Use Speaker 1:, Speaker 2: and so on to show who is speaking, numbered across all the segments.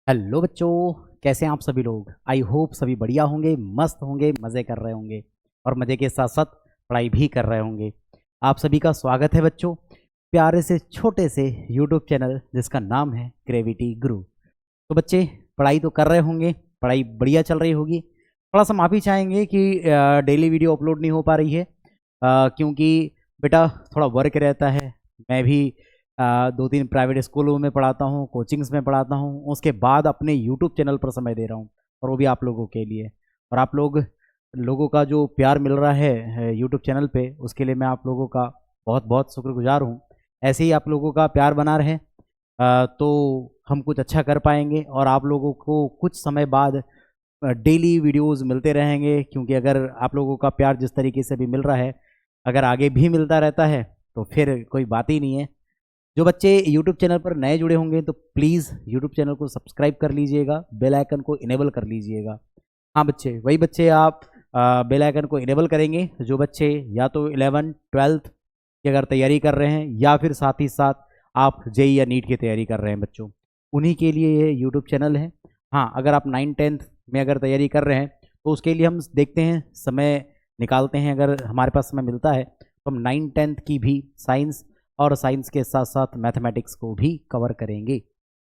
Speaker 1: Hello बच्चों, कैसे हैं आप सभी लोग। आई होप सभी बढ़िया होंगे, मस्त होंगे, मज़े कर रहे होंगे और मज़े के साथ साथ पढ़ाई भी कर रहे होंगे। आप सभी का स्वागत है बच्चों प्यारे से छोटे से यूट्यूब चैनल जिसका नाम है ग्रेविटी गुरु। तो बच्चे पढ़ाई तो कर रहे होंगे, पढ़ाई बढ़िया चल रही होगी। थोड़ा सा माफ़ी चाहेंगे कि डेली वीडियो अपलोड नहीं हो पा रही है, क्योंकि बेटा थोड़ा वर्क रहता है। मैं भी 2-3 प्राइवेट स्कूलों में पढ़ाता हूँ, कोचिंग्स में पढ़ाता हूँ, उसके बाद अपने यूट्यूब चैनल पर समय दे रहा हूँ और वो भी आप लोगों के लिए। और आप लोगों का जो प्यार मिल रहा है यूट्यूब चैनल पे, उसके लिए मैं आप लोगों का बहुत बहुत शुक्रगुजार हूँ। ऐसे ही आप लोगों का प्यार बना रहे तो हम कुछ अच्छा कर पाएंगे और आप लोगों को कुछ समय बाद डेली वीडियोस मिलते रहेंगे, क्योंकि अगर आप लोगों का प्यार जिस तरीके से भी मिल रहा है, अगर आगे भी मिलता रहता है तो फिर कोई बात ही नहीं है। जो बच्चे YouTube चैनल पर नए जुड़े होंगे तो प्लीज़ YouTube चैनल को सब्सक्राइब कर लीजिएगा, बेल आइकन को इनेबल कर लीजिएगा। हाँ बच्चे, वही बच्चे आप बेल आइकन को इनेबल करेंगे जो बच्चे या तो 11th-12th की अगर तैयारी कर रहे हैं या फिर साथ ही साथ आप जेई या नीट की तैयारी कर रहे हैं बच्चों, उन्हीं के लिए ये यूट्यूब चैनल है। हाँ, अगर आप 9th-10th में अगर तैयारी कर रहे हैं तो उसके लिए हम देखते हैं, समय निकालते हैं। अगर हमारे पास समय मिलता है तो हम 9th-10th की भी साइंस और साइंस के साथ साथ मैथमेटिक्स को भी कवर करेंगे।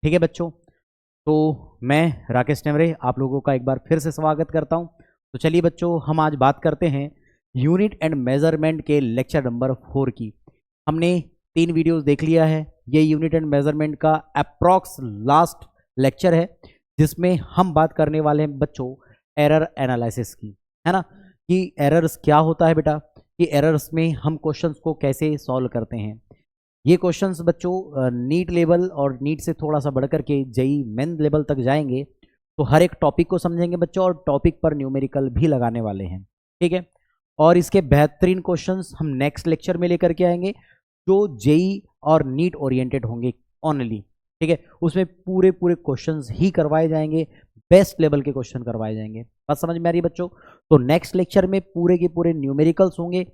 Speaker 1: ठीक है बच्चों, तो मैं राकेश टेमरे आप लोगों का एक बार फिर से स्वागत करता हूं। तो चलिए बच्चों, हम आज बात करते हैं यूनिट एंड मेजरमेंट के लेक्चर नंबर 4 की। हमने 3 वीडियोस देख लिया है। ये यूनिट एंड मेजरमेंट का अप्रॉक्स लास्ट लेक्चर है, जिसमें हम बात करने वाले हैं बच्चों एरर एनालिसिस की, है ना। कि एरर्स क्या होता है बेटा, कि एरर्स में हम क्वेश्चंस को कैसे सॉल्व करते हैं। ये क्वेश्चंस बच्चों नीट लेवल और नीट से थोड़ा सा बढ़कर के जेई मेन लेवल तक जाएंगे तो हर एक टॉपिक को समझेंगे बच्चों, और टॉपिक पर न्यूमेरिकल भी लगाने वाले हैं। ठीक है, और इसके बेहतरीन क्वेश्चंस हम नेक्स्ट लेक्चर में लेकर के आएंगे जो जेई और नीट ओरिएंटेड होंगे ओनली। ठीक है, उसमें पूरे पूरे क्वेश्चंस ही करवाए जाएंगे, बेस्ट लेवल के क्वेश्चन करवाए जाएंगे। बात समझ में आ रही है बच्चों। तो नेक्स्ट लेक्चर में पूरे के पूरे न्यूमेरिकल्स होंगे।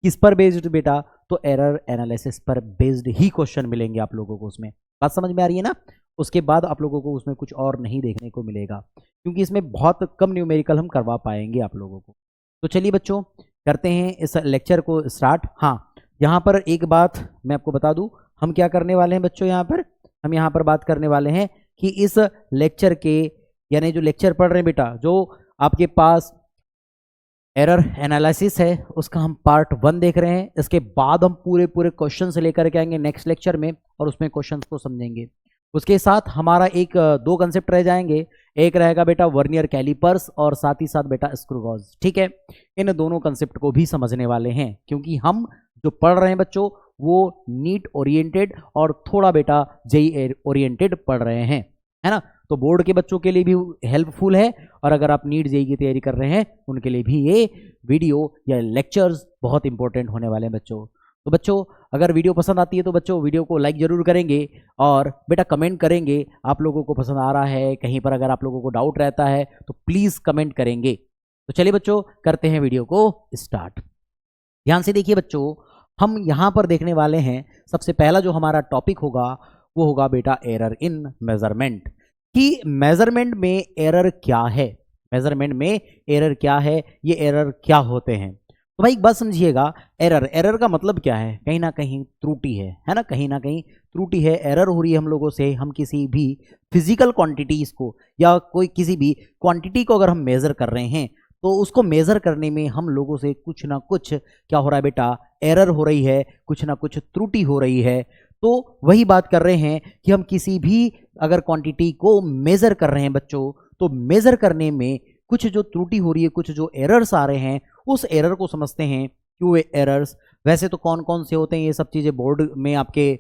Speaker 1: किस पर बेस्ड बेटा, तो एरर एनालिसिस पर बेस्ड ही क्वेश्चन मिलेंगे आप लोगों को उसमें। बात समझ में आ रही है ना। उसके बाद आप लोगों को उसमें कुछ और नहीं देखने को मिलेगा, क्योंकि इसमें बहुत कम न्यूमेरिकल हम करवा पाएंगे आप लोगों को। तो चलिए बच्चों, करते हैं इस लेक्चर को स्टार्ट। हाँ, यहाँ पर एक बात मैं आपको बता दूं, हम क्या करने वाले हैं बच्चों, हम यहाँ पर बात करने वाले हैं कि इस लेक्चर के, यानी जो लेक्चर पढ़ रहे हैं बेटा, जो आपके पास एरर एनालिसिस है उसका हम पार्ट 1 देख रहे हैं। इसके बाद हम पूरे पूरे क्वेश्चन से लेकर के आएंगे नेक्स्ट लेक्चर में और उसमें क्वेश्चन को समझेंगे। उसके साथ हमारा एक 2 कंसेप्ट रह जाएंगे। एक रहेगा बेटा वर्नियर कैलिपर्स और साथ ही साथ बेटा स्क्रू गॉज। ठीक है, इन दोनों कंसेप्ट को भी समझने वाले हैं, क्योंकि हम जो पढ़ रहे हैं बच्चों वो नीट ओरिएंटेड और थोड़ा बेटा जेई ओरिएंटेड पढ़ रहे हैं, है ना। तो बोर्ड के बच्चों के लिए भी हेल्पफुल है, और अगर आप नीट जेई की तैयारी कर रहे हैं उनके लिए भी ये वीडियो या लेक्चर्स बहुत इंपॉर्टेंट होने वाले हैं बच्चों। तो बच्चों, अगर वीडियो पसंद आती है तो बच्चों वीडियो को लाइक जरूर करेंगे और बेटा कमेंट करेंगे आप लोगों को पसंद आ रहा है। कहीं पर अगर आप लोगों को डाउट रहता है तो प्लीज़ कमेंट करेंगे। तो चलिए बच्चों, करते हैं वीडियो को स्टार्ट। ध्यान से देखिए बच्चों, हम यहाँ पर देखने वाले हैं सबसे पहला जो हमारा टॉपिक होगा वो होगा बेटा एरर इन मेजरमेंट। कि मेजरमेंट में एरर क्या है, मेजरमेंट में एरर क्या है, ये एरर क्या होते हैं। तो भाई एक बात समझिएगा, एरर का मतलब क्या है, कहीं ना कहीं त्रुटि है ना, कहीं ना कहीं त्रुटि है। एरर हो रही है हम लोगों से, हम किसी भी फिजिकल क्वांटिटीज को या कोई किसी भी क्वांटिटी को अगर हम मेजर कर रहे हैं तो उसको मेजर करने में हम लोगों से कुछ ना कुछ क्या हो रहा है बेटा, एरर हो रही है, कुछ ना कुछ त्रुटि हो रही है। तो वही बात कर रहे हैं कि हम किसी भी अगर क्वांटिटी को मेजर कर रहे हैं बच्चों, तो मेजर करने में कुछ जो त्रुटि हो रही है, कुछ जो एरर्स आ रहे हैं, उस एरर को समझते हैं कि वो एरर्स वैसे तो कौन कौन से होते हैं। ये सब चीज़ें बोर्ड में आपके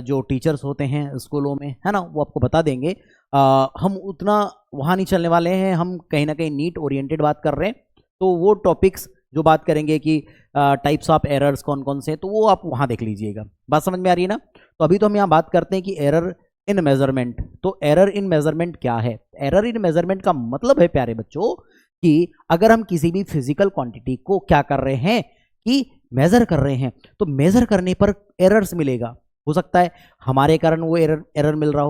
Speaker 1: जो टीचर्स होते हैं स्कूलों में, है ना, वो आपको बता देंगे। हम उतना वहाँ नहीं चलने वाले हैं, हम कहीं ना कहीं नीट ओरिएंटेड बात कर रहे हैं। तो वो टॉपिक्स जो बात करेंगे कि टाइप्स ऑफ एरर्स कौन कौन से, तो वो आप वहाँ देख लीजिएगा। बात समझ में आ रही है ना। तो अभी तो हम यहाँ बात करते हैं कि एरर इन मेजरमेंट। तो एरर इन मेजरमेंट क्या है, एरर इन मेजरमेंट का मतलब है प्यारे बच्चों कि अगर हम किसी भी फिजिकल क्वांटिटी को क्या कर रहे हैं कि मेजर कर रहे हैं, तो मेजर करने पर एरर्स मिलेगा। हो सकता है हमारे कारण वो एरर मिल रहा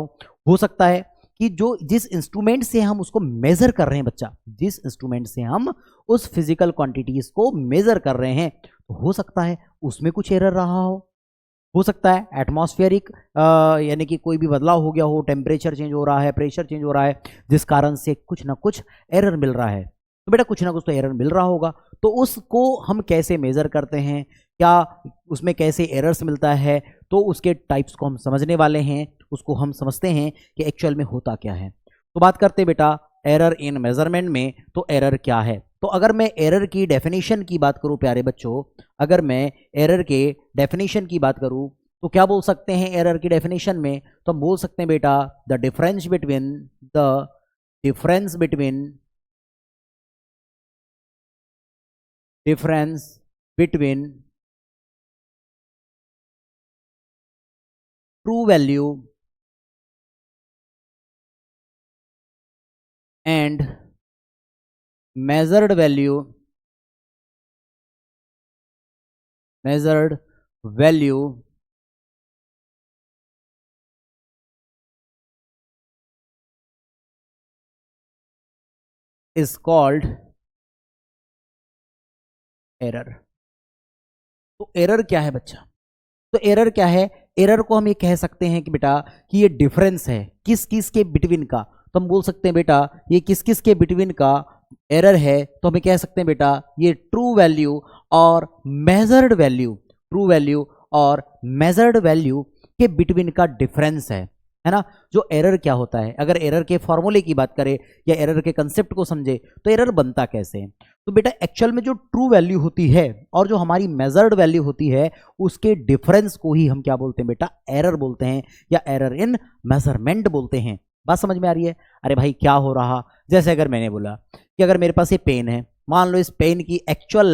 Speaker 1: हो सकता है कि जो जिस इंस्ट्रूमेंट से हम उसको मेजर कर रहे हैं बच्चा, जिस इंस्ट्रूमेंट से हम उस फिजिकल क्वांटिटीज को मेजर कर रहे हैं, तो हो सकता है उसमें कुछ एरर रहा हो सकता है एटमॉस्फेरिक यानी कि कोई भी बदलाव हो गया हो, टेम्परेचर चेंज हो रहा है, प्रेशर चेंज हो रहा है, जिस कारण से कुछ ना कुछ एरर मिल रहा है। तो बेटा कुछ ना कुछ तो एरर मिल रहा होगा, तो उसको हम कैसे मेजर करते हैं, क्या उसमें कैसे एरर्स मिलता है, तो उसके टाइप्स को हम समझने वाले हैं, उसको हम समझते हैं कि एक्चुअल में होता क्या है। तो बात करते हैं बेटा एरर इन मेजरमेंट में, तो एरर क्या है। तो अगर मैं एरर की डेफिनेशन की बात करूं प्यारे बच्चों, अगर मैं एरर के डेफिनेशन की बात करूं तो क्या बोल सकते हैं एरर की डेफिनेशन में, तो हम बोल सकते हैं बेटा the difference between true value and measured value is called error। तो एरर क्या है बच्चा, तो एरर क्या है, एरर को हम ये कह सकते हैं कि बेटा कि ये डिफरेंस है किस किस के बिटवीन का। तो हम बोल सकते हैं बेटा ये किस किस के बिटवीन का एरर है, तो हमें कह सकते हैं बेटा ये ट्रू वैल्यू और मेजर्ड वैल्यू के बिटवीन का डिफरेंस है ना। जो एरर क्या होता है, अगर एरर के फॉर्मूले की बात करें या एरर के कंसेप्ट को समझे तो एरर बनता कैसे है। तो बेटा एक्चुअल में जो ट्रू वैल्यू होती है और जो हमारी मेजर्ड वैल्यू होती है उसके डिफरेंस को ही हम क्या बोलते हैं बेटा, एरर बोलते हैं या एरर इन मेजरमेंट बोलते हैं। बात समझ में आ रही है। अरे भाई क्या हो रहा, जैसे अगर मैंने बोला कि अगर मेरे पास ये पेन है, मान लो इस पेन की एक्चुअल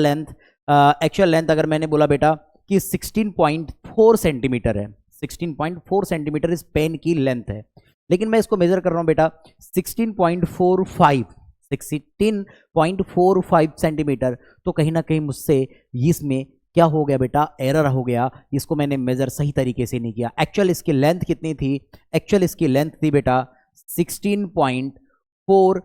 Speaker 1: लेंथ अगर मैंने बोला बेटा कि 16.4 सेंटीमीटर है, 16.4 सेंटीमीटर इस पेन की लेंथ है, लेकिन मैं इसको मेजर कर रहा हूं बेटा 16.45 सेंटीमीटर, तो कहीं ना कहीं मुझसे इसमें क्या हो गया बेटा, एरर हो गया, इसको मैंने मेजर सही तरीके से नहीं किया। एक्चुअल इसकी लेंथ कितनी थी, एक्चुअल इसकी लेंथ थी बेटा 16.4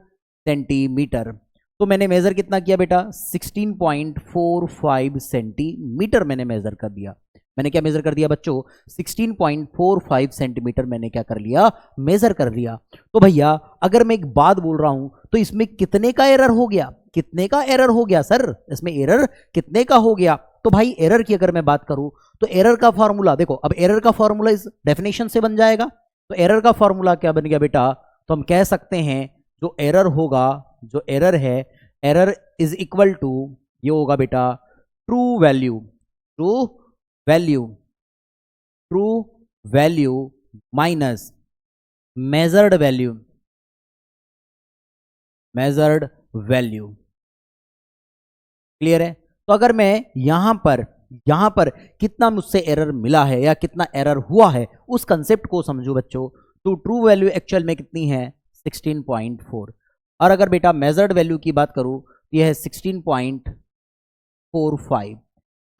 Speaker 1: सेंटीमीटर, तो मैंने मेजर कितना किया बेटा 16.45 सेंटीमीटर मैंने मेजर कर दिया। मैंने क्या मेजर कर दिया बच्चों, 16.45 सेंटीमीटर मैंने क्या कर लिया, मेजर कर लिया। तो भैया अगर मैं एक बात बोल रहा हूं तो इसमें कितने का एरर हो गया, कितने का एरर हो गया सर, इसमें एरर कितने का हो गया। तो भाई एरर की अगर मैं बात करूं तो एरर का फॉर्मूला देखो, अब एरर का फॉर्मूला इस डेफिनेशन से बन जाएगा। तो एरर का फॉर्मूला क्या बन गया बेटा, तो हम कह सकते हैं जो एरर होगा, जो एरर है, एरर इज इक्वल टू ये होगा बेटा true value minus measured value. Clear है। तो अगर मैं यहां पर कितना मुझसे एरर मिला है या कितना एरर हुआ है उस कंसेप्ट को समझो बच्चों, तो ट्रू वैल्यू एक्चुअल में कितनी है 16.4, और अगर बेटा मेजर्ड वैल्यू की बात करूं तो यह है 16.45।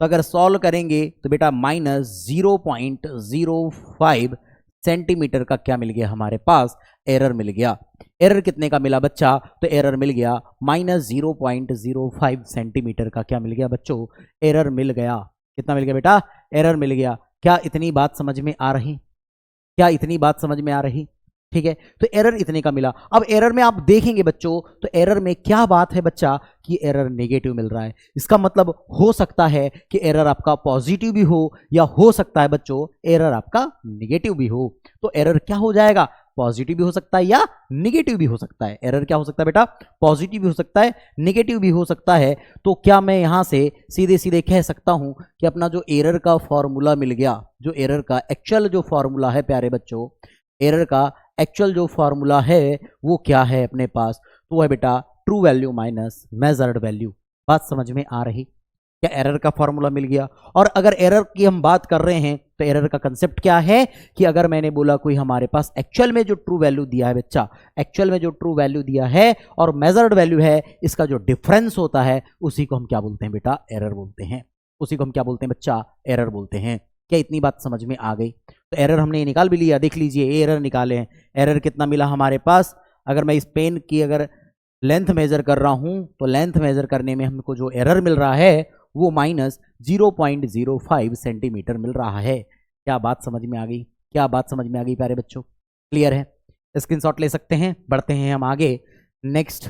Speaker 1: तो अगर सॉल्व करेंगे तो बेटा -0.05 सेंटीमीटर का क्या मिल गया हमारे पास, एरर मिल गया। एरर कितने का मिला बच्चा, तो एरर मिल गया -0.05 सेंटीमीटर का क्या मिल गया बच्चों, एरर मिल गया। कितना मिल गया बेटा, एरर मिल गया। क्या इतनी बात समझ में आ रही, क्या इतनी बात समझ में आ रही, ठीक है। तो एरर इतने का मिला। अब एरर में आप देखेंगे बच्चों तो एरर में क्या बात है बच्चा कि एरर नेगेटिव मिल रहा है। इसका मतलब हो सकता है कि एरर आपका पॉजिटिव भी हो या हो सकता है बच्चों एरर आपका नेगेटिव भी हो। तो एरर क्या हो जाएगा, पॉजिटिव भी हो सकता है या निगेटिव भी हो सकता है। एरर क्या हो सकता है बेटा, पॉजिटिव भी हो सकता है, निगेटिव भी हो सकता है। तो क्या मैं यहां से सीधे सीधे कह सकता हूं कि अपना जो एरर का फॉर्मूला मिल गया, जो एरर का एक्चुअल जो फॉर्मूला है प्यारे बच्चों, एरर का एक्चुअल जो फॉर्मूला है वो क्या है अपने पास, तो है बेटा true value minus measured value. बात समझ में आ रही, क्या एरर का फॉर्मूला मिल गया। और अगर एरर की हम बात कर रहे हैं तो एरर का कंसेप्ट क्या है कि अगर मैंने बोला कोई हमारे पास एक्चुअल में जो ट्रू वैल्यू दिया है बच्चा, एक्चुअल में जो ट्रू वैल्यू दिया है और मेजर्ड वैल्यू है, इसका जो डिफरेंस होता है उसी को हम क्या बोलते हैं बेटा, एरर बोलते हैं। उसी को हम क्या बोलते हैं बच्चा, एरर बोलते हैं। क्या इतनी बात समझ में आ गई? तो एरर हमने ये निकाल भी लिया, देख लीजिए एरर निकाले हैं। एरर कितना मिला हमारे पास? अगर मैं इस पेन की अगर लेंथ मेजर कर रहा हूं तो लेंथ मेजर करने में हमको जो एरर मिल रहा है वो -0.05 सेंटीमीटर मिल रहा है। क्या बात समझ में आ गई? क्या बात समझ में आ गई प्यारे बच्चों? क्लियर है? स्क्रीनशॉट ले सकते हैं। बढ़ते हैं हम आगे नेक्स्ट।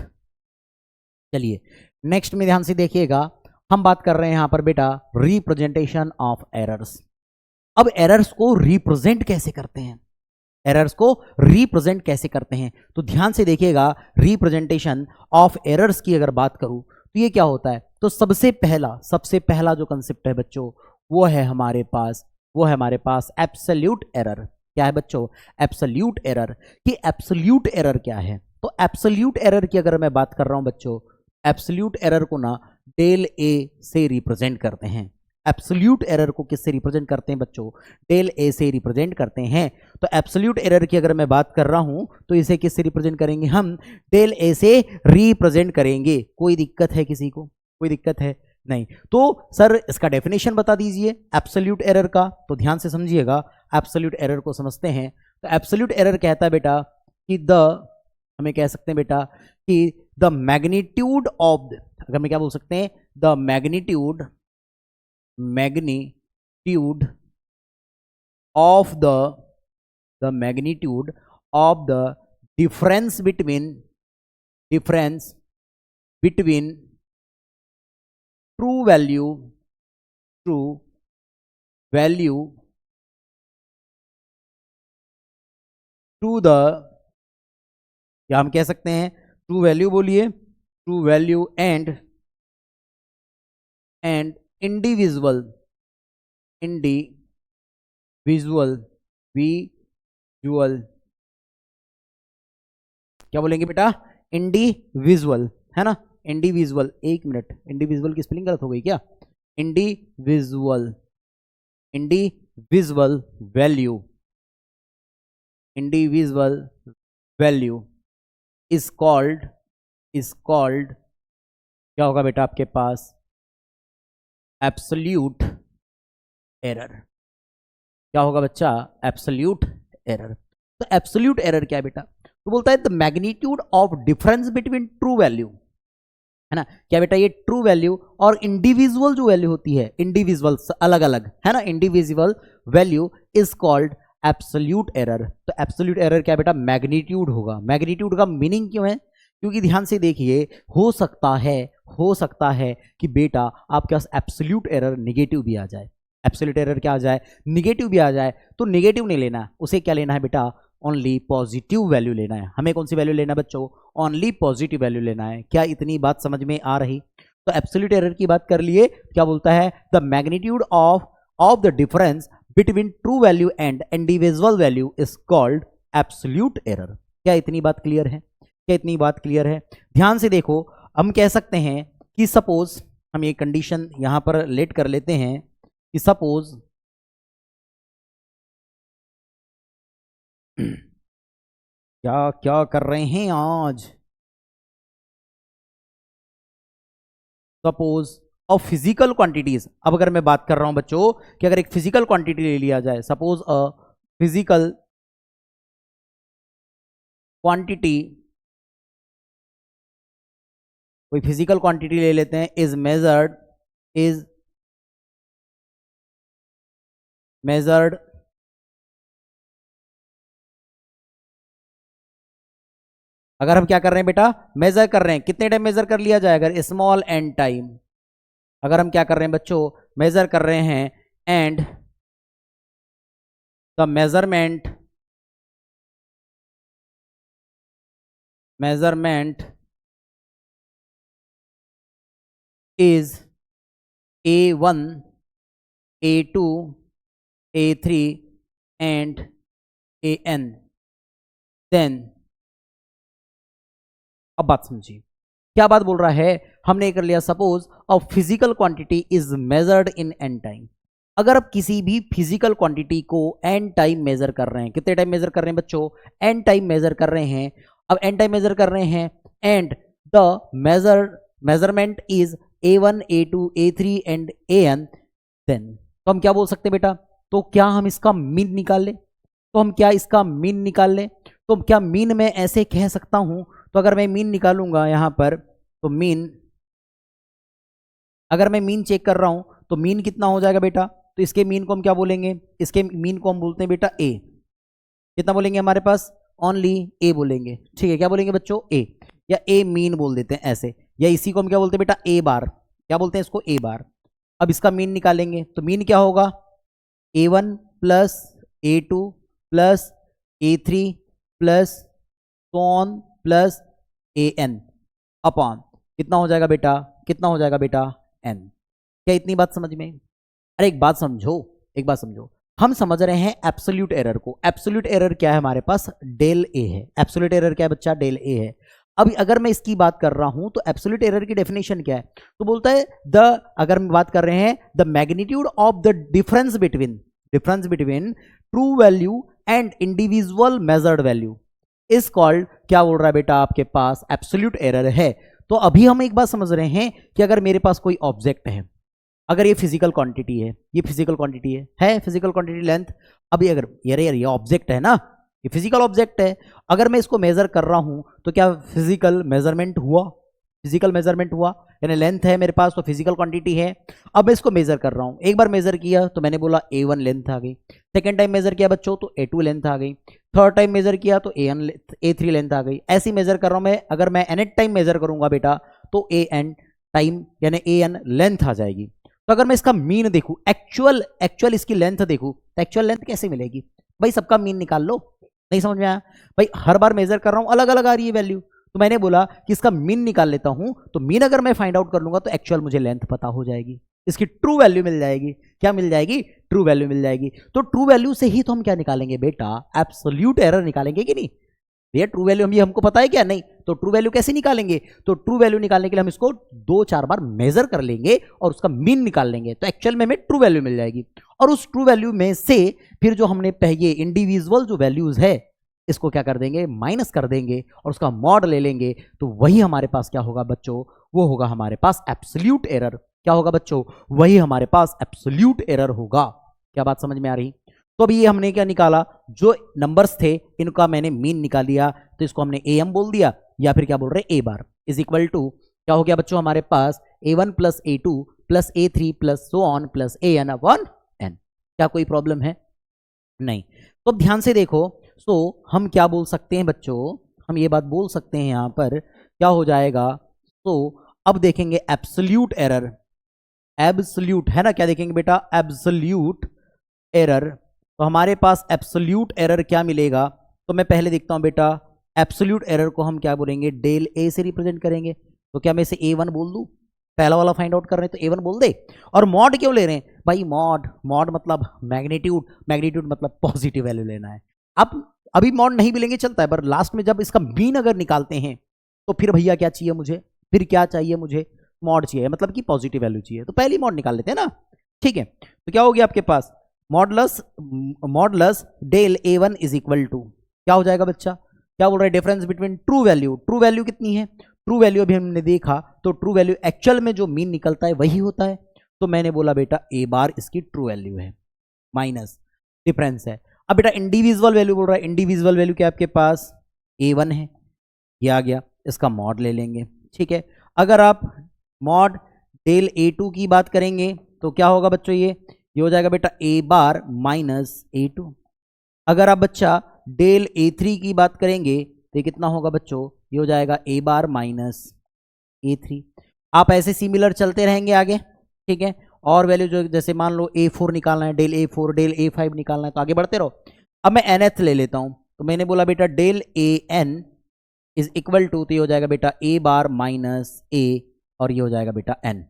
Speaker 1: चलिए नेक्स्ट में ध्यान से देखिएगा, हम बात कर रहे हैं यहां पर बेटा रिप्रेजेंटेशन ऑफ एरर्स। अब एरर्स को रिप्रेजेंट कैसे करते हैं? एरर्स को रिप्रेजेंट कैसे करते हैं तो ध्यान से देखिएगा। रिप्रेजेंटेशन ऑफ एरर्स की अगर बात करूं तो ये क्या होता है? तो सबसे पहला जो कंसेप्ट है बच्चों वो है हमारे पास एब्सोल्यूट एरर। क्या है बच्चों? Absolute error. कि एब्सोल्यूट एरर क्या है? तो एब्सोल्यूट एरर की अगर मैं बात कर रहा हूं बच्चों, एब्सोल्यूट एरर को ना डेल ए से रिप्रेजेंट करते हैं। एब्सोल्यूट एरर को किससे रिप्रेजेंट करते हैं बच्चों? डेल ए से रिप्रेजेंट करते हैं। तो एब्सोल्यूट एरर की अगर मैं बात कर रहा हूं तो इसे किससे रिप्रेजेंट करेंगे? हम डेल ए से रिप्रेजेंट करेंगे। कोई दिक्कत है किसी को? कोई दिक्कत है? नहीं। तो सर इसका डेफिनेशन बता दीजिए एब्सोल्यूट एरर का। तो ध्यान से समझिएगा, एब्सोल्यूट एरर को समझते हैं। तो एब्सोल्यूट एरर कहता है बेटा कि हमें कह सकते हैं बेटा कि द मैग्नीट्यूड ऑफ, अगर हम क्या बोल सकते हैं, the magnitude of the magnitude of the difference between true value to the, या हम कह सकते हैं ट्रू वैल्यू, बोलिए ट्रू वैल्यू एंड इंडिविजुअल क्या बोलेंगे बेटा? इंडिविजुअल, है ना? इंडिविजुअल, एक मिनट, इंडिविजुअल की स्पेलिंग गलत हो गई क्या? इंडिविजुअल वैल्यू इज कॉल्ड क्या होगा बेटा आपके पास? Absolute error. क्या होगा बच्चा? Absolute error. तो एब्सोल्यूट एरर क्या है बेटा? तो बोलता है the magnitude of difference between true value, है ना? क्या बेटा? ये ट्रू वैल्यू और इंडिविजुअल जो वैल्यू होती है, इंडिविजुअल्स अलग अलग, है ना? Individual value is called absolute error. तो एब्सोल्यूट एरर क्या बेटा? मैग्नीट्यूड होगा। मैग्नीट्यूड का मीनिंग क्यों है? क्योंकि ध्यान से देखिए, हो सकता है कि बेटा आपके पास एब्सोल्यूट एरर निगेटिव भी आ जाए। एब्सोल्यूट एरर क्या आ जाए? निगेटिव भी आ जाए। तो निगेटिव नहीं लेना, उसे क्या लेना है बेटा? ओनली पॉजिटिव वैल्यू लेना है। हमें कौन सी वैल्यू लेना है बच्चों? ओनली पॉजिटिव वैल्यू लेना है। क्या इतनी बात समझ में आ रही? तो एब्सोल्यूट एरर की बात कर लिए, क्या बोलता है? The magnitude of the difference between true value and individual value is called absolute error. क्या इतनी बात क्लियर है? ध्यान से देखो, हम कह सकते हैं कि सपोज, हम ये कंडीशन यहां पर लेट कर लेते हैं कि सपोज क्या क्या कर रहे हैं आज? Suppose of physical quantities. अब अगर मैं बात कर रहा हूं बच्चों कि अगर एक फिजिकल क्वांटिटी ले लिया जाए, सपोज अ फिजिकल क्वांटिटी, कोई फिजिकल क्वांटिटी ले लेते हैं, इज मेजर्ड अगर हम क्या कर रहे हैं बेटा? मेजर कर रहे हैं। कितने टाइम मेजर कर लिया जाए? अगर स्मॉल एन टाइम, अगर हम क्या कर रहे हैं बच्चों? मेजर कर रहे हैं and the measurement is A1, A2, A3 and AN। Then अब बात समझिए, क्या बात बोल रहा है? हमने कर लिया suppose a physical quantity is measured in an time. अगर आप किसी भी फिजिकल क्वांटिटी को एन टाइम मेजर कर रहे हैं, कितने टाइम मेजर कर रहे हैं बच्चों? एन टाइम मेजर कर रहे हैं। अब एन टाइम मेजर कर रहे हैं and the measurement is A1, A2, A3 and AN। Then तो हम क्या बोल सकते हैं बेटा? तो क्या हम इसका मीन निकाल लें? तो हम क्या इसका मीन निकाल लें? तो क्या मीन मैं ऐसे कह सकता हूं? तो अगर मैं मीन निकालूंगा यहां पर, तो मीन, अगर मैं मीन चेक कर रहा हूं तो मीन कितना हो जाएगा बेटा? तो इसके मीन को हम क्या बोलेंगे? इसके मीन को हम बोलते हैं बेटा ए। कितना बोलेंगे हमारे पास? ओनली ए बोलेंगे। ठीक है, क्या बोलेंगे बच्चों? ए, या ए मीन बोल देते हैं ऐसे, या इसी को हम क्या बोलते हैं बेटा? ए बार। क्या बोलते हैं इसको? ए बार। अब इसका मीन निकालेंगे तो मीन क्या होगा? A1 plus A2 plus A3 plus so on plus AN upon कितना हो जाएगा बेटा? कितना हो जाएगा बेटा? N। क्या इतनी बात समझ में? अरे एक बात समझो, एक बात समझो, हम समझ रहे हैं एब्सोल्यूट एरर को। एब्सोल्यूट एरर क्या है हमारे पास? डेल ए है। एब्सोल्यूट एरर क्या है बच्चा? डेल ए है। अब अगर मैं इसकी बात कर रहा हूं तो एब्सोल्यूट एरर की डेफिनेशन क्या है? तो बोलता है द, अगर हम बात कर रहे हैं the magnitude of the difference between true value and individual measured value is called, क्या बोल रहा है बेटा? आपके पास एब्सोल्यूट एरर है। तो अभी हम एक बात समझ रहे हैं कि अगर मेरे पास कोई ऑब्जेक्ट है, अगर ये फिजिकल क्वांटिटी है, ये फिजिकल क्वांटिटी है फिजिकल क्वांटिटी लेंथ। अभी अगर यार ये ऑब्जेक्ट है ना, ये फिजिकल ऑब्जेक्ट है, अगर मैं इसको मेजर कर रहा हूं तो क्या फिजिकल मेजरमेंट हुआ? फिजिकल मेजरमेंट हुआ, यानी लेंथ है मेरे पास तो फिजिकल क्वांटिटी है। अब मैं इसको मेजर कर रहा हूं, एक बार मेजर किया तो मैंने बोला A1 लेंथ आ गई, सेकेंड टाइम मेजर किया बच्चों तो A2 लेंथ आ गई, थर्ड टाइम मेजर किया तो A3 लेंथ आ गई। ऐसी मेजर कर रहा हूं मैं। अगर मैं n टाइम मेजर करूंगा बेटा तो AN टाइम यानी AN लेंथ आ जाएगी। तो अगर मैं इसका मीन देखूं, एक्चुअल इसकी लेंथ देखूं, तो एक्चुअल लेंथ कैसे मिलेगी भाई? सबका मीन निकाल लो। नहीं समझ में आया भाई? हर बार मेजर कर रहा हूं, अलग अलग आ रही है वैल्यू, तो मैंने बोला कि इसका मीन निकाल लेता हूं। तो मीन अगर मैं फाइंड आउट कर लूंगा तो एक्चुअल मुझे लेंथ पता हो जाएगी, इसकी ट्रू वैल्यू मिल जाएगी। क्या मिल जाएगी? ट्रू वैल्यू मिल जाएगी। तो ट्रू वैल्यू से ही तो हम क्या निकालेंगे बेटा? एब्सोल्यूट एरर निकालेंगे कि नहीं भैया? ट्रू वैल्यू हम हमको पता है क्या? नहीं। तो ट्रू वैल्यू कैसे निकालेंगे? तो ट्रू वैल्यू निकालने के लिए हम इसको 2-4 बार मेजर कर लेंगे और उसका मीन निकाल लेंगे, तो एक्चुअल में हमें ट्रू वैल्यू मिल जाएगी। और उस ट्रू वैल्यू में से फिर जो हमने ये इंडिविजुअल जो वैल्यूज है इसको क्या कर देंगे? माइनस कर देंगे और उसका मॉड ले लेंगे। तो वही हमारे पास क्या होगा बच्चों? वो होगा हमारे पास एब्सोल्यूट एरर। क्या होगा बच्चों? वही हमारे पास एब्सोल्यूट एरर होगा। क्या बात समझ में आ रही? तो अभी ये हमने क्या निकाला? जो नंबर्स थे इनका मैंने मीन निकाल लिया, तो इसको हमने AM बोल दिया, या फिर क्या बोल रहे? A bar is equal to क्या हो गया बच्चों हमारे पास? A1 plus A2 plus A3 plus so on plus AN upon N। क्या कोई प्रॉब्लम है? नहीं। तो ध्यान से देखो, सो हम क्या बोल सकते हैं बच्चों? हम ये बात बोल सकते हैं यहां पर, क्या हो जाएगा? तो अब देखेंगे एब्सोल्यूट एरर। एब्सोल्यूट है ना, क्या देखेंगे बेटा? Absolute error. तो हमारे पास एब्सोल्यूट एरर क्या मिलेगा? तो मैं पहले देखता हूं बेटा, एब्सोल्यूट एरर को हम क्या बोलेंगे? डेल ए से रिप्रेजेंट करेंगे। तो क्या मैं इसे A1 बोल दूं? पहला वाला फाइंड आउट कर रहे हैं तो A1 बोल दे। और मॉड क्यों ले रहे हैं भाई? मॉड मतलब मैग्नीट्यूड, मैग्नीट्यूड मतलब पॉजिटिव वैल्यू लेना है। अब अभी मॉड नहीं भी लेंगे चलता है, पर लास्ट में जब इसका मीन अगर निकालते हैं तो फिर भैया क्या चाहिए मुझे? फिर क्या चाहिए मुझे? मॉड चाहिए, मतलब कि पॉजिटिव वैल्यू चाहिए। तो पहली मॉड निकाल लेते हैं ना। ठीक है, तो क्या हो गया आपके पास? Modulus del A1 is equal to क्या हो जाएगा बच्चा? क्या बोल रहे हैं? Difference between true value. True value कितनी है? ट्रू वैल्यू अभी हमने देखा, तो ट्रू वैल्यू एक्चुअल में जो मीन निकलता है वही होता है। तो मैंने बोला बेटा A बार इसकी ट्रू वैल्यू है, माइनस डिफरेंस है। अब बेटा इंडिविजुअल वैल्यू बोल रहा है, इंडिविजुअल वैल्यू क्या आपके पास? A1 है, ये आ गया, इसका मॉड ले लेंगे। ठीक है, अगर आप मॉड डेल A2 की बात करेंगे तो क्या होगा बच्चों? ये हो जाएगा बेटा A बार माइनस A2। अगर आप बच्चा डेल A3 की बात करेंगे तो ये कितना होगा बच्चों? ये हो जाएगा A बार माइनस A3। आप ऐसे सिमिलर चलते रहेंगे आगे। ठीक है, और वैल्यू जो जैसे मान लो A4 निकालना है, डेल A4 डेल A5 निकालना है, तो आगे बढ़ते रहो। अब मैं nth ले लेता हूं, तो मैंने बोला बेटा del AN is equal to, तो ये हो जाएगा बेटा A बार माइनस A और ये हो जाएगा बेटा N।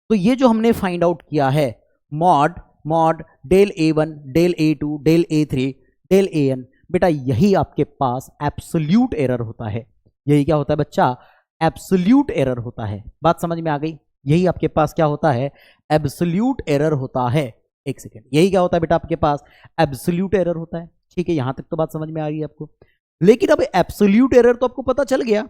Speaker 1: तो ये जो हमने फाइंड आउट किया है mod del A1 del A2 del A3 del AN, बेटा यही आपके पास एब्सोल्यूट एरर होता है। यही क्या होता है बच्चा? एब्सोल्यूट एरर होता है। बात समझ में आ गई? यही आपके पास क्या होता है? एब्सोल्यूट एरर होता है। एक सेकेंड, यही क्या होता है बेटा आपके पास? एब्सोल्यूट एरर होता है। ठीक है, यहां तक तो बात समझ में आ रही है आपको। लेकिन अब एब्सोल्यूट एरर तो आपको पता चल गया,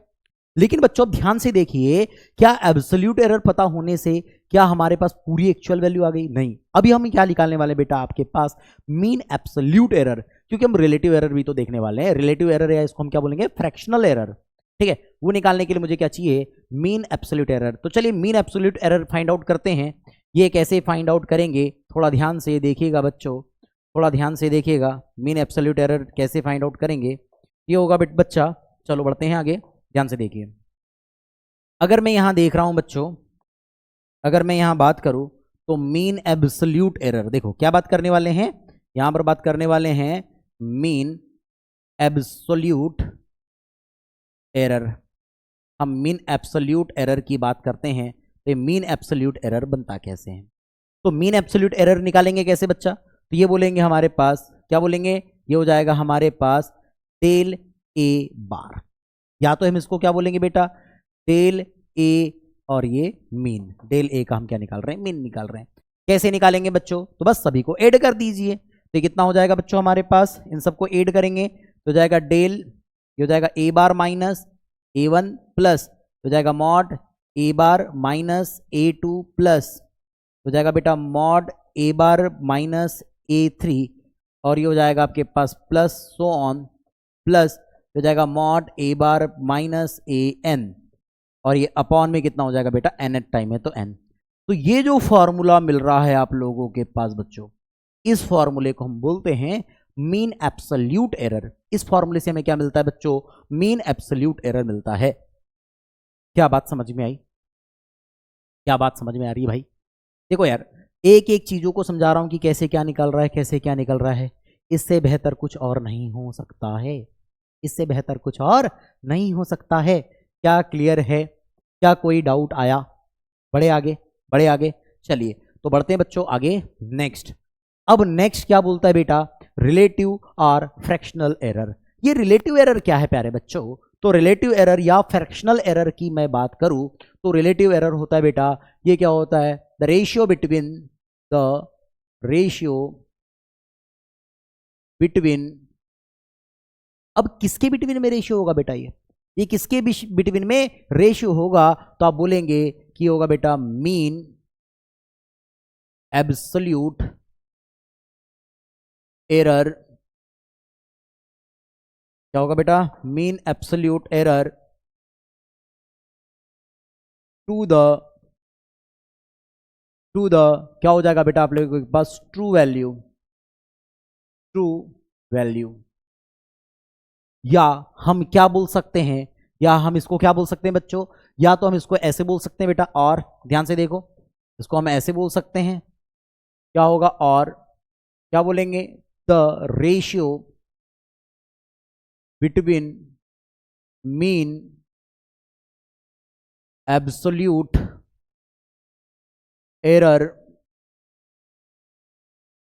Speaker 1: लेकिन बच्चों अब ध्यान से देखिए, क्या एब्सोल्यूट एरर पता होने से क्या हमारे पास पूरी एक्चुअल वैल्यू आ गई? नहीं। अभी हम क्या निकालने वाले बेटा आपके पास? मीन एब्सोल्यूट एरर, क्योंकि हम रिलेटिव एरर भी तो देखने वाले हैं। रिलेटिव एरर या इसको हम क्या बोलेंगे? Fractional error. ठीक है, वो निकालने के लिए मुझे क्या चाहिए? Mean absolute error. तो चलिए mean absolute error find out करते हैं। ये कैसे फाइंड आउट करेंगे? थोड़ा ध्यान से देखिएगा बच्चों, थोड़ा ध्यान से देखिएगा। मीन एब्सोल्यूट एरर कैसे फाइंड आउट करेंगे? ये होगा बच्चा, चलो बढ़ते हैं आगे, ध्यान से देखिए। अगर मैं यहां देख रहा हूं बच्चों, अगर मैं यहां बात करूं तो मीन एब्सोल्यूट एरर, देखो क्या बात करने वाले हैं यहां पर? बात करने वाले हैं मीन एब्सोल्यूट एरर। हम मीन एब्सोल्यूट एरर की बात करते हैं, तो मीन एब्सोल्यूट एरर बनता कैसे है? तो मीन एब्सोल्यूट एरर निकालेंगे कैसे बच्चा? तो ये बोलेंगे हमारे पास, क्या बोलेंगे? ये हो जाएगा हमारे पास डेल ए बार, या तो हम इसको क्या बोलेंगे बेटा? डेल ए, और ये मीन। डेल ए का हम क्या निकाल रहे हैं? मीन निकाल रहे हैं। कैसे निकालेंगे बच्चों? तो बस सभी को ऐड कर दीजिए। तो कितना हो जाएगा बच्चों हमारे पास? इन सबको ऐड करेंगे तो जाएगा डेल, ये हो जाएगा ए बार माइनस ए वन प्लस हो जाएगा mod A bar minus A two plus हो जाएगा बेटा mod A bar minus A three, और ये हो जाएगा आपके पास प्लस सो ऑन, प्लस हो जाएगा mod A bar minus A N, और ये अपॉन में कितना हो जाएगा बेटा? एन एट टाइम है तो एन। तो ये जो फॉर्मूला मिल रहा है आप लोगों के पास बच्चों, इस फॉर्मूले को हम बोलते हैं मीन एब्सोल्यूट एरर। इस फॉर्मूले से हमें क्या मिलता है बच्चों? मीन एब्सोल्यूट एरर मिलता है। क्या बात समझ में आई? क्या बात समझ में आ रही है भाई? देखो यार, एक एक चीजों को समझा रहा हूं कि कैसे क्या निकल रहा है, कैसे क्या निकल रहा है। इससे बेहतर कुछ और नहीं हो सकता है, इससे बेहतर कुछ और नहीं हो सकता है। क्या क्लियर है? क्या कोई डाउट आया? बढ़े आगे, बढ़े आगे, चलिए तो बढ़ते हैं बच्चों आगे। नेक्स्ट, अब नेक्स्ट क्या बोलता है बेटा? रिलेटिव और फ्रैक्शनल एरर। ये रिलेटिव एरर क्या है प्यारे बच्चों? तो रिलेटिव एरर या फ्रैक्शनल एरर की मैं बात करूं तो रिलेटिव एरर होता है बेटा, ये क्या होता है? The ratio between, the ratio between, अब किसके बिटवीन में रेशियो होगा बेटा? ये किसके बिटवीन में रेशियो होगा? तो आप बोलेंगे कि होगा बेटा मीन एब्सोल्यूट एरर। क्या होगा बेटा? Mean absolute error to the क्या हो जाएगा बेटा आप लोगों के पास? True value, true value. या हम क्या बोल सकते हैं, या हम इसको क्या बोल सकते हैं बच्चों? या तो हम इसको ऐसे बोल सकते हैं बेटा, और ध्यान से देखो, इसको हम ऐसे बोल सकते हैं, क्या होगा? और क्या बोलेंगे? The ratio between mean absolute error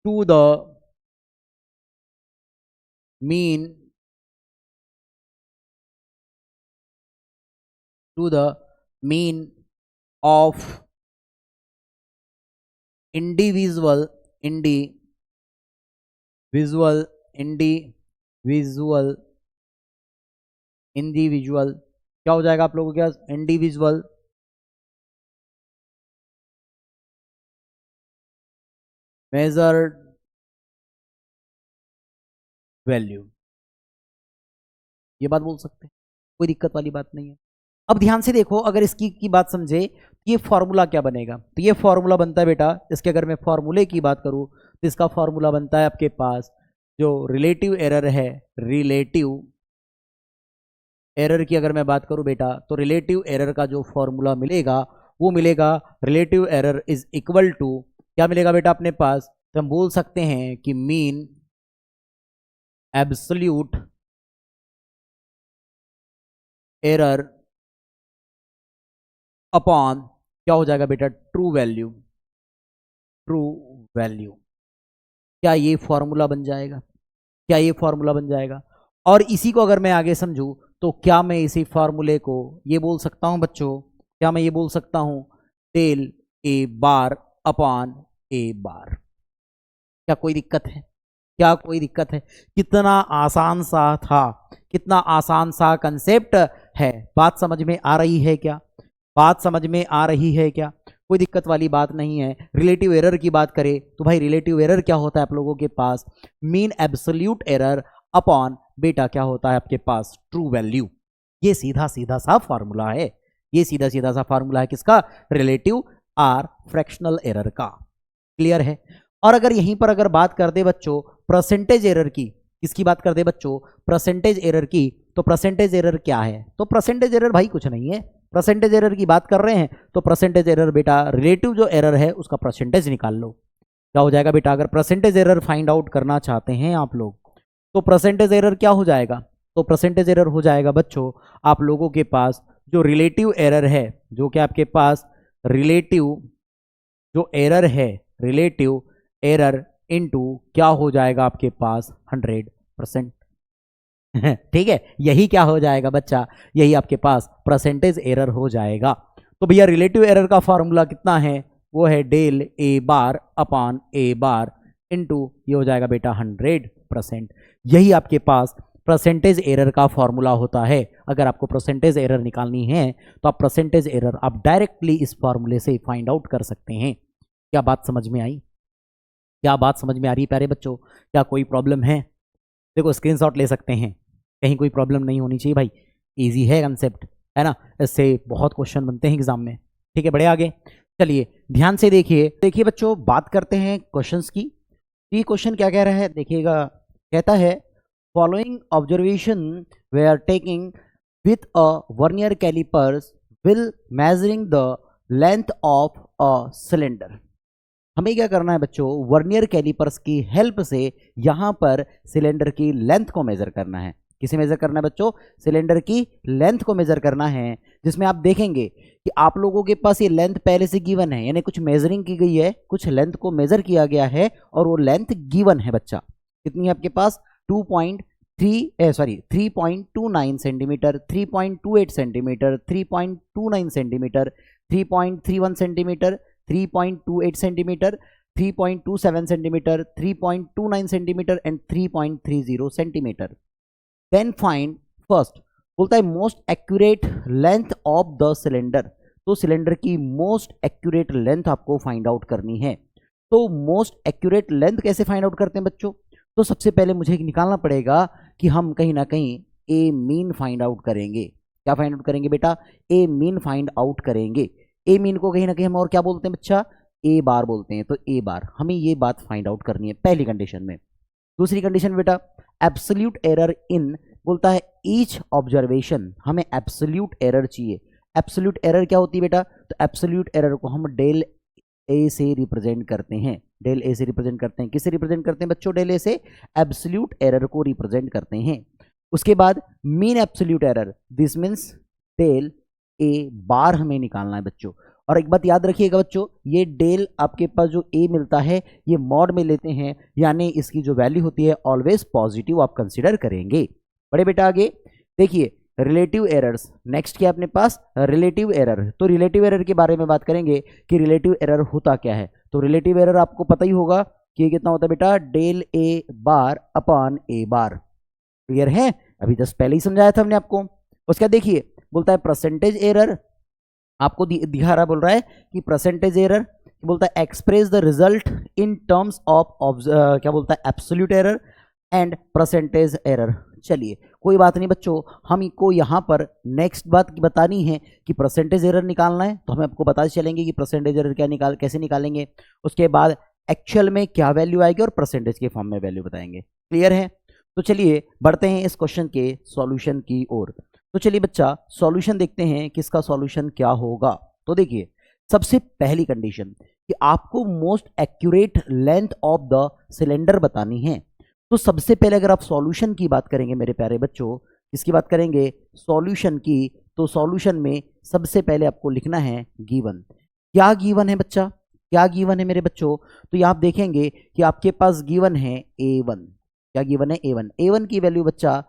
Speaker 1: to the mean, to the mean of individual क्या हो जाएगा आप लोगों के पास? इंडिविजुअल मेजर्ड वैल्यू, ये बात बोल सकते हैं, कोई दिक्कत वाली बात नहीं है। अब ध्यान से देखो, अगर इसकी की बात समझे तो ये फॉर्मूला क्या बनेगा? तो ये फॉर्मूला बनता है बेटा, इसके अगर मैं फॉर्मूले की बात करूं तो इसका फॉर्मूला बनता है आपके पास, जो रिलेटिव एरर है, रिलेटिव एरर की अगर मैं बात करूं बेटा, तो रिलेटिव एरर का जो फॉर्मूला मिलेगा वो मिलेगा, relative error is equal to, क्या मिलेगा बेटा अपने पास? तो हम बोल सकते हैं कि मीन एब्सोल्यूट एरर अपॉन, क्या हो जाएगा बेटा? True value, true value. क्या ये फॉर्मूला बन जाएगा? क्या ये फॉर्मूला बन जाएगा? और इसी को अगर मैं आगे समझूं तो क्या मैं इसी फॉर्मूले को ये बोल सकता हूं बच्चों? क्या मैं ये बोल सकता हूं? डेल ए बार अपॉन ए बार। क्या कोई दिक्कत है? क्या कोई दिक्कत है? कितना आसान सा था, कितना आसान सा कंसेप्ट है। बात समझ में आ रही है क्या? बात समझ में आ रही है क्या? कोई दिक्कत वाली बात नहीं है। रिलेटिव एरर की बात करें तो भाई रिलेटिव एरर क्या होता है आप लोगों के पास? मीन एब्सोल्यूट एरर अपॉन बेटा क्या होता है आपके पास? True value. ये सीधा सीधा सा फॉर्मूला है। ये सीधा सीधा सा फॉर्मूला है किसका? रिलेटिव आर फ्रैक्शनल एरर का। क्लियर है? और अगर यहीं पर अगर बात कर दे बच्चों परसेंटेज एरर की, किसकी बात कर दे बच्चों? परसेंटेज एरर की। तो परसेंटेज एरर क्या है? तो परसेंटेज एरर भाई कुछ नहीं है। परसेंटेज एरर की बात कर रहे हैं तो परसेंटेज एरर बेटा रिलेटिव जो एरर है उसका परसेंटेज निकाल लो। क्या हो जाएगा बेटा? अगर परसेंटेज एरर फाइंड आउट करना चाहते हैं आप लोग तो परसेंटेज एरर क्या हो जाएगा? तो परसेंटेज एरर हो जाएगा बच्चों आप लोगों के पास जो रिलेटिव एरर है, जो कि आपके पास रिलेटिव जो एरर है, रिलेटिव एरर इनटू क्या हो जाएगा आपके पास? 100%। ठीक है, यही क्या हो जाएगा बच्चा? यही आपके पास परसेंटेज एरर हो जाएगा। तो भैया रिलेटिव एरर का फॉर्मूला कितना है? वो है del A bar upon A bar into ये हो जाएगा बेटा 100%। यही आपके पास परसेंटेज एरर का फॉर्मूला होता है। अगर आपको परसेंटेज एरर निकालनी है तो आप परसेंटेज एरर आप डायरेक्टली इस फॉर्मूले से फाइंड आउट कर सकते हैं। क्या बात समझ में आई? क्या बात समझ में आ रही है प्यारे बच्चों? क्या कोई प्रॉब्लम है? देखो स्क्रीनशॉट ले सकते हैं, कहीं कोई प्रॉब्लम नहीं होनी चाहिए भाई। इजी है कंसेप्ट, है ना? इससे बहुत क्वेश्चन बनते हैं एग्जाम में। ठीक है, बड़े आगे चलिए ध्यान से देखिए। देखिए बच्चों बात करते हैं क्वेश्चंस की। ये क्वेश्चन क्या कह रहा है देखिएगा। कहता है following observation we are taking with a vernier callipers will measuring the length of a cylinder. हमें क्या करना है बच्चों? वर्नियर कैलिपर्स की हेल्प से यहां पर सिलेंडर की लेंथ को मेजर करना है। किसे मेजर करना है बच्चों? सिलेंडर की लेंथ को मेजर करना है, जिसमें आप देखेंगे कि आप लोगों के पास ये लेंथ पहले से गिवन है, यानी कुछ मेजरिंग की गई है, कुछ लेंथ को मेजर किया गया है और वो लेंथ गिवन है बच्चा। कितनी है आपके पास? 3.29 centimetre, 3.28 centimetre, 3.29 centimetre, 3.31 centimetre, 3.28 centimetre, 3.27 centimetre, 3.29 centimetre and 3.30 centimetre. Then find first, बोलता है most accurate length of the cylinder. तो सिलेंडर की मोस्ट एक्यूरेट लेंथ आपको फाइंड आउट करनी है। तो मोस्ट एक्यूरेट लेंथ कैसे फाइंड आउट करते हैं बच्चों? तो सबसे पहले मुझे निकालना पड़ेगा कि हम कहीं ना कहीं ए मीन फाइंड आउट करेंगे। क्या फाइंड आउट करेंगे बेटा? ए मीन फाइंड आउट करेंगे। ए मीन को कहीं ना कहीं हम और क्या बोलते हैं बच्चा? ए बार बोलते हैं। तो ए बार हमें ये बात फाइंड आउट करनी है पहली कंडीशन में। दूसरी कंडीशन बेटा एब्सोल्यूट एरर इन, बोलता है ईच ऑब्जर्वेशन, हमें एब्सोल्यूट एरर चाहिए। एब्सोल्यूट एरर क्या होती है बेटा? तो एब्सोल्यूट एरर को हम डेल ए से रिप्रेजेंट करते हैं। डेल ए से रिप्रेजेंट करते हैं। किससे रिप्रेजेंट करते हैं बच्चों? डेल ए से एब्सोल्यूट एरर को रिप्रेजेंट करते हैं। उसके बाद mean absolute error, this means del A bar हमें निकालना है बच्चों। और एक बात याद रखिएगा बच्चों, ये डेल आपके पास जो ए मिलता है ये मॉड में लेते हैं, यानी इसकी जो वैल्यू होती है ऑलवेज पॉजिटिव आप कंसीडर करेंगे। बड़े बेटा आगे देखिए रिलेटिव एरर्स। नेक्स्ट क्या अपने पास? Relative error. तो रिलेटिव एरर के बारे में बात करेंगे कि रिलेटिव एरर होता क्या है। तो रिलेटिव एरर आपको पता ही होगा कि ये कितना होता है बेटा? डेल ए बार अपॉन ए बार। क्लियर है? अभी जस्ट पहले ही समझाया था हमने आपको। उसका देखिए बोलता है परसेंटेज एरर, आपको दिखा रहा बोल रहा है कि परसेंटेज एरर, बोलता है express the result in terms of क्या बोलता है? Absolute error and percentage error. चलिए कोई बात नहीं बच्चों, हमको यहाँ पर नेक्स्ट बात बतानी है कि परसेंटेज एरर निकालना है, तो हमें आपको बताते चलेंगे कि परसेंटेज एरर क्या कैसे निकालेंगे। उसके बाद एक्चुअल में क्या वैल्यू आएगी और परसेंटेज के फॉर्म में वैल्यू बताएंगे। क्लियर है? तो चलिए बढ़ते हैं इस क्वेश्चन के सॉल्यूशन की ओर। तो चलिए बच्चा सॉल्यूशन देखते हैं किसका सॉल्यूशन क्या होगा। तो देखिए सबसे पहली कंडीशन कि आपको most accurate length of the cylinder बतानी है। तो सबसे पहले अगर आप सॉल्यूशन की बात करेंगे मेरे प्यारे बच्चों, किसकी बात करेंगे? सॉल्यूशन की। तो सॉल्यूशन में सबसे पहले आपको लिखना है गिवन। क्या गिवन है बच्चा? क्या गिवन है मेरे बच्चों? तो यहाँ आप देखेंगे कि आपके पास गिवन है A1। क्या गिवन है? A1। A1 की वैल्यू बच्चा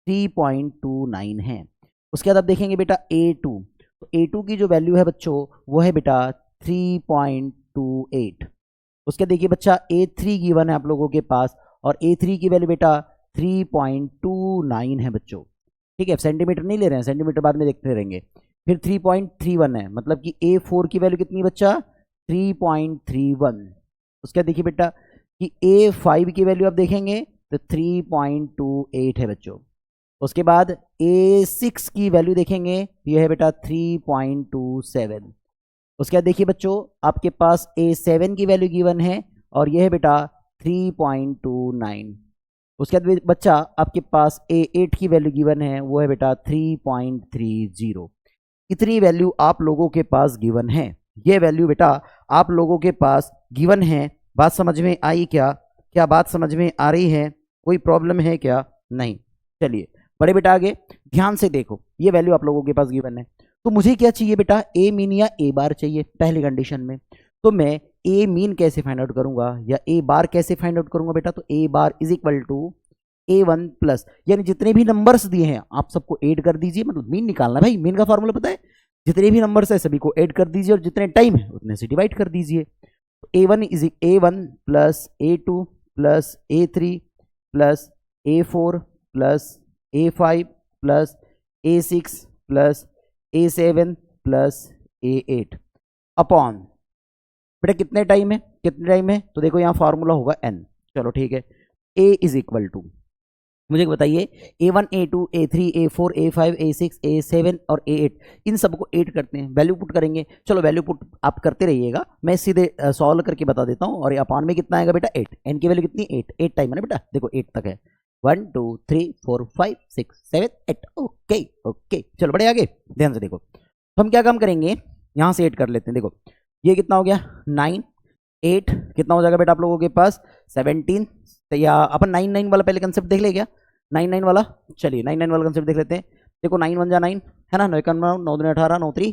Speaker 1: 3.29 है। उसके बाद आप देखेंगे बेटा A2। तो A2 की जो वैल्यू है बच्चों वो है बेटा 3.28। उसके देखिए बच्चा A3 गिवन है आप लोगों के पास और A3 की वैल्यू बेटा 3.29 है बच्चों। ठीक है, सेंटीमीटर नहीं ले रहे हैं, सेंटीमीटर बाद में देखते रहेंगे। फिर 3.31 है, मतलब कि A4 की वैल्यू कितनी बच्चा, 3.31। उसके बाद देखिए बेटा कि A5 की वैल्यू आप देखेंगे तो 3.28 है बच्चों। उसके बाद A6 की वैल्यू देखेंगे तो यह है बेटा 3.27। उसके बाद देखिए बच्चों आपके पास A7 की वैल्यू गिवन है और यह है बेटा 3.29। उसके बाद बच्चा आपके पास A8 की वैल्यू गिवन है, वो है बेटा 3.30। इतनी वैल्यू आप लोगों के पास गिवन है, ये वैल्यू बेटा आप लोगों के पास गिवन है। बात समझ में आई क्या? क्या बात समझ में आ रही है? कोई प्रॉब्लम है क्या? नहीं। चलिए बड़े बेटा आगे ध्यान से देखो, ये वैल्यू आप लोगों के पास गिवन है, तो मुझे क्या चाहिए बेटा, ए मीन या ए बार चाहिए पहली कंडीशन में। तो मैं ए मीन कैसे फाइंड आउट करूंगा या ए बार कैसे फाइंड आउट करूंगा बेटा, तो a bar is equal to A1 plus, यानी जितने भी नंबर्स दिए हैं आप सबको ऐड कर दीजिए, मतलब मीन निकालना भाई, मीन का फॉर्मूला पता है, जितने भी नंबर्स है सभी को ऐड कर दीजिए और जितने टाइम है उतने से डिवाइड कर दीजिए। तो A1 plus A2 plus A3 plus A4 plus A5 plus A6 plus A7 plus A8 upon बेटा कितने टाइम है, कितने टाइम है, तो देखो यहाँ फॉर्मूला होगा n। चलो ठीक है, A इज इक्वल टू, मुझे बताइए A1 A2 A3 A4 A5 A6 A7 और A8, इन सबको ऐड करते हैं, वैल्यू पुट करेंगे। चलो वैल्यू पुट आप करते रहिएगा, मैं सीधे सॉल्व करके बता देता हूँ। और ये अपॉन में कितना आएगा बेटा 8, n की वैल्यू कितनी 8 टाइम है ना बेटा, देखो 8 तक है, 1 2 3 4 5 6 7 8। ओके ओके, चलो बड़े आगे ध्यान से देखो, तो हम क्या काम करेंगे, यहाँ से ऐड कर लेते हैं। देखो ये कितना हो गया 9 8 कितना हो जाएगा बेटा आप लोगों के पास 17, या अपन 9 9 वाला पहले कंसेप्ट देख ले क्या, 9 9 वाला, चलिए 9 9 वाला कंसेप्ट देख लेते हैं। देखो 9 1 जा 9 है ना, 9 1 9 2 18 9 3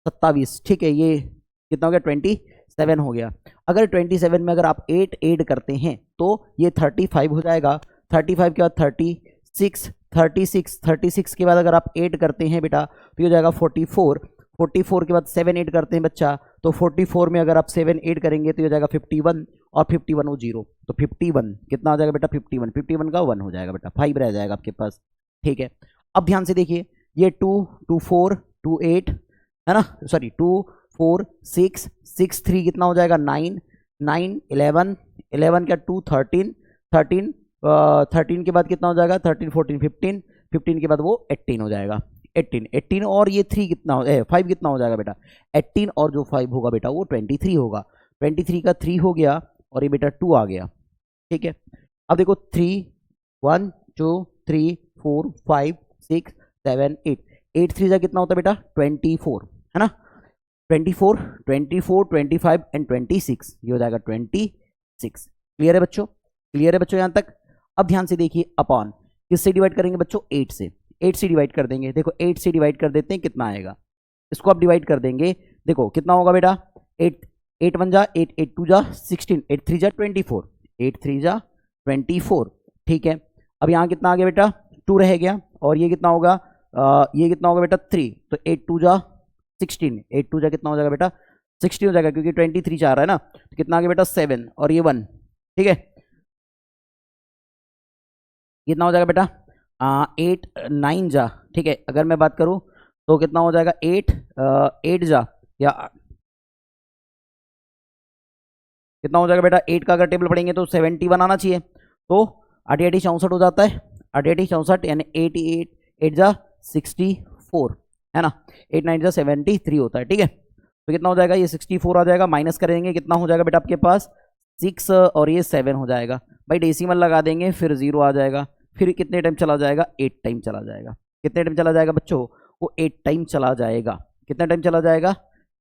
Speaker 1: 27, ठीक है, ये कितना हो गया 27 हो गया। अगर 27 में अगर आप 8 ऐड करते हैं तो ये 35 हो जाएगा, 35 के बाद 36 36 36 के बाद अगर आप ऐड करते हैं बेटा तो ये हो जाएगा 44, 44 के बाद 7 ऐड करते हैं बच्चा, तो 44 में अगर आप 7 ऐड करेंगे तो ये हो जाएगा 51 और 51 वो 0, तो 51 कितना हो जाएगा बेटा 51, 51 का 1 हो जाएगा बेटा, 5 रह जाएगा आपके पास। ठीक है, अब ध्यान से देखिए ये 2 2 4 2 8 है ना, सॉरी 2 4 6 6 3 कितना हो जाएगा 9 9 11 11 क्या 2 13 13 13 के बाद कितना हो जाएगा 13 14 15 15 के बाद वो 18 हो जाएगा, 18 18 और ये 3 कितना हो 5 कितना हो जाएगा बेटा 18 और जो 5 होगा बेटा वो 23 होगा, 23 का 3 हो गया और ये बेटा 2 आ गया। ठीक है, अब देखो 3 1 2 3 4 5 6 7 8 8 3 जा कितना होता है बेटा 24 है ना, 24 24 25 एंड 26 ये हो जाएगा 26। क्लियर है बच्चों, क्लियर है बच्चों यहाँ तक। अब ध्यान से देखिए अपॉन किससे डिवाइड करेंगे बच्चों 8 से, 8 से डिवाइड कर देंगे। देखो 8 से डिवाइड कर देते हैं कितना आएगा, इसको आप डिवाइड कर देंगे, देखो कितना होगा बेटा 8 8 1 जा 8 8 2 जा 16 8 3 जा 24 8 3 जा 24। ठीक है, अब यहाँ कितना आ गया बेटा 2 रह गया और ये कितना होगा ये कितना होगा बेटा 3, तो 8 2 जा 16 8 2 जा कितना हो जाएगा बेटा 60 हो जाएगा क्योंकि 23 चाह रहा है ना, तो कितना आ गया बेटा 7 और ये 1। ठीक है, कितना हो जाएगा बेटा 8 9 जा, ठीक है, अगर मैं बात करूं तो कितना हो जाएगा 8 8 जा या कितना हो जाएगा बेटा 8 का अगर टेबल पढ़ेंगे तो 71 आना चाहिए, तो 8 8 64 हो जाता है, 8 8 64 यानी 8 8 8 जा 64 है ना, 8 9 जा 73 होता है। ठीक है, तो कितना हो जाएगा ये 64 आ जाएगा, माइनस करेंगे कितना हो जाएगा बेटा आपके पास 6 और ये 7 हो जाएगा, भाई डेसिमल लगा देंगे फिर 0 आ जाएगा, फिर कितने टाइम चला जाएगा 8 टाइम चला जाएगा, कितने टाइम चला जाएगा बच्चों वो 8 टाइम चला जाएगा, कितना टाइम चला जाएगा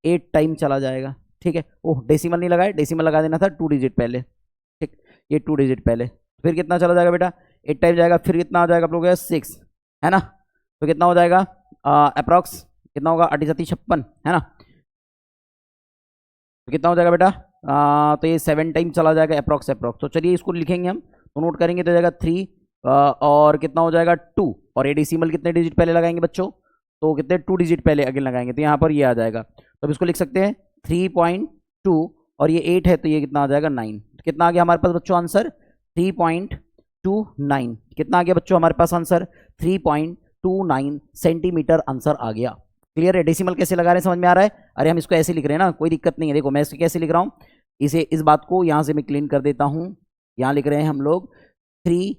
Speaker 1: 8 टाइम चला जाएगा। ठीक है, ओह डेसिमल नहीं लगाए, डेसिमल लगा देना था 2 डिजिट पहले, ठीक ये 2 डिजिट पहले, फिर कितना चला जाएगा बेटा 8 टाइम जाएगा, फिर कितना आ जाएगा आप लोग 6 है ना, तो कितना हो जाएगा अप्रॉक्स कितना होगा 8 7 56 है ना, तो कितना हो जाएगा बेटा तो ये 7 टाइम चला जाएगा अप्रॉक्स अप्रॉक्स। तो चलिए इसको लिखेंगे हम, तो नोट करेंगे तो जाएगा 3 और कितना हो जाएगा 2 और ये डेसिमल कितने डिजिट पहले लगाएंगे बच्चों, तो कितने 2 डिजिट पहले अगेन लगाएंगे, तो यहाँ पर ये आ जाएगा, तो अब इसको लिख सकते हैं 3.2 और ये 8 है तो ये कितना आ जाएगा 9, तो कितना आ गया हमारे पास बच्चों आंसर 3.29, कितना आ गया बच्चों हमारे पास आंसर 0.29 सेंटीमीटर आंसर आ गया। क्लियर है? डेसिमल कैसे लगा रहे हैं समझ में आ रहा है? अरे हम इसको ऐसे लिख रहे हैं ना, कोई दिक्कत नहीं है। देखो मैं इसको कैसे लिख रहा हूँ, इसे इस बात को यहाँ से मैं क्लीन कर देता हूँ। यहाँ लिख रहे हैं हम लोग 3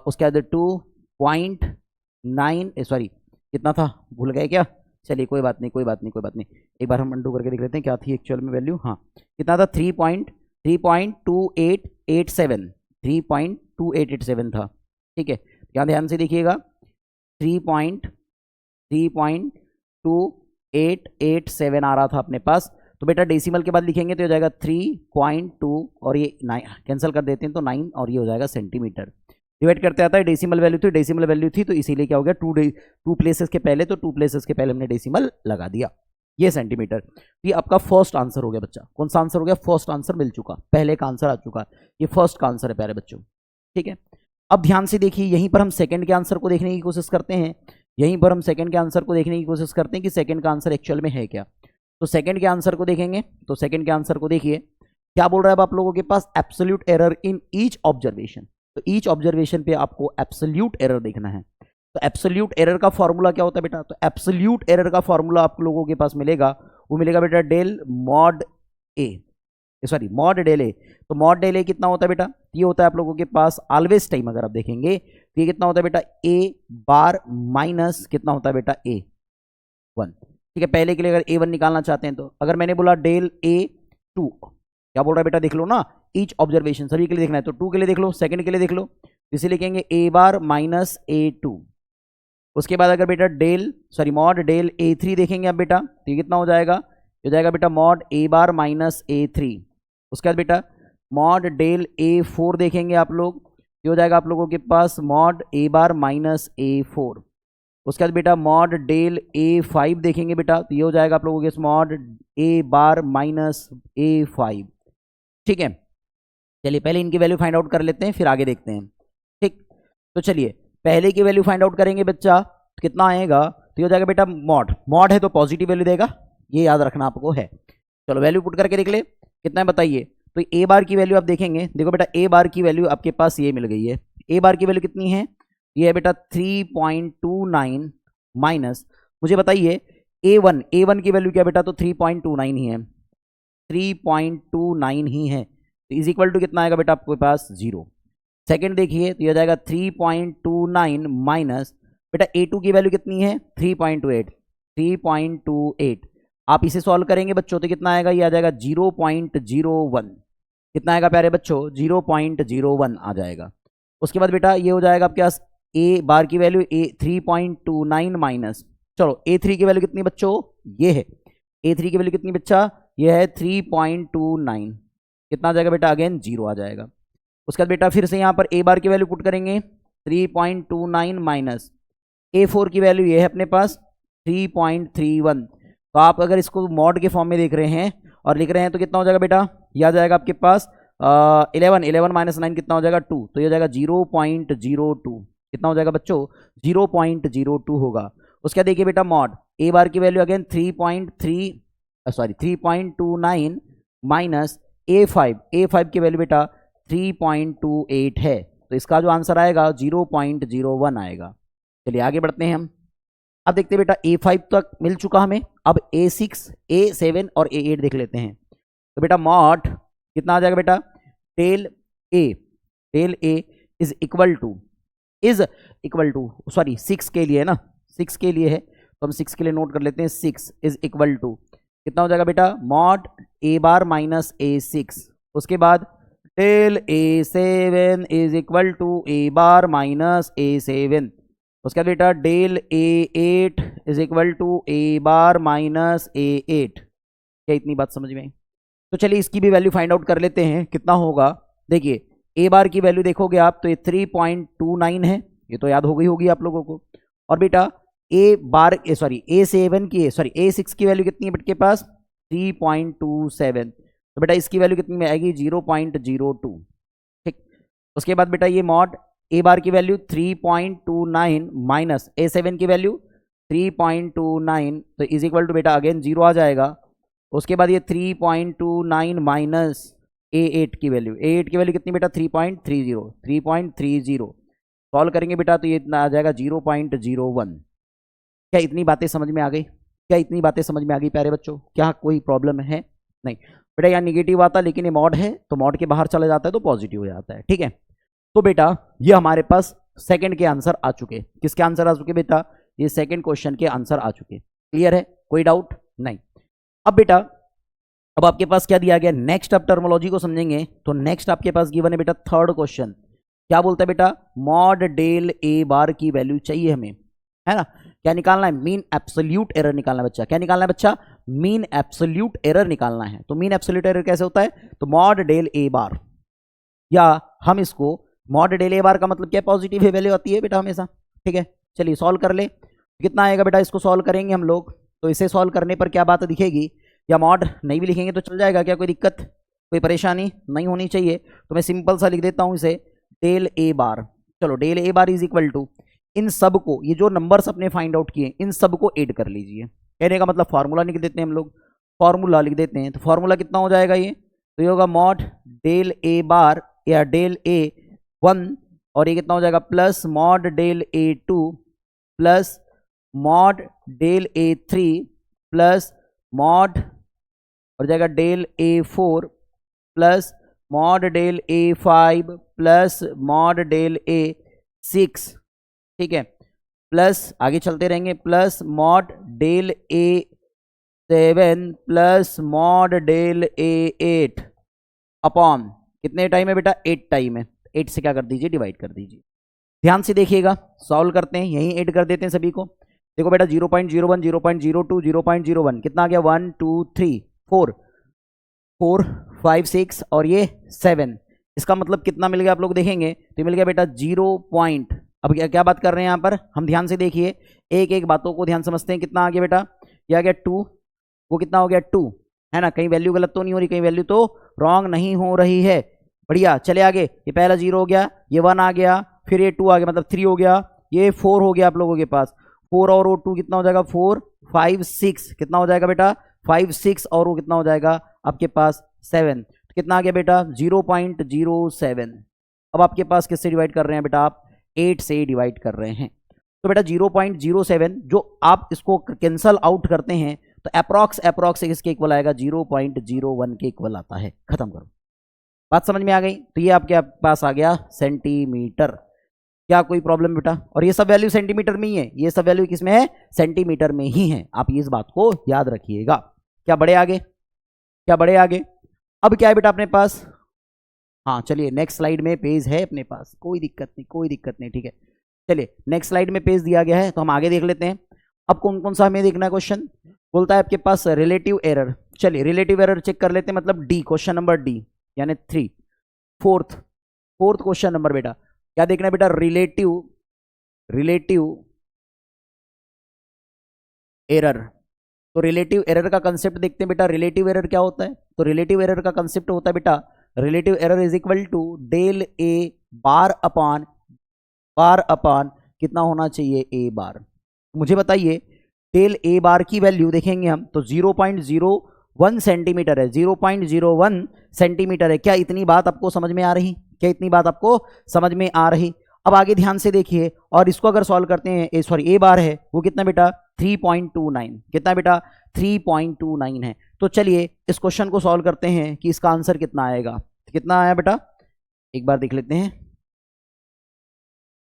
Speaker 1: उसके बाद 2.9 सॉरी कितना था भूल गए क्या? चलिए कोई बात नहीं, कोई बात नहीं, कोई बात नहीं। एक बार हम अंडू करके देख लेते हैं क्या थी एक्चुअल में वैल्यू। हाँ कितना था? 3.2887 3.2887 था। ठीक है, यहाँ ध्यान से देखिएगा 3.2887 आ रहा था अपने पास। तो बेटा डेसिमल के बाद लिखेंगे तो हो जाएगा 3.2 और ये 9 कैंसिल कर देते हैं तो 9 और ये हो जाएगा सेंटीमीटर। डिवाइड करते आता है डेसिमल वैल्यू थी, डेसिमल वैल्यू थी तो इसीलिए क्या हो गया टू प्लेसेस के पहले, तो 2 प्लेसेस के पहले हमने डेसिमल लगा दिया। ये सेंटीमीटर। तो ये आपका फर्स्ट आंसर हो गया बच्चा। कौन सा आंसर हो गया? फर्स्ट आंसर मिल चुका, पहले का आंसर आ चुका। ये फर्स्ट का आंसर है प्यारे बच्चों। ठीक है, अब ध्यान से देखिए, यहीं पर हम सेकंड के आंसर को देखने की कोशिश करते हैं। यहीं पर हम सेकंड के आंसर को देखने की कोशिश करते हैं कि सेकंड का आंसर एक्चुअल में है क्या। तो सेकंड के आंसर को देखेंगे तो सेकंड के आंसर को देखिए क्या बोल रहा है अब आप लोगों के पास, absolute error in each observation. तो ईच ऑब्जर्वेशन पे आपको एब्सोल्यूट एरर देखना है। तो एब्सोल्यूट एरर का फॉर्मूला क्या होता है बेटा? तो एब्सोल्यूट एरर का फॉर्मूला आप लोगों के पास मिलेगा, वो मिलेगा बेटा del mod a, sorry mod del A. तो मॉड डेल ए कितना होता है बेटा? ये होता है आप लोगों के पास ऑलवेज टाइम अगर आप देखेंगे तो ये कितना होता है बेटा? ए बार माइनस कितना होता है बेटा? ए 1। ठीक है, पहले के लिए अगर A1 निकालना चाहते हैं तो अगर मैंने बोला डेल A2, क्या बोल रहा है बेटा? देख लो ना, ईच ऑब्जर्वेशन सभी के लिए देखना है तो 2 के लिए देख लो, सेकंड के लिए देख लो, इसे लिखेंगे A बार माइनस A2। उसके बाद अगर बेटा मॉड डेल A3 देखेंगे अब बेटा तो ये कितना हो जाएगा? ये हो जाएगा बेटा mod A bar minus A3। उसके बाद बेटा मॉड डेल A4 देखेंगे आप लोग, ये हो जाएगा आप लोगों के पास mod A bar minus A4। उसके बाद बेटा मॉड डेल A5 देखेंगे बेटा तो ये हो जाएगा आप लोगों के mod A bar minus A5। ठीक है, चलिए पहले इनकी वैल्यू फाइंड आउट कर लेते हैं फिर आगे देखते हैं। ठीक, तो चलिए पहले की वैल्यू फाइंड आउट करेंगे बच्चा तो कितना आएगा? तो ये हो जाएगा बेटा मॉड है तो पॉजिटिव वैल्यू देगा, ये याद रखना आपको है। चलो वैल्यू पुट करके देख ले कितना है बताइए। तो ए बार की वैल्यू आप देखेंगे, देखो बेटा ए बार की वैल्यू आपके पास ये मिल गई है। ए बार की वैल्यू कितनी है? ये है बेटा 3.29 माइनस, मुझे बताइए A1 की वैल्यू क्या बेटा? तो 3.29 ही है, 3.29 ही है। तो इज इक्वल टू कितना आएगा बेटा आपके पास? 0। सेकंड देखिए तो ये हो जाएगा 3.29 माइनस बेटा A2 की वैल्यू कितनी है? 3.28। आप इसे सॉल्व करेंगे बच्चों तो कितना आएगा? ये आ जाएगा 0.01। कितना आएगा प्यारे बच्चों? 0.01 आ जाएगा। उसके बाद बेटा ये हो जाएगा आपके पास ए बार की वैल्यू 3.29 माइनस, चलो A3 की वैल्यू कितनी बच्चों? ये है A3 की वैल्यू कितनी बच्चा? ये है 3.29। कितना आ जाएगा बेटा? अगेन 0 आ जाएगा। उसके बाद बेटा फिर से यहाँ पर ए बार की वैल्यू पुट करेंगे 3.29 माइनस A4 की वैल्यू ये है अपने पास 3.31। तो आप अगर इसको मॉड के फॉर्म में देख रहे हैं और लिख रहे हैं तो कितना हो जाएगा बेटा? यह आ जाएगा आपके पास 11 माइनस 9 कितना हो जाएगा? 2। तो ये हो जाएगा 0.02। कितना हो जाएगा बच्चों? 0.02 होगा। उसके बाद देखिए बेटा मॉड ए बार की वैल्यू अगेन 3.29 माइनस A5 की वैल्यू बेटा 3.28 है। तो इसका जो आंसर आएगा 0.01 आएगा। चलिए आगे बढ़ते हैं हम। अब देखते हैं बेटा A5 तक मिल चुका हमें, अब A6, A7 और A8 देख लेते हैं। तो बेटा मॉड कितना आ जाएगा बेटा? Del A is equal to sorry 6 के लिए है ना, 6 के लिए है तो हम 6 के लिए नोट कर लेते हैं। 6 इज इक्वल टू कितना हो जाएगा बेटा? Mod A bar minus A6। उसके बाद del A7 is equal to A bar minus A7। उसके बाद बेटा del A8 is equal to A bar minus A8। क्या इतनी बात समझ में आई? तो चलिए इसकी भी वैल्यू फाइंड आउट कर लेते हैं कितना होगा। देखिए ए बार की वैल्यू देखोगे आप तो ये 3.29 है, ये तो याद हो गई होगी आप लोगों को। और बेटा A6 की वैल्यू कितनी है बेटे के पास? 3.27। तो बेटा इसकी वैल्यू कितनी में आएगी? 0.02। ठीक, उसके बाद बेटा ये मॉड ए बार की वैल्यू 3.29 माइनस A7 की वैल्यू 3.29 तो इज इक्वल टू बेटा अगेन 0 आ जाएगा। उसके बाद ये 3.29 माइनस A8 की वैल्यू, A8 की वैल्यू कितनी बेटा? 3.30। सॉल्व करेंगे बेटा तो ये इतना आ जाएगा 0.01। क्या इतनी बातें समझ में आ गई? क्या इतनी बातें समझ में आ गई प्यारे बच्चों? क्या कोई प्रॉब्लम है? नहीं बेटा, यहाँ निगेटिव आता लेकिन ये मॉड है तो मॉड के बाहर चला जाता है तो पॉजिटिव हो जाता है। ठीक है, तो बेटा ये हमारे पास सेकंड के आंसर आ चुके। किसके आंसर आ चुके बेटा? ये सेकंड क्वेश्चन के आंसर आ चुके। क्लियर है? कोई डाउट नहीं। अब बेटा अब आपके पास क्या दिया गया? नेक्स्ट आप टर्मोलॉजी को समझेंगे तो नेक्स्ट आपके पास गिवन है बेटा थर्ड क्वेश्चन। क्या बोलता है बेटा? मॉड डेल ए बार की वैल्यू चाहिए हमें, है ना? क्या निकालना है? मीन एब्सोल्यूट एरर निकालना है बच्चा। क्या निकालना है बच्चा? मीन एब्सोल्यूट एरर निकालना है। तो मीन एब्सोल्यूट एरर कैसे होता है? तो मॉड डेल ए बार, या हम इसको मॉड डेल ए बार का मतलब क्या? पॉजिटिव ही वैल्यू आती है बेटा हमेशा। ठीक है, चलिए सॉल्व कर ले। कितना आएगा बेटा? इसको सॉल्व करेंगे हम लोग तो इसे सॉल्व करने पर क्या बात दिखेगी? या मॉड नहीं भी लिखेंगे तो चल जाएगा, क्या कोई दिक्कत, कोई परेशानी नहीं होनी चाहिए। तो मैं सिंपल सा लिख देता हूं इसे डेल ए बार। चलो del A bar is equal to, इन सब को, ये जो नंबर्स अपने फाइंड आउट किए इन सब को ऐड कर लीजिए। कहने का मतलब फॉर्मूला लिख देते हैं हम लोग, फॉर्मूला लिख देते हैं। तो फॉर्मूला कितना हो जाएगा? ये तो ये होगा मॉड डेल ए बार या डेल ए 1, और ये कितना हो जाएगा? Plus mod del A 2 plus mod del A 3 plus mod और जाएगा del A 4 plus mod del A 5 plus mod del A 6। ठीक है, प्लस आगे चलते रहेंगे, plus mod del A 7 plus mod del A 8 upon कितने टाइम है बेटा? 8 टाइम है। 8 से क्या कर दीजिए? डिवाइड कर दीजिए। ध्यान से देखिएगा, सॉल्व करते हैं, यहीं ऐड कर देते हैं सभी को। देखो बेटा 0.01 0.02 0.01 कितना आ गया? 1 2 3 4 4 5 6 और ये 7। इसका मतलब कितना मिल गया? आप लोग देखेंगे तो मिल गया बेटा 0 पॉइंट। अब क्या बात कर रहे हैं यहाँ पर हम? ध्यान से देखिए, एक एक बातों को ध्यान समझते हैं। कितना आ गया बेटा? ये आ गया 2, वो कितना हो गया? 2, है ना? कहीं वैल्यू गलत तो नहीं हो रही, कहीं वैल्यू तो रॉन्ग नहीं हो रही है। बढ़िया, चले आगे। ये पहला 0 हो गया, ये 1 आ गया, फिर ये 2 आ गया, मतलब 3 हो गया, ये 4 हो गया आप लोगों के पास। 4 और वो 2 कितना हो जाएगा? 4 5 6 कितना हो जाएगा बेटा? 5 6 और वो कितना हो जाएगा आपके पास? 7। तो कितना आ गया बेटा? 0.07। अब आपके पास किससे डिवाइड कर रहे हैं बेटा? आप 8 से डिवाइड कर रहे हैं। तो बेटा 0.07 जो आप इसको कैंसल आउट करते हैं तो अप्रॉक्स इसके इक्वल आएगा 0.01 के इक्वल आता है। खत्म करो, बात समझ में आ गई? तो ये आपके पास आ गया सेंटीमीटर। क्या कोई प्रॉब्लम बेटा? और ये सब वैल्यू सेंटीमीटर में ही है, ये सब वैल्यू किसमें है? सेंटीमीटर में ही है। आप इस बात को याद रखिएगा। क्या बढ़े आगे? क्या बढ़े आगे? अब क्या है बेटा अपने पास? हाँ चलिए, नेक्स्ट स्लाइड में पेज है अपने पास, कोई दिक्कत नहीं, कोई दिक्कत नहीं। ठीक है, चलिए नेक्स्ट स्लाइड में पेज दिया गया है तो हम आगे देख लेते हैं। अब कौन कौन सा हमें देखना है क्वेश्चन? बोलता है आपके पास रिलेटिव एरर। चलिए रिलेटिव एरर चेक कर लेते हैं, मतलब डी, क्वेश्चन नंबर डी यानी 3, फोर्थ क्वेश्चन नंबर। बेटा क्या देखना है बेटा? Relative error. तो रिलेटिव एरर का कंसेप्ट देखते हैं बेटा। रिलेटिव एरर क्या होता है? तो रिलेटिव एरर का कंसेप्ट होता है बेटा, relative error is equal to del A bar upon कितना होना चाहिए? ए बार। मुझे बताइए डेल ए बार की वैल्यू देखेंगे हम तो 0.01 सेंटीमीटर है, 0.01 सेंटीमीटर है। क्या इतनी बात आपको समझ में आ रही? क्या इतनी बात आपको समझ में आ रही? अब आगे ध्यान से देखिए, और इसको अगर सॉल्व करते हैं, ए बार है वो कितना बेटा? 3.29। कितना बेटा? 3.29 है। तो चलिए इस क्वेश्चन को सॉल्व करते हैं कि इसका आंसर कितना आएगा। कितना आया बेटा? एक बार देख लेते हैं,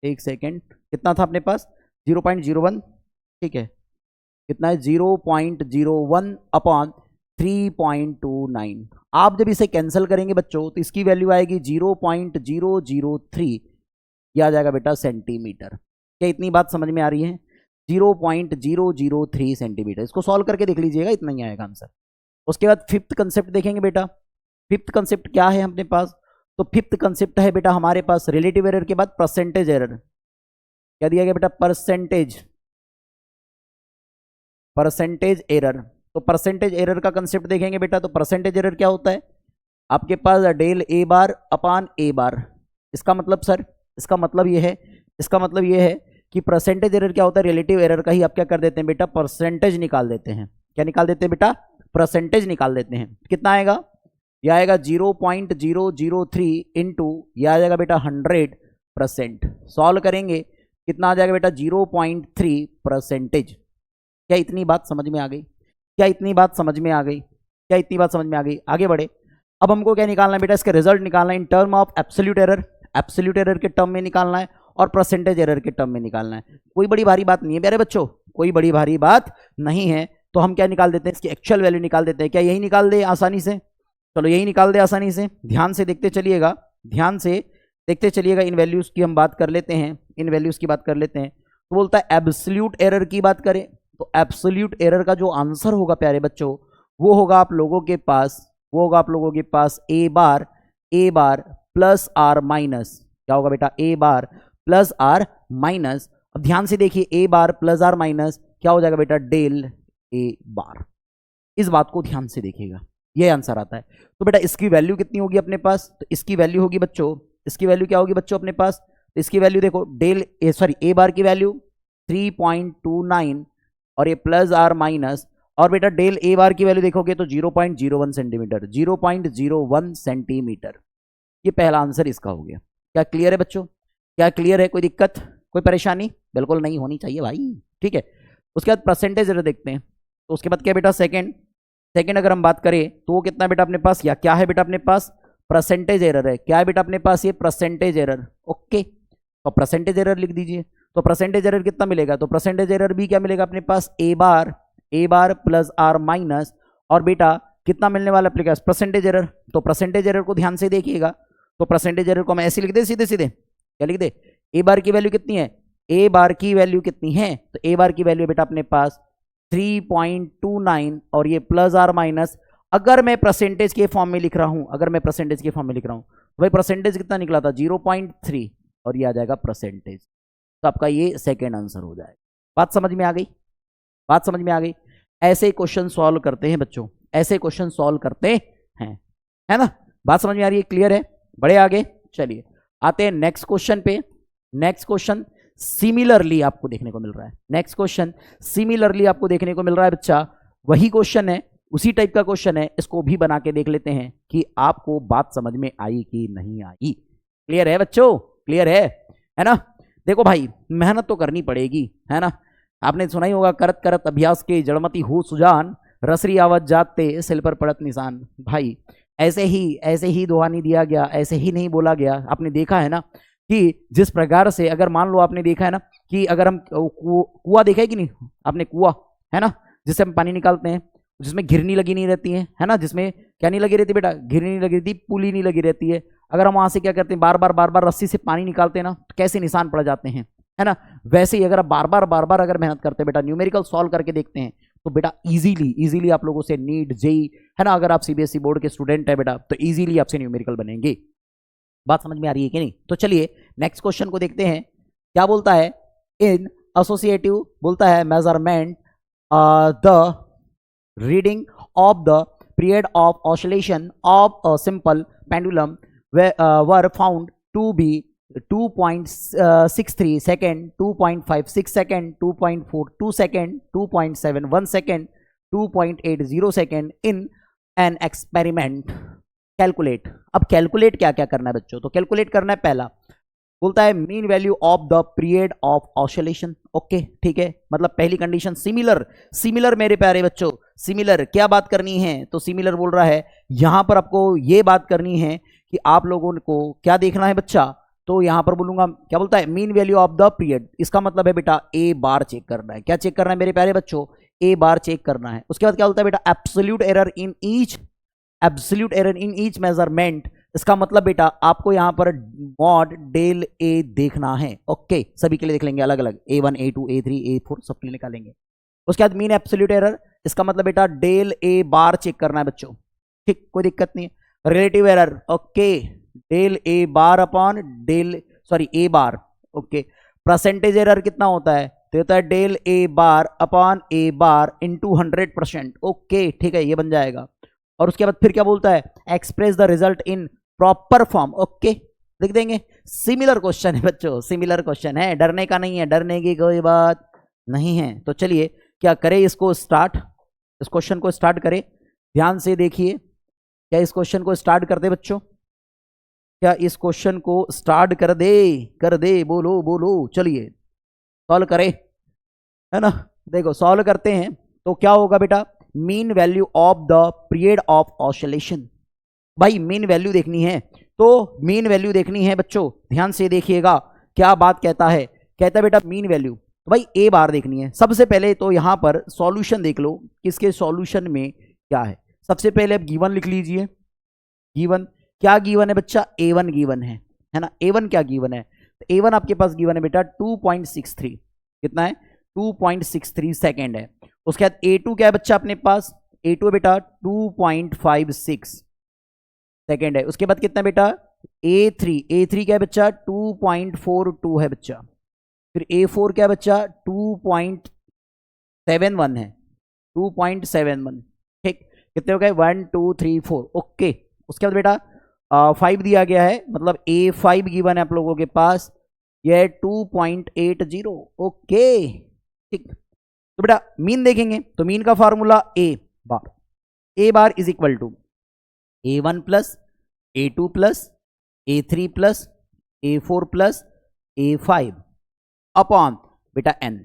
Speaker 1: एक सेकेंड। कितना था अपने पास? 0.01। ठीक है, कितना है? 0.01 अपॉन 3.29। आप जब इसे कैंसिल करेंगे बच्चों तो इसकी वैल्यू आएगी 0.003। यह आ जाएगा बेटा सेंटीमीटर। क्या इतनी बात समझ में आ रही है? 0.003 सेंटीमीटर। इसको सॉल्व करके देख लीजिएगा, इतना ही आएगा आंसर। उसके बाद फिफ्थ कंसेप्ट देखेंगे बेटा। फिफ्थ कंसेप्ट क्या है अपने पास? तो फिफ्थ कंसेप्ट है बेटा हमारे पास रिलेटिव एरर के बाद परसेंटेज एरर। क्या दिया गया बेटा? Percentage error. तो परसेंटेज एरर का कंसेप्ट देखेंगे बेटा। तो परसेंटेज एरर क्या होता है आपके पास? डेल ए बार अपॉन ए बार। इसका मतलब सर, इसका मतलब ये है कि परसेंटेज एरर क्या होता है? रिलेटिव एरर का ही आप क्या कर देते हैं बेटा? परसेंटेज निकाल देते हैं। क्या निकाल देते हैं बेटा? परसेंटेज निकाल देते हैं। कितना आएगा? यह आएगा 0.003 इंटू, यह आ जाएगा बेटा 100%। सॉल्व करेंगे कितना आ जाएगा बेटा 0.3%। क्या इतनी बात समझ में आ गई? क्या इतनी बात समझ में आ गई? क्या इतनी बात समझ में आ गई? आगे बढ़े। अब हमको क्या निकालना है बेटा? इसका रिजल्ट निकालना है in term of absolute error. Absolute error के टर्म में निकालना है और परसेंटेज एरर के टर्म में निकालना है। कोई बड़ी भारी बात नहीं है प्यारे बच्चों, कोई बड़ी भारी बात नहीं है। तो हम क्या निकाल देते हैं? इसकी एक्चुअल वैल्यू निकाल देते हैं। क्या यही निकाल दे आसानी से? चलो यही निकाल दे आसानी से। ध्यान से देखते चलिएगा, ध्यान से देखते चलिएगा। इन वैल्यूज की हम बात कर लेते हैं, इन वैल्यूज की बात कर लेते हैं। तो बोलता है एब्सोल्यूट एरर की बात करें तो एब्सोल्यूट एरर का जो आंसर होगा प्यारे बच्चों वो होगा आप लोगों के पास, वो होगा आप लोगों के पास a bar plus or minus. क्या होगा बेटा? ए बार प्लस आर माइनस। अब ध्यान से देखिए, ए बार प्लस आर माइनस क्या हो जाएगा बेटा? डेल ए बार। इस बात को ध्यान से देखिएगा, ये आंसर आता है। तो बेटा इसकी वैल्यू कितनी होगी अपने पास? तो इसकी वैल्यू होगी बच्चों, इसकी वैल्यू क्या होगी बच्चों अपने पास? तो इसकी वैल्यू देखो, डेल ए बार की वैल्यू 3.29 और ये प्लस आर माइनस, और बेटा डेल ए बार की वैल्यू देखोगे तो 0.01 सेंटीमीटर, 0.01 सेंटीमीटर। ये पहला आंसर इसका हो गया। क्या क्लियर है बच्चों? क्या क्लियर है? कोई दिक्कत, कोई परेशानी? बिल्कुल नहीं होनी चाहिए भाई, ठीक है। उसके बाद परसेंटेज एरर देखते हैं। तो उसके बाद क्या बेटा? सेकंड अगर हम बात करें तो वो कितना बेटा अपने पास, या क्या है बेटा अपने पास? परसेंटेज एरर है। क्या है बेटा अपने पास? ये परसेंटेज एरर। ओके, तो परसेंटेज एरर लिख दीजिए। तो परसेंटेज एरर कितना मिलेगा? तो परसेंटेज एरर भी क्या मिलेगा अपने पास? A bar plus or minus, और बेटा कितना मिलने वाला अपने पास? Percentage error. तो परसेंटेज एरर को ध्यान से देखिएगा। तो परसेंटेज एरर को हम ऐसे लिख दे, सीधे सीधे क्या लिख दे? ए बार की वैल्यू कितनी है? ए बार की वैल्यू कितनी है? तो ए बार की वैल्यू बेटा अपने पास 3.29 और ये प्लस आर माइनस। अगर मैं परसेंटेज के फॉर्म में लिख रहा हूं, अगर मैं परसेंटेज के फॉर्म में लिख रहा हूं तो भाई परसेंटेज कितना निकला था? 0.3 और ये आ जाएगा परसेंटेज। तो आपका ये सेकेंड आंसर हो जाएगा। बात समझ में आ गई? बात समझ में आ गई? ऐसे क्वेश्चन सॉल्व करते हैं बच्चों, ऐसे क्वेश्चन सॉल्व करते हैं, है ना? बात समझ में आ रही है? क्लियर है? बड़े आगे चलिए आते हैं नेक्स्ट क्वेश्चन पे। नेक्स्ट क्वेश्चन सिमिलरली आपको देखने को मिल रहा है। नेक्स्ट क्वेश्चन सिमिलरली आपको देखने को मिल रहा है बच्चा। वही क्वेश्चन है, उसी टाइप का क्वेश्चन है। इसको भी बना के देख लेते हैं कि आपको बात समझ में आई कि नहीं आई। क्लियर है बच्चों? क्लियर है ना? देखो भाई, मेहनत तो करनी पड़ेगी, है ना? आपने सुना ही होगा, करत करत अभ्यास के जड़मती हो सुजान, रसरी आवाज जाते सिल पर पड़त निशान। भाई ऐसे ही दोहा नहीं दिया गया, ऐसे ही नहीं बोला गया। आपने देखा है ना कि जिस प्रकार से, अगर मान लो आपने देखा है ना कि अगर हम कुआं देखा है कि नहीं आपने? कुआं है ना, जिससे हम पानी निकालते हैं, जिसमें घिरनी लगी नहीं रहती है, है ना? जिसमें क्या नहीं लगी रहती बेटा? घिरनी नहीं लगी रहती, पुली नहीं लगी रहती है। अगर हम वहां से क्या करते हैं, बार बार रस्सी से पानी निकालते हैं ना, तो कैसे निशान पड़ जाते हैं, है ना? वैसे ही अगर आप बार बार अगर मेहनत करते हैं बेटा, न्यूमेरिकल सॉल्व करके देखते हैं, तो बेटा इजीली आप लोगों से नीट जेई, है ना, अगर आप सीबीएसई बोर्ड के स्टूडेंट है बेटा, तो इजीली आपसे न्यूमेरिकल बनेंगे। बात समझ में आ रही है कि नहीं? तो चलिए नेक्स्ट क्वेश्चन को देखते हैं। क्या बोलता है? इन एसोसिएटिव बोलता है measurement the reading of the period of oscillation of a simple pendulum were found to be 2.63 second, 2.56 second, 2.42 second, 2.71 second, 2.80 second in an experiment. Calculate. अब कैलकुलेट क्या क्या करना है बच्चों? तो कैलकुलेट करना है, पहला बोलता है mean value of the period of oscillation. Okay ठीक है, मतलब पहली कंडीशन सिमिलर मेरे प्यारे बच्चों, सिमिलर क्या बात करनी है? तो सिमिलर बोल रहा है यहां पर आपको ये बात करनी है कि आप लोगों को क्या देखना है बच्चा? तो यहां पर बोलूंगा, क्या बोलता है? Mean value of the period. इसका मतलब है बेटा ए बार चेक करना है। क्या चेक करना है मेरे प्यारे बच्चों? ए बार चेक करना है। उसके बाद क्या बोलता है बेटा? Absolute error in each measurement. इसका मतलब बेटा आपको यहां पर मॉड डेल ए देखना है। ओके, सभी के लिए देख लेंगे अलग अलग, A1 A2 A3 A4 सबके लिए निकालेंगे। उसके बाद मीन एब्सोल्यूट एरर, इसका मतलब बेटा डेल ए बार चेक करना है बच्चों, ठीक, कोई दिक्कत नहीं है। Relative error, okay, del A bar upon A bar. Okay, percentage error कितना होता है? तो होता है del A bar upon A bar into 100%। Okay ठीक है, ये बन जाएगा। और उसके बाद फिर क्या बोलता है? Express the result in proper form. Okay, लिख देंगे। सिमिलर क्वेश्चन है बच्चों, सिमिलर क्वेश्चन है, डरने का नहीं है, डरने की कोई बात नहीं है। तो चलिए क्या करें, इसको स्टार्ट, इस क्वेश्चन को स्टार्ट करें। ध्यान से देखिए, क्या इस क्वेश्चन को स्टार्ट करते बच्चों? क्या इस क्वेश्चन को स्टार्ट कर दे, बोलो बोलो, चलिए सॉल्व करें, है ना। देखो सॉल्व करते हैं तो क्या होगा बेटा, mean value of the period of oscillation. भाई मीन वैल्यू देखनी है, तो मीन वैल्यू देखनी है बच्चों, ध्यान से देखिएगा क्या बात कहता है। कहता है बेटा मीन वैल्यू, तो भाई ए बार देखनी है। सबसे पहले तो यहां पर सॉल्यूशन देख लो, किसके सॉल्यूशन में क्या है। सबसे पहले अब गिवन लिख लीजिए। गिवन क्या गिवन है बच्चा, A1 गिवन है ना। A1 क्या गिवन है, तो A1 आपके पास गिवन है बेटा 2.63, कितना है 2.63 सेकेंड है। उसके बाद A2 क्या है बच्चा अपने पास, A2 है बेटा 2.56 सेकेंड है। उसके बाद कितना बेटा A3 क्या है बच्चा 2.42 है बच्चा। फिर A4 क्या है बच्चा 2.71 है, 2.71, ठीक। कितने हो गए 1 2 3 4, ओके। उसके बाद बेटा 5 दिया गया है, मतलब A5 गिवन है आप लोगों के पास, यह 2.80, ओके ठीक। तो बेटा मीन देखेंगे तो मीन का formula A bar is equal to A1 plus A2 plus A3 plus A4 plus A5 upon बेटा n।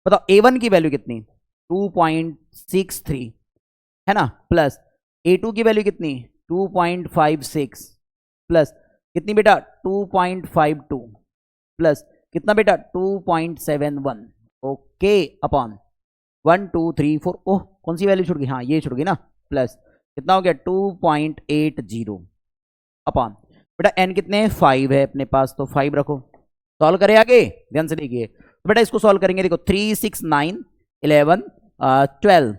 Speaker 1: बताओ A1 की वैल्यू कितनी 2.63 है ना, प्लस A2 की वैल्यू कितनी 2.56 प्लस कितनी बेटा 2.52 प्लस कितना बेटा 2.71, ओके अपॉन 1 2 3 4, ओह कौन सी वैल्यू छुट गई, हाँ ये छुट गई ना, प्लस कितना हो गया 2.80 अपॉन बेटा n कितने हैं 5 है अपने पास, तो 5 रखो। सॉल्व करें आगे, ध्यान से देखिए। तो बेटा इसको सॉल्व करेंगे, देखो 3 6 9 11 12,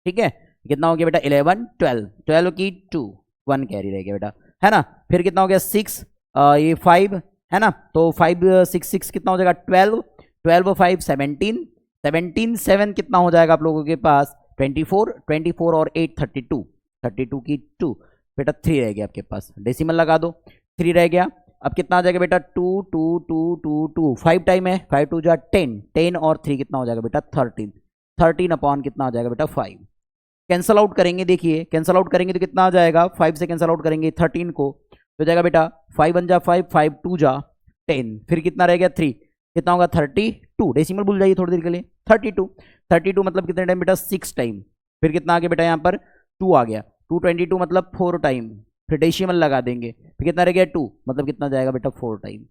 Speaker 1: ठीक है। कितना हो गया बेटा 11 12, 12 की 2 1 कैरी रह गया बेटा, है ना। फिर कितना हो गया 6 ये 5 है ना, तो 5 6 6 कितना हो जाएगा 12, 12 5 17, 17 7 कितना हो जाएगा आप लोगों के पास 24, 24 और 8 32, 32 की 2 बेटा 3 रह गया आपके पास, डेसिमल लगा दो 3 रह गया। अब कितना आ जाएगा बेटा 2 2 2 2 2, 5 टाइम है, 5 2 जा 10, 10 और 3 कितना हो जाएगा बेटा 13, 13 अपॉन कितना आ जाएगा बेटा 5। कैंसल आउट करेंगे, देखिए कैंसल आउट करेंगे तो कितना आ जाएगा, 5 से कैंसल आउट करेंगे 13 को, तो हो जाएगा बेटा 5 1 जा 5, 5 2 जा 10, फिर कितना रह गया 3, कितना होगा 32, डेसिमल भूल जाइए थोड़ी देर के लिए, 32, 32 मतलब कितने टाइम बेटा 6 टाइम, फिर कितना आ गया बेटा यहाँ पर 2 आ गया, 222 मतलब 4 टाइम, फिर डेसिमल लगा देंगे, फिर कितना रह गया 2 मतलब कितना जाएगा बेटा 4 टाइम।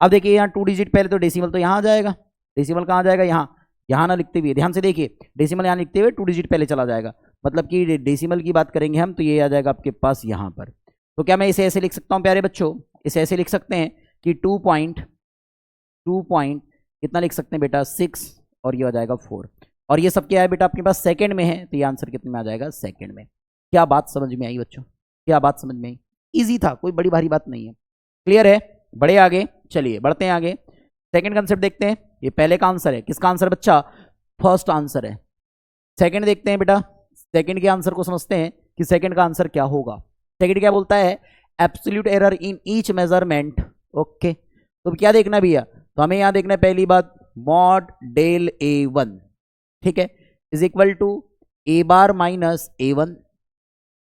Speaker 1: अब देखिए यहाँ 2 डिजिट पहले, तो डेसिमल तो यहाँ आ जाएगा, डेसिमल कहाँ जाएगा यहाँ ना लिखते हुए, ध्यान से देखिए डेसिमल यहाँ लिखते हुए 2 डिजिट पहले चला जाएगा, मतलब कि डेसिमल की बात करेंगे हम तो ये आ जाएगा आपके पास यहाँ पर। तो क्या मैं इसे ऐसे लिख सकता हूँ प्यारे बच्चों, इसे ऐसे लिख सकते हैं कि 2 पॉइंट कितना लिख सकते हैं बेटा 6 और ये आ जाएगा 4, और ये सब क्या है बेटा आपके पास सेकंड में है, तो ये आंसर कितने में आ जाएगा सेकंड में। क्या बात समझ में आई बच्चों, क्या बात समझ में आई, इजी था, कोई बड़ी भारी बात नहीं है, क्लियर है। बड़े आगे, चलिए बढ़ते हैं आगे, सेकंड कंसेप्ट देखते हैं। ये पहले का आंसर है, किसका आंसर बच्चा, फर्स्ट आंसर है। सेकंड देखते हैं बेटा, सेकंड के आंसर को समझते हैं कि सेकंड का आंसर क्या होगा। सेकंड क्या बोलता है, absolute error in each measurement, okay. तो क्या देखना भैया, तो हमें यहां देखना है पहली बात मॉड डेल A1, ठीक है, is equal to A bar minus A1।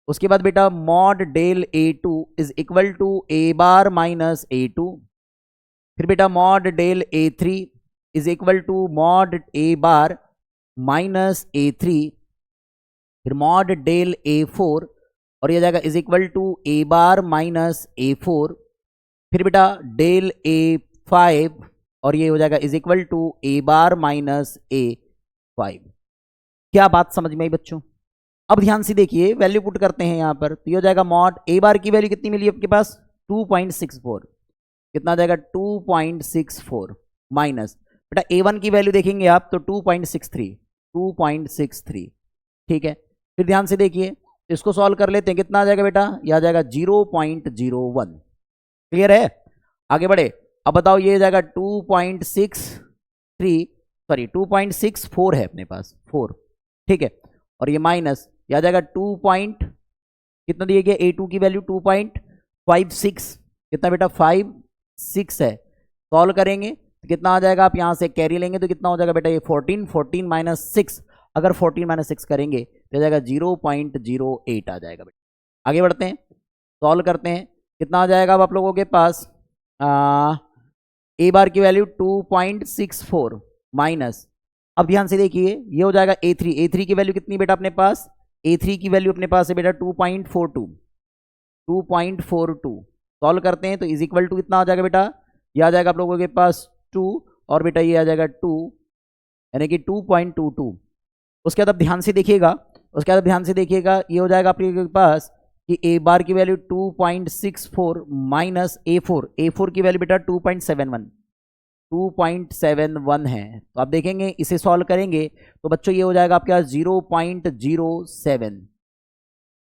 Speaker 1: उसके बाद बेटा mod del A2 is equal to A bar minus A2। फिर बेटा mod del A3 is equal to mod A bar minus A3। फिर mod del A4 और ये जाएगा is equal to A bar minus A4। फिर बेटा del A5 और ये हो जाएगा is equal to A bar minus A5। क्या बात समझ में आई बच्चों। अब ध्यान से देखिए, वैल्यू पुट करते हैं यहां पर, तो ये हो जाएगा मॉड A बार की वैल्यू कितनी मिली आपके पास 2.64, कितना आ जाएगा 2.64 माइनस बेटा A1 की वैल्यू देखेंगे आप तो 2.63, ठीक है। फिर ध्यान से देखिए, इसको सॉल्व कर लेते हैं, कितना आ जाएगा बेटा, यह आ जाएगा 0.01, क्लियर है। आगे बढ़े, अब बताओ ये जाएगा 2.64 है अपने पास 4, ठीक है, और ये माइनस यह आ जाएगा 2 कितना दिया गया A2 की वैल्यू 2.56, कितना बेटा 56 है। सॉल्व करेंगे तो कितना आ जाएगा, आप यहां से कैरी लेंगे तो कितना हो जाएगा बेटा ये 14 माइनस 6, अगर 14 माइनस 6 करेंगे तो जाएगा 0.08 आ जाएगा बेटा। आगे बढ़ते हैं, सॉल्व करते हैं, कितना आ जाएगा अब आप लोगों के पास ए बार की वैल्यू 2.64 माइनस, अब ध्यान से देखिए ये हो जाएगा ए थ्री की वैल्यू कितनी बेटा अपने पास, ए3 की वैल्यू अपने पास है बेटा 2.42 सॉल्व करते हैं तो इज इक्वल टू कितना आ जाएगा बेटा, ये आ जाएगा आप लोगों के पास 2 और बेटा ये आ जाएगा 2 यानी कि 2.22। उसके बाद आप ध्यान से देखिएगा, ये हो जाएगा आपके पास कि ए बार की वैल्यू 2.64 माइनस ए फोर की वैल्यू बेटा 2.71 है। तो आप देखेंगे इसे सॉल्व करेंगे तो बच्चों ये हो जाएगा आपके पास 0.07,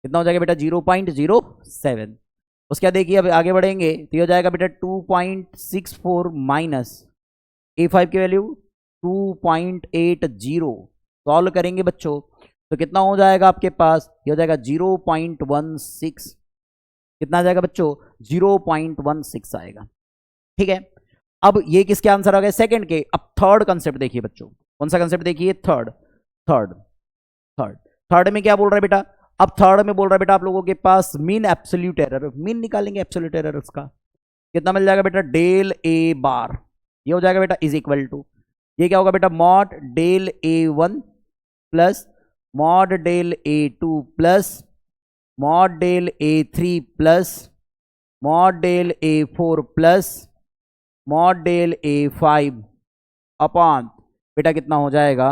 Speaker 1: कितना हो जाएगा बेटा 0.07। उसके बाद देखिए अब आगे बढ़ेंगे तो ये हो जाएगा बेटा 2.64 माइनस ए5 की वैल्यू 2.80, सॉल्व करेंगे बच्चों तो कितना हो जाएगा आपके पास, ये हो जाएगा 0.16, कितना आ जाएगा बच्चों 0.16 आएगा। ठीक है, अब ये किसके आंसर आ गए, सेकंड के। अब थर्ड कंसेप्ट देखिए बच्चों, कौन सा कंसेप्ट देखिए, थर्ड में क्या बोल रहा है बेटा, अब थर्ड में बोल रहा है बेटा आप लोगों के पास मीन एब्सोल्यूट एरर, मीन निकालेंगे एब्सोल्यूट एरर उसका, कितना मिल जाएगा बेटा डेल ए बार, ये हो जाएगा बेटा इज इक्वल टू, ये क्या होगा बेटा मॉड डेल ए1 प्लस मॉड डेल ए2 प्लस मॉड डेल ए3 प्लस मॉड डेल ए4 प्लस मॉड डेल ए5 अपॉन बेटा कितना हो जाएगा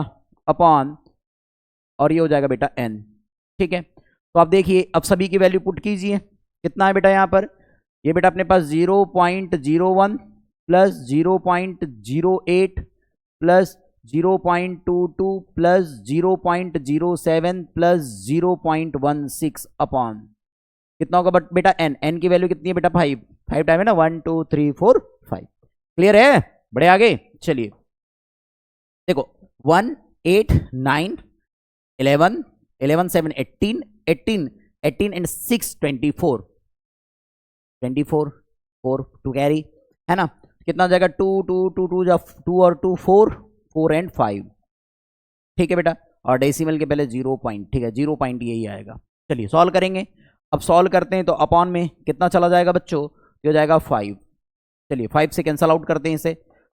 Speaker 1: अपॉन, और ये हो जाएगा बेटा n। ठीक है, तो आप देखिए अब सभी की वैल्यू पुट कीजिए, कितना है बेटा यहाँ पर, ये बेटा अपने पास 0.01 plus 0.08 plus 0.22 plus 0.07 plus 0.16 upon कितना होगा बट बेटा n की वैल्यू कितनी है बेटा 5 टाइम है ना, 1 2 3 4 5। क्लियर है, बड़े आगे चलिए देखो 1 8 9 11 11 7 18 18 18 एंड 6 24 4 टू कैरी है ना, कितना हो जाएगा 2 2 2 2 जा 2 और 2 4 4 एंड 5। ठीक है बेटा, और डेसिमल के पहले 0 पॉइंट, ठीक है 0 पॉइंट यही आएगा। चलिए सॉल्व करेंगे, अब सॉल्व करते हैं तो अपॉन में कितना चला जाएगा बच्चों, ये हो जाएगा 5। चलिए 5 से कैंसल आउट करते हैं इसे,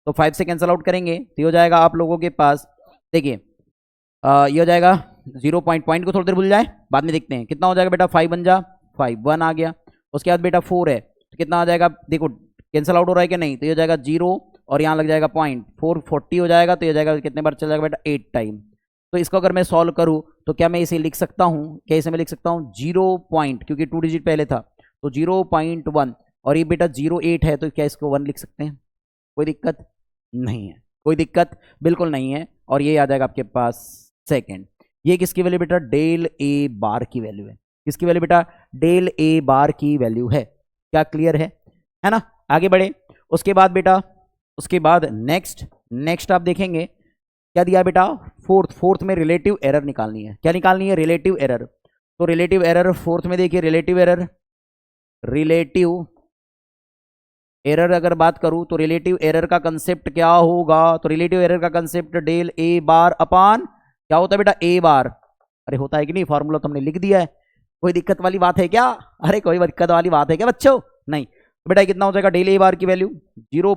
Speaker 1: तो 5 से कैंसल आउट करेंगे तो ये हो जाएगा आप लोगों के पास, देखिए ये हो जाएगा 0 पॉइंट को थोड़ी देर भूल जाए, बाद में देखते हैं कितना हो जाएगा बेटा 5 बन जा 5 1 आ गया। उसके बाद बेटा 4 है तो कितना आ जाएगा, देखो कैंसल आउट हो रहा है कि नहीं, तो ये हो जाएगा 0 और यहाँ लग जाएगा पॉइंट 440 हो जाएगा, तो ये जाएगा कितने बार चला जाएगा बेटा 8 टाइम। तो इसको अगर मैं सॉल्व करूँ तो क्या मैं इसे लिख सकता हूँ, क्या इसे मैं लिख सकता हूँ 0 पॉइंट, क्योंकि 2 डिजिट पहले था तो 0.1 और ये बेटा 0.8 है तो क्या इसको 1 लिख सकते हैं, कोई दिक्कत नहीं है, कोई दिक्कत बिल्कुल नहीं है। और ये आ जाएगा आपके पास सेकंड, ये किसकी वैल्यू बेटा डेल ए बार की वैल्यू है, किसकी वैल्यू बेटा डेल ए बार की वैल्यू है। क्या क्लियर है ना, आगे बढ़े। उसके बाद बेटा उसके बाद नेक्स्ट आप देखेंगे क्या दिया बेटा, फोर्थ में रिलेटिव एरर निकालनी है। क्या निकालनी है, रिलेटिव एरर। तो रिलेटिव एरर फोर्थ में देखिए, रिलेटिव एरर अगर बात करूं तो रिलेटिव एरर का कंसेप्ट क्या होगा, तो रिलेटिव एरर का कंसेप्ट डेल ए बार अपान क्या होता है बेटा ए बार, अरे होता है कि नहीं, फॉर्मूला तो हमने लिख दिया है, कोई दिक्कत वाली बात है क्या, अरे कोई दिक्कत वाली बात है क्या बच्चों, नहीं। तो बेटा कितना हो जाएगा डेल ए बार की वैल्यू 0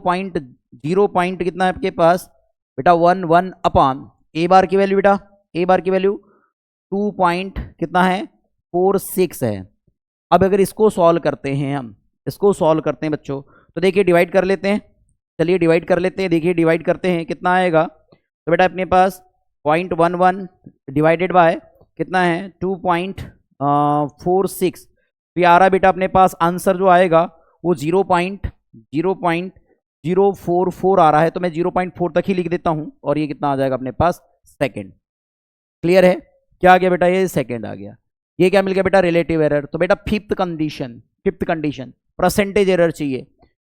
Speaker 1: पॉइंट कितना है आपके पास बेटा 1 अपान ए बार की वैल्यू, बेटा ए बार की वैल्यू 2 पॉइंट कितना है 46 है। अब अगर इसको सॉल्व करते हैं, हम इसको सॉल्व करते हैं बच्चों, तो देखिए डिवाइड कर लेते हैं, चलिए डिवाइड कर लेते हैं, देखिए डिवाइड करते हैं कितना आएगा, तो बेटा अपने पास 0.11 डिवाइडेड बाय कितना है 2.46, तो ये आ रहा है बेटा अपने पास आंसर जो आएगा वो 0.044 आ रहा है, तो मैं 0.4 तक ही लिख देता हूं और ये कितना आ जाएगा अपने पास सेकंड। क्लियर है, क्या आ गया बेटा, ये सेकंड आ गया। ये क्या मिल गया बेटा रिलेटिव एरर। तो बेटा फिफ्थ कंडीशन परसेंटेज एरर चाहिए,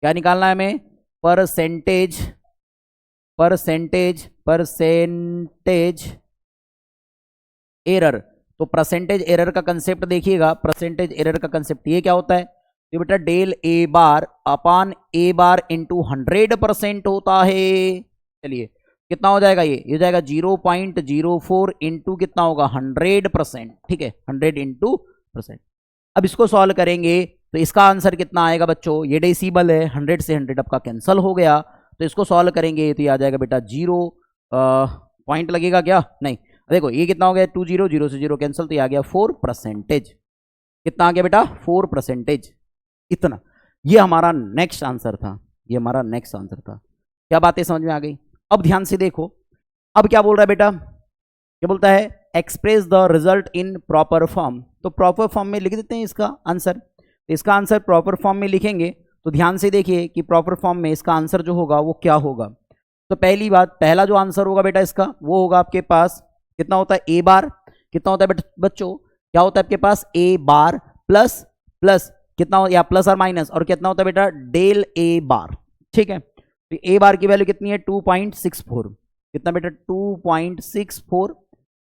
Speaker 1: क्या निकालना है हमें, परसेंटेज एरर। तो परसेंटेज एरर का कंसेप्ट देखिएगा, परसेंटेज एरर का कंसेप्ट ये क्या होता है, तो बेटा डेल ए बार अपान ए बार इंटू 100% होता है। चलिए कितना हो जाएगा, ये जाएगा 0.04 इंटू कितना होगा 100%, ठीक है 100 इंटू %। अब इसको सॉल्व करेंगे तो इसका आंसर कितना आएगा बच्चों, ये डेसिबल है, 100 से 100 आपका कैंसल हो गया, तो इसको सॉल्व करेंगे तो ये आ जाएगा बेटा 0 पॉइंट लगेगा क्या, नहीं देखो ये कितना हो गया 2 0 0 से 0 कैंसिल, तो ये आ गया 4%। कितना आ गया बेटा 4%, इतना। ये हमारा नेक्स्ट आंसर था, ये हमारा नेक्स्ट आंसर था। क्या बातें समझ में आ गई? अब ध्यान से देखो, अब क्या बोल रहा है बेटा, क्या बोलता है, express the result in proper form. तो प्रॉपर फॉर्म में लिख देते हैं इसका आंसर। इसका आंसर प्रॉपर फॉर्म में लिखेंगे तो ध्यान से देखिए कि प्रॉपर फॉर्म में इसका आंसर जो होगा वो क्या होगा। तो पहली बात, पहला जो आंसर होगा बेटा इसका वो होगा आपके पास कितना होता है ए बार, कितना होता है बच्चों, क्या होता है आपके पास ए बार प्लस प्लस कितना हो, या प्लस और माइनस, और कितना होता है बेटा डेल ए बार। ठीक है, तो ए बार की वैल्यू कितनी है 2.64, कितना बेटा 2.64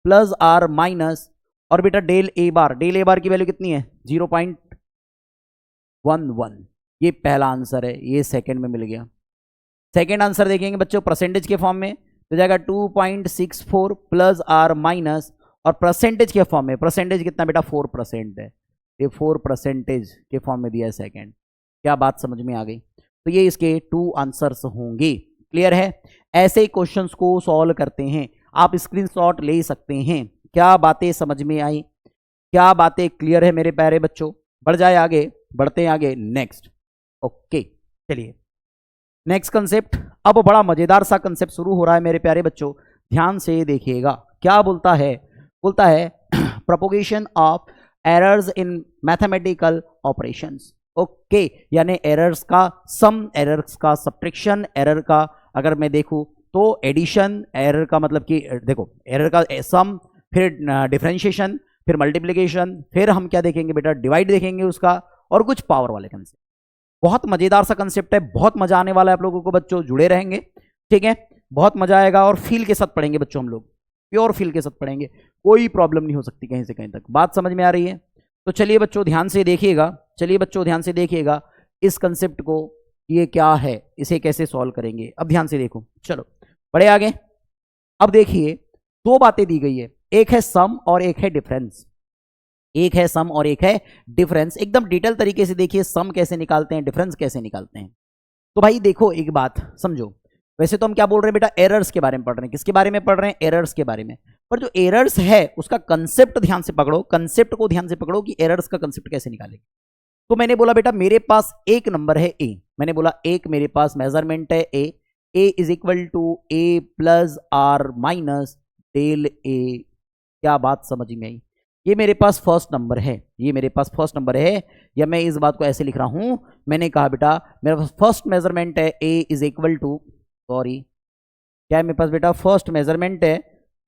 Speaker 1: प्लस आर माइनस, और बेटा डेल ए बार की वैल्यू कितनी है 0.11। ये पहला आंसर है, ये सेकंड में मिल गया। सेकंड आंसर देखेंगे बच्चों परसेंटेज के फॉर्म में, तो जाएगा 2.64 प्लस आर माइनस, और परसेंटेज के फॉर्म में, परसेंटेज कितना बेटा 4% है, ये 4% के फॉर्म में दिया है सेकंड। क्या बात समझ में आ गई? तो ये इसके 2 आंसर्स होंगे। क्लियर है? ऐसे क्वेश्चंस को सॉल्व करते हैं, आप स्क्रीनशॉट ले सकते हैं। क्या बातें समझ में आई? क्या बातें क्लियर है मेरे प्यारे बच्चों? बढ़ जाए आगे, बढ़ते हैं आगे नेक्स्ट। ओके चलिए नेक्स्ट कंसेप्ट। अब बड़ा मजेदार सा कंसेप्ट शुरू हो रहा है मेरे प्यारे बच्चों, ध्यान से देखिएगा। क्या बोलता है? बोलता है propagation of errors in mathematical operations. Okay, यानी एरर्स का सम, एरर्स का सब्ट्रैक्शन, एरर का अगर मैं देखूं तो एडिशन, एरर का मतलब कि देखो एरर का सम, फिर डिफरेंशिएशन, फिर मल्टीप्लिकेशन, फिर हम क्या देखेंगे बेटा डिवाइड देखेंगे उसका, और कुछ पावर वाले कंसेप्ट। बहुत मजेदार सा कंसेप्ट है, बहुत मजा आने वाला है आप लोगों को बच्चों, जुड़े रहेंगे। ठीक है, बहुत मजा आएगा, और फील के साथ पढ़ेंगे बच्चों, हम लोग प्योर फील के साथ पढ़ेंगे, कोई प्रॉब्लम नहीं हो सकती कहीं से कहीं तक। बात समझ में आ रही है? तो चलिए बच्चों ध्यान से देखिएगा, चलिए बच्चों ध्यान से देखिएगा इस कंसेप्ट को, ये क्या है, इसे कैसे सॉल्व करेंगे। अब ध्यान से देखो, चलो बढ़े आगे। अब देखिए 2 बातें दी गई है, एक है सम और एक है डिफरेंस। एक है सम और एक है डिफरेंस। एकदम डिटेल तरीके से देखिए सम कैसे निकालते हैं, डिफरेंस कैसे निकालते हैं। तो भाई देखो एक बात समझो, वैसे तो हम क्या बोल रहे हैं बेटा एरर्स के बारे में पढ़ रहे हैं। किसके बारे में पढ़ रहे हैं? एरर्स के बारे में। पर जो एरर्स है उसका कंसेप्ट ध्यान से पकड़ो, कंसेप्ट को ध्यान से पकड़ो कि एरर्स का कंसेप्ट कैसे निकालेंगे। तो मैंने बोला बेटा मेरे पास एक नंबर है ए, मैंने बोला एक मेरे पास मेजरमेंट है a is equal to a plus or minus del a. क्या बात समझ में आई? ये मेरे पास फर्स्ट नंबर है, ये मेरे पास फर्स्ट नंबर है, या मैं इस बात को ऐसे लिख रहा हूं, मैंने कहा बेटा मेरे पास फर्स्ट मेजरमेंट है a is equal to, sorry क्या है मेरे पास बेटा फर्स्ट मेजरमेंट है,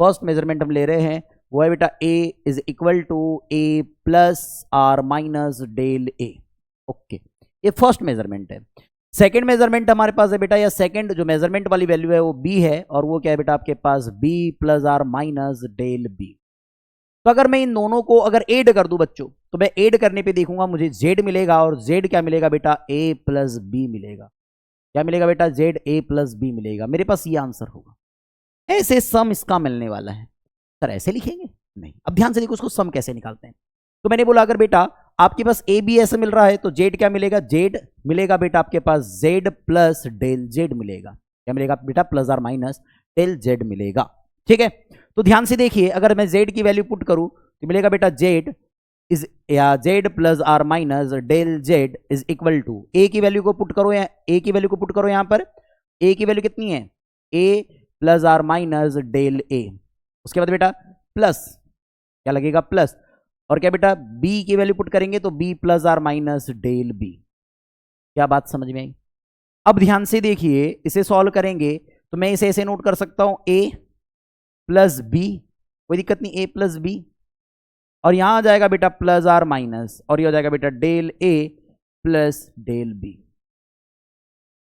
Speaker 1: फर्स्ट मेजरमेंट हम ले रहे हैं वो है बेटा a is equal to a plus or minus del a. Okay, ये फर्स्ट मेजरमेंट है। सेकंड मेजरमेंट हमारे पास है बेटा, या सेकंड जो मेजरमेंट वाली वैल्यू है वो बी है, और वो क्या है बेटा आपके पास b plus or minus del b. तो अगर मैं इन दोनों को अगर ऐड कर दूं बच्चों, तो मैं ऐड करने पे देखूंगा मुझे z मिलेगा, और z क्या मिलेगा बेटा a प्लस बी मिलेगा। क्या मिलेगा बेटा? z a प्लस बी मिलेगा। मेरे पास ये आंसर होगा। ऐसे सम इसका मिलने वाला है। सर ऐसे लिखेंगे? नहीं, अब ध्यान से देखो उसको सम कैसे निकालते हैं। तो मैंने बोला अगर बेटा आपके पास ए बी ऐसे मिल रहा है तो z क्या मिलेगा? z मिलेगा बेटा आपके पास z प्लस डेल z मिलेगा। क्या मिलेगा बेटा? Plus or minus del z मिलेगा। ठीक है, तो ध्यान से देखिए अगर मैं z की वैल्यू पुट करूं तो मिलेगा बेटा z इज या z plus or minus del z is equal to, a की वैल्यू को पुट करो, या ए की वैल्यू को पुट करो, यहां पर ए की वैल्यू कितनी है? a plus or minus del a। उसके बाद बेटा प्लस क्या लगेगा? प्लस, और क्या बेटा b की वैल्यू पुट करेंगे तो b plus or minus del b। क्या बात समझ में आई? अब ध्यान से देखिए इसे सॉल्व करेंगे तो मैं इसे ऐसे नोट कर सकता हूं a प्लस बी, कोई दिक्कत नहीं, ए प्लस बी, और यहां आ जाएगा बेटा प्लस आर माइनस, और ये हो जाएगा बेटा डेल ए प्लस डेल बी।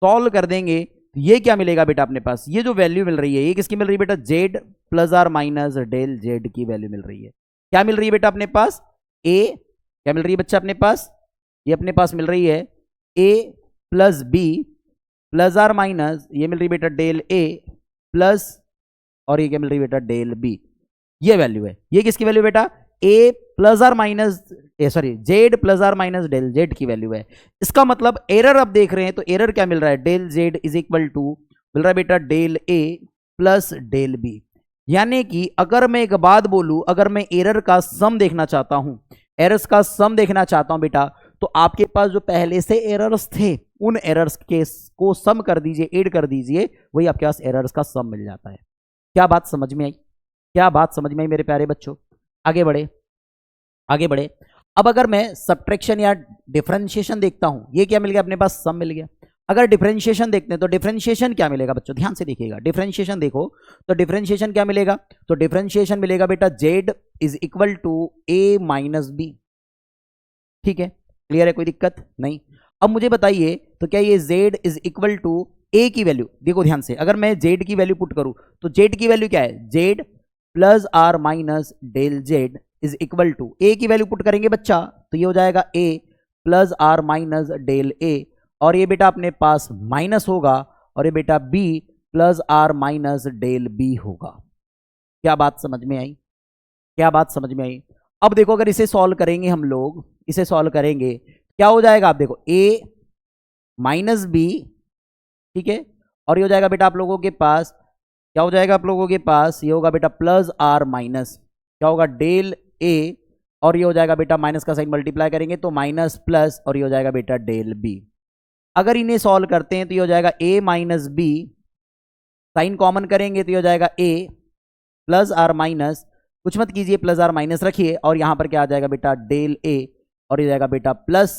Speaker 1: सॉल्व कर देंगे तो ये क्या मिलेगा बेटा अपने पास? ये जो वैल्यू मिल रही है ये किसकी मिल रही है बेटा? Z plus or minus del Z की वैल्यू मिल रही है। क्या मिल रही है बेटा अपने पास? ए क्या मिल रही है बच्चा अपने पास? ये अपने पास मिल रही है a plus b plus or minus, ये मिल रही है बेटा डेल ए प्लस, और ये क्या मिल रही है बेटा? Del B. ये वैल्यू है। ये किसकी वैल्यू बेटा? A plus or minus sorry z plus or minus del Z की वैल्यू है। इसका मतलब एरर आप देख रहे हैं तो एरर क्या मिल रहा है, del z is equal to मिल रहा है बेटा डेल ए प्लस डेल बी। यानी कि अगर मैं एक बात बोलूं, अगर मैं एरर का सम देखना चाहता हूं, एरर्स का सम देखना चाहता हूं बेटा, तो आपके पास जो पहले से एरर्स थे उन एरर्स के को सम कर दीजिए, ऐड कर दीजिए, वही आपके पास एरर्स का सम मिल जाता है। क्या बात समझ में आई, क्या बात समझ में आई मेरे प्यारे बच्चों? आगे बढ़े, आगे बढ़े। अब अगर मैं सब्ट्रैक्शन या डिफरेंशिएशन देखता हूं, ये क्या मिल गया अपने पास, सम मिल गया। अगर डिफरेंशिएशन देखते हैं तो डिफरेंशिएशन क्या मिलेगा बच्चों, ध्यान से देखिएगा, डिफरेंशिएशन देखो तो डिफरेंशिएशन क्या मिलेगा, तो डिफरेंशिएशन मिलेगा बेटा Z is equal to A minus B. ठीक है, क्लियर है, कोई दिक्कत नहीं। अब मुझे बताइए तो क्या ये z is equal to a की वैल्यू, देखो ध्यान से, अगर मैं z की वैल्यू पुट करूं तो z की वैल्यू क्या है, z plus or minus del z is equal to a की वैल्यू पुट करेंगे बच्चा तो ये हो जाएगा a plus or minus del a, और ये बेटा अपने पास माइनस होगा, और ये बेटा b plus or minus del b होगा। क्या बात समझ में आई, क्या बात समझ में आई? अब देखो अगर इसे सॉल्व करेंगे हम लोग, इसे सॉल्व करेंगे क्या हो जाएगा, आप देखो a माइनस बी, ठीक है, और ये हो जाएगा बेटा आप लोगों के पास, क्या हो जाएगा आप लोगों के पास, ये होगा बेटा प्लस आर माइनस क्या होगा डेल a, और ये हो जाएगा बेटा माइनस का साइन मल्टीप्लाई करेंगे तो माइनस प्लस, और ये हो जाएगा बेटा डेल b। अगर इन्हें सॉल्व करते हैं तो ये हो जाएगा a minus B, sign common करेंगे तो ये हो जाएगा a प्लस आर माइनस, कुछ मत कीजिए प्लस आर माइनस रखिए, और यहां पर क्या आ जाएगा बेटा डेल a, और ये जाएगा बेटा प्लस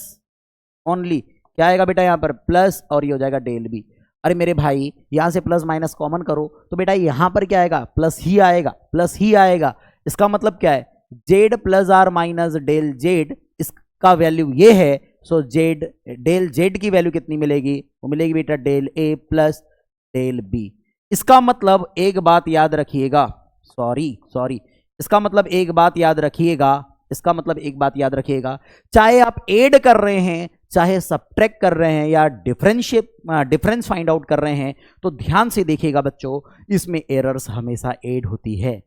Speaker 1: ओनली, क्या आएगा बेटा यहां पर प्लस, और ये हो जाएगा डेल b। अरे मेरे भाई यहां से प्लस माइनस कॉमन करो तो बेटा यहां पर क्या आएगा, प्लस ही आएगा, प्लस ही आएगा। इसका मतलब क्या है, Z plus or minus del Z, इसका वैल्यू ये है, सो जेड डेल जेड की वैल्यू कितनी मिलेगी, वो मिलेगी बेटा डेल ए प्लस डेल बी। इसका मतलब एक बात याद रखिएगा, सॉरी इसका मतलब एक बात याद रखिएगा, इसका मतलब एक बात याद रखिएगा, चाहे आप ऐड कर रहे हैं, चाहे सब्ट्रैक्ट कर रहे हैं, या डिफरेंस फाइंड आउट कर रहे हैं, तो ध्यान से देखिएगा बच्चों, इसमें एरर्स हमेशा ऐड होती है।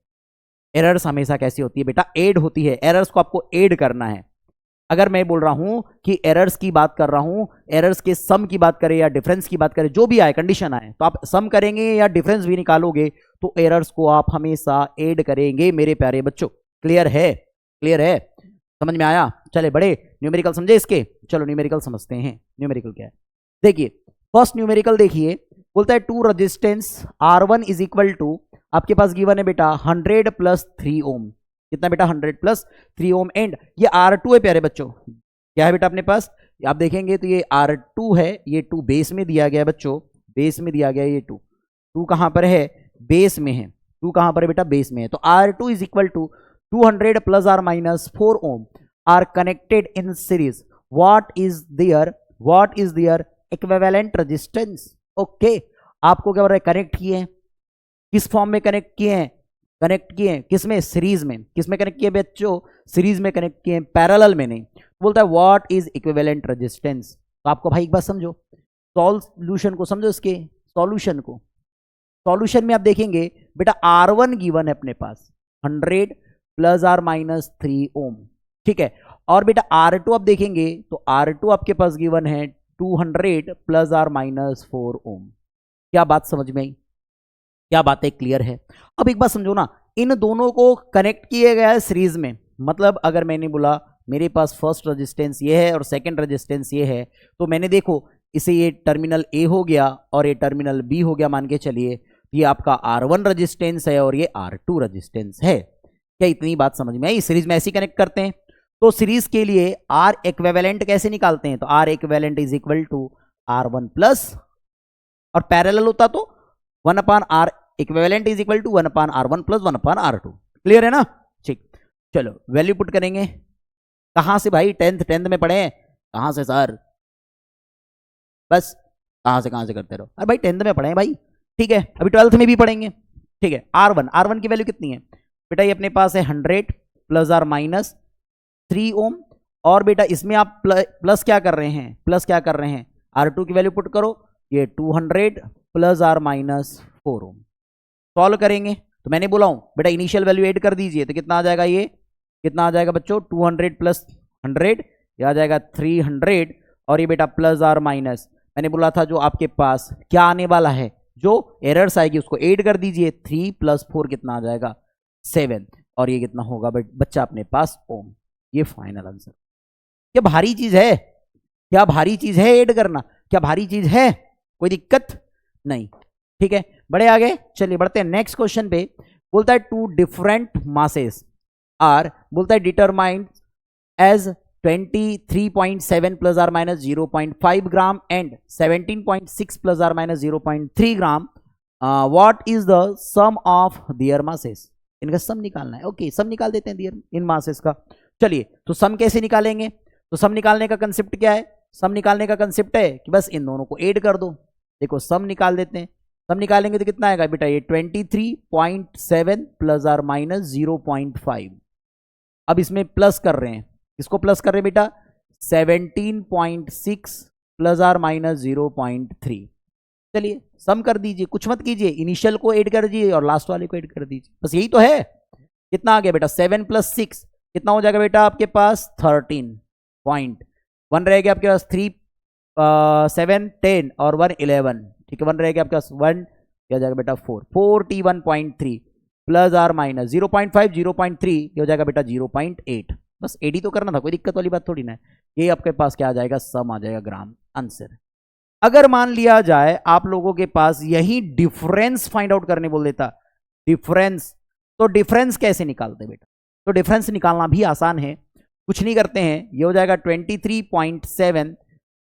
Speaker 1: एरर्स हमेशा कैसी होती है बेटा, ऐड होती है, एरर्स को आपको ऐड करना है। अगर मैं बोल रहा हूं कि एरर्स की बात कर रहा हूं, एरर्स के सम की बात करें या डिफरेंस की बात करें, जो भी आए कंडीशन आए, तो आप सम करेंगे या डिफरेंस भी निकालोगे तो एरर्स को आप हमेशा ऐड करेंगे मेरे प्यारे बच्चों। क्लियर है, क्लियर है, समझ में आया? चले बड़े न्यूमेरिकल समझे इसके, चलो न्यूमेरिकल समझते हैं। न्यूमेरिकल क्या है, देखिए फर्स्ट न्यूमेरिकल देखिए, बोलता है two resistance R1 is equal to, आपके पास गिवन है बेटा 100 प्लस 3 ओम, कितना बेटा 100 प्लस 3 ओम, एंड ये R2 है प्यारे बच्चों, क्या है बेटा अपने पास, आप देखेंगे तो ये R2 है, ये 2 बेस में दिया गया है बच्चों, बेस में दिया गया है, ये 2 कहां पर है, बेस में है, 2 कहां पर है बेटा, बेस में है। तो R2 is equal to 200 plus or minus 4 ohm are connected in series, what is their equivalent resistance. Okay, आपको क्या बोल रहा है, कनेक्ट किए हैं, किस फॉर्म में कनेक्ट किए हैं, कनेक्ट किए हैं किसमें, सीरीज में, किसमें कनेक्ट किए बच्चों, सीरीज में कनेक्ट किए हैं, पैरेलल में नहीं। बोलता है व्हाट इज इक्विवेलेंट रेजिस्टेंस। तो आपको भाई एक बात समझो, सॉल्यूशन को समझो, इसके सॉल्यूशन को, सॉल्यूशन में आप देखेंगे बेटा R1 गिवन है अपने पास 100 प्लस आर माइनस 3 ओम, ठीक है, और बेटा R2 आप देखेंगे तो R2 आपके पास गिवन है 200 प्लस आर माइनस 4 ओम। क्या बात समझ में आई, क्या बात है, क्लियर है? अब एक बात समझो ना, इन दोनों को कनेक्ट किया गया है सीरीज में, मतलब अगर मैंने बोला मेरे पास फर्स्ट रेजिस्टेंस ये है और सेकंड रेजिस्टेंस ये है, तो मैंने देखो इसे ये टर्मिनल ए हो गया और ये टर्मिनल बी हो गया मान के चलिए, ये आपका R1 रेजिस्टेंस है और ये R2 रेजिस्टेंस है। क्या इतनी बात समझ में आई? सीरीज में ऐसे कनेक्ट करते हैं। तो सीरीज के लिए आर इक्विवेलेंट कैसे निकालते हैं, तो R equivalent is equal to R1 plus, और पैरेलल होता तो 1 upon R equivalent is equal to 1 upon R1 plus 1 upon R2। Clear है ना? ठीक, चलो वैल्यू पुट करेंगे, कहां से भाई, टेंथ में पढ़े हैं, कहां से सर, बस कहां से करते रहो, अरे भाई 10th में पढ़े हैं भाई, ठीक है, अभी 12th में भी पढ़ेंगे, ठीक है। R1 की वैल्यू कितनी है बेटा, ये अपने पास है 100 प्लस आर माइनस 3 ओम, और बेटा इसमें आप प्लस क्या कर रहे हैं, R2 की वैल्यू पुट करो, ये 200 plus or minus 4 ohm. Solve करेंगे तो मैंने बोला हूं बेटा इनिशियल वैल्यू ऐड कर दीजिए, तो कितना आ जाएगा, ये कितना आ जाएगा बच्चों 200 प्लस 100, यह आ जाएगा 300, और ये बेटा प्लस आर माइनस, मैंने बोला था जो आपके पास क्या आने वाला है, जो एरर्स आएगी उसको ऐड कर दीजिए, 3 + 4 कितना आ जाएगा 7, और ये कितना होगा बच्चा अपने पास ओम। ये फाइनल आंसर। क्या भारी चीज है, क्या भारी चीज है ऐड करना, क्या भारी चीज है, कोई दिक्कत नहीं, ठीक है। बड़े आगे चलिए, बढ़ते हैं नेक्स्ट क्वेश्चन पे। बोलता है टू डिफरेंट मासेस आर, बोलता है determined as 23.7 plus or minus 0.5 gram and 17.6 plus or minus 0.3 gram, what is the sum of their masses. इनका सम निकालना है। ओके, सम निकाल देते हैं दियर इन मासेस का। चलिए, तो सम कैसे निकालेंगे, तो सम निकालने का कंसेप्ट क्या है, सम निकालने का कंसेप्ट है कि बस इन दोनों को ऐड कर दो। देखो सम निकाल देते हैं, सम निकालेंगे तो कितना आएगा बेटा, ये 23.7 प्लस आर माइनस 0.5। अब इसमें प्लस कर रहे हैं, इसको प्लस कर रहे हैं बेटा 17.6 प्लस आर माइनस 0.3। चलिए सम कर दीजिए, कुछ मत कीजिए, इनिशियल को ऐड कर दीजिए और लास्ट वाले को ऐड कर दीजिए, बस यही तो है। कितना आ गया बेटा 7 + 6 कितना हो जाएगा बेटा आपके पास 13.1 रहेगा आपके पास 3 7 10 और 1 11, ठीक है। 1 रहेगा आपके पास 1 क्या जाएगा बेटा 4 41.3 प्लस आर माइनस 0.5 0.3 ये हो जाएगा बेटा 0.8। बस एडी तो करना था, कोई दिक्कत वाली बात थोड़ी ना है। ये आपके पास क्या आ जाएगा, सम आ जाएगा ग्राम आंसर। अगर मान लिया जाए आप लोगों के पास यही डिफरेंस फाइंड आउट करने बोल देता, डिफरेंस, तो डिफरेंस कैसे निकालते बेटा, तो डिफरेंस निकालना भी आसान है, कुछ नहीं करते हैं, ये हो जाएगा 23.7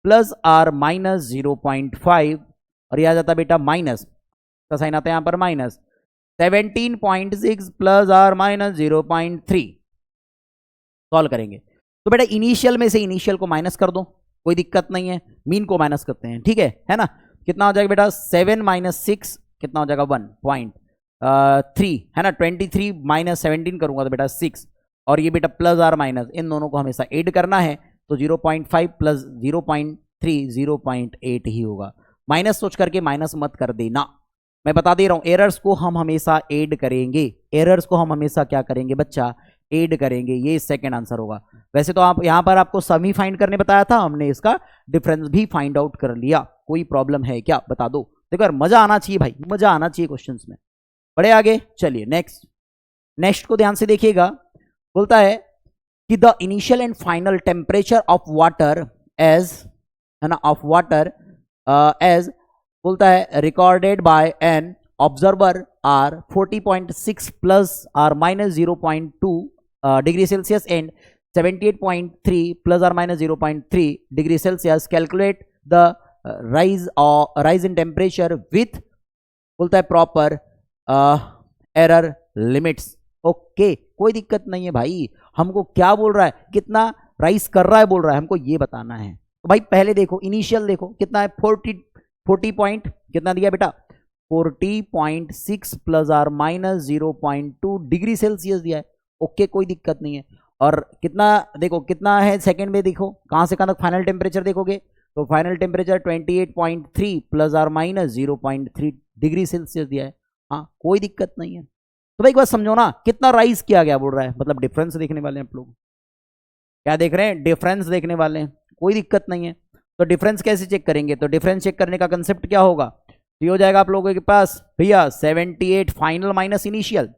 Speaker 1: प्लस आर माइनस 0.5 और यह आ जाता बेटा माइनस का साइन आता है यहां पर minus 17.6 plus or minus 0.3। Solve करेंगे तो बेटा इनिशियल में से इनिशियल को माइनस कर दो, कोई दिक्कत नहीं है, मीन को माइनस करते हैं, ठीक है ना। कितना हो जाएगा बेटा 7 - 6 कितना हो जाएगा 1.3 है ना। 23 - 17 करूंगा तो बेटा 6 और ये बेटा प्लस आर माइनस, इन दोनों को हमेशा ऐड करना है, तो 0.5 प्लस 0.3 0.8 ही होगा। माइनस सोच करके माइनस मत कर देना, मैं बता दे रहा हूं, एरर्स को हम हमेशा ऐड करेंगे, एरर्स को हम हमेशा क्या करेंगे बच्चा, ऐड करेंगे। ये सेकंड आंसर होगा। वैसे तो आप यहां पर आपको सम ही फाइंड करने बताया था, हमने इसका डिफरेंस भी फाइंड आउट कर लिया, कोई प्रॉब्लम है क्या बता दो। देखो यार मजा आना चाहिए भाई, मजा आना चाहिए क्वेश्चंस में। बड़े आगे चलिए, नेक्स्ट को ध्यान से देखिएगा। बोलता है कि the initial and final temperature of water as, है ना, ऑफ वाटर एज बोलता है recorded by an observer are 40.6 plus or minus 0.2 degree Celsius and 78.3 plus or minus 0.3 degree Celsius. Calculate the rise in temperature with, बोलता है proper error limits. Okay, कोई दिक्कत नहीं है भाई, हमको क्या बोल रहा है, कितना राइज कर रहा है बोल रहा है, हमको ये बताना है। तो भाई पहले देखो इनिशियल देखो कितना है 40 पॉइंट कितना दिया बेटा 40.6 plus or minus 0.2 degree Celsius दिया है। ओके कोई दिक्कत नहीं है। और कितना देखो कितना है सेकंड में, देखो कहां से कहां तक फाइनल टेम्परेचर देखोगे तो final temperature 28.3 plus or minus 0.3 degree Celsius दिया है। हाँ कोई दिक्कत नहीं है। तो भाई एक बात समझो ना, कितना राइज किया गया बोल रहा है, मतलब डिफरेंस देखने वाले हैं आप लोग, क्या देख रहे हैं, डिफरेंस देखने वाले हैं, कोई दिक्कत नहीं है। तो डिफरेंस कैसे चेक करेंगे, तो डिफरेंस चेक करने का कंसेप्ट क्या होगा, तो ये हो जाएगा आप लोगों के पास भैया 78 फाइनल माइनस इनिशियल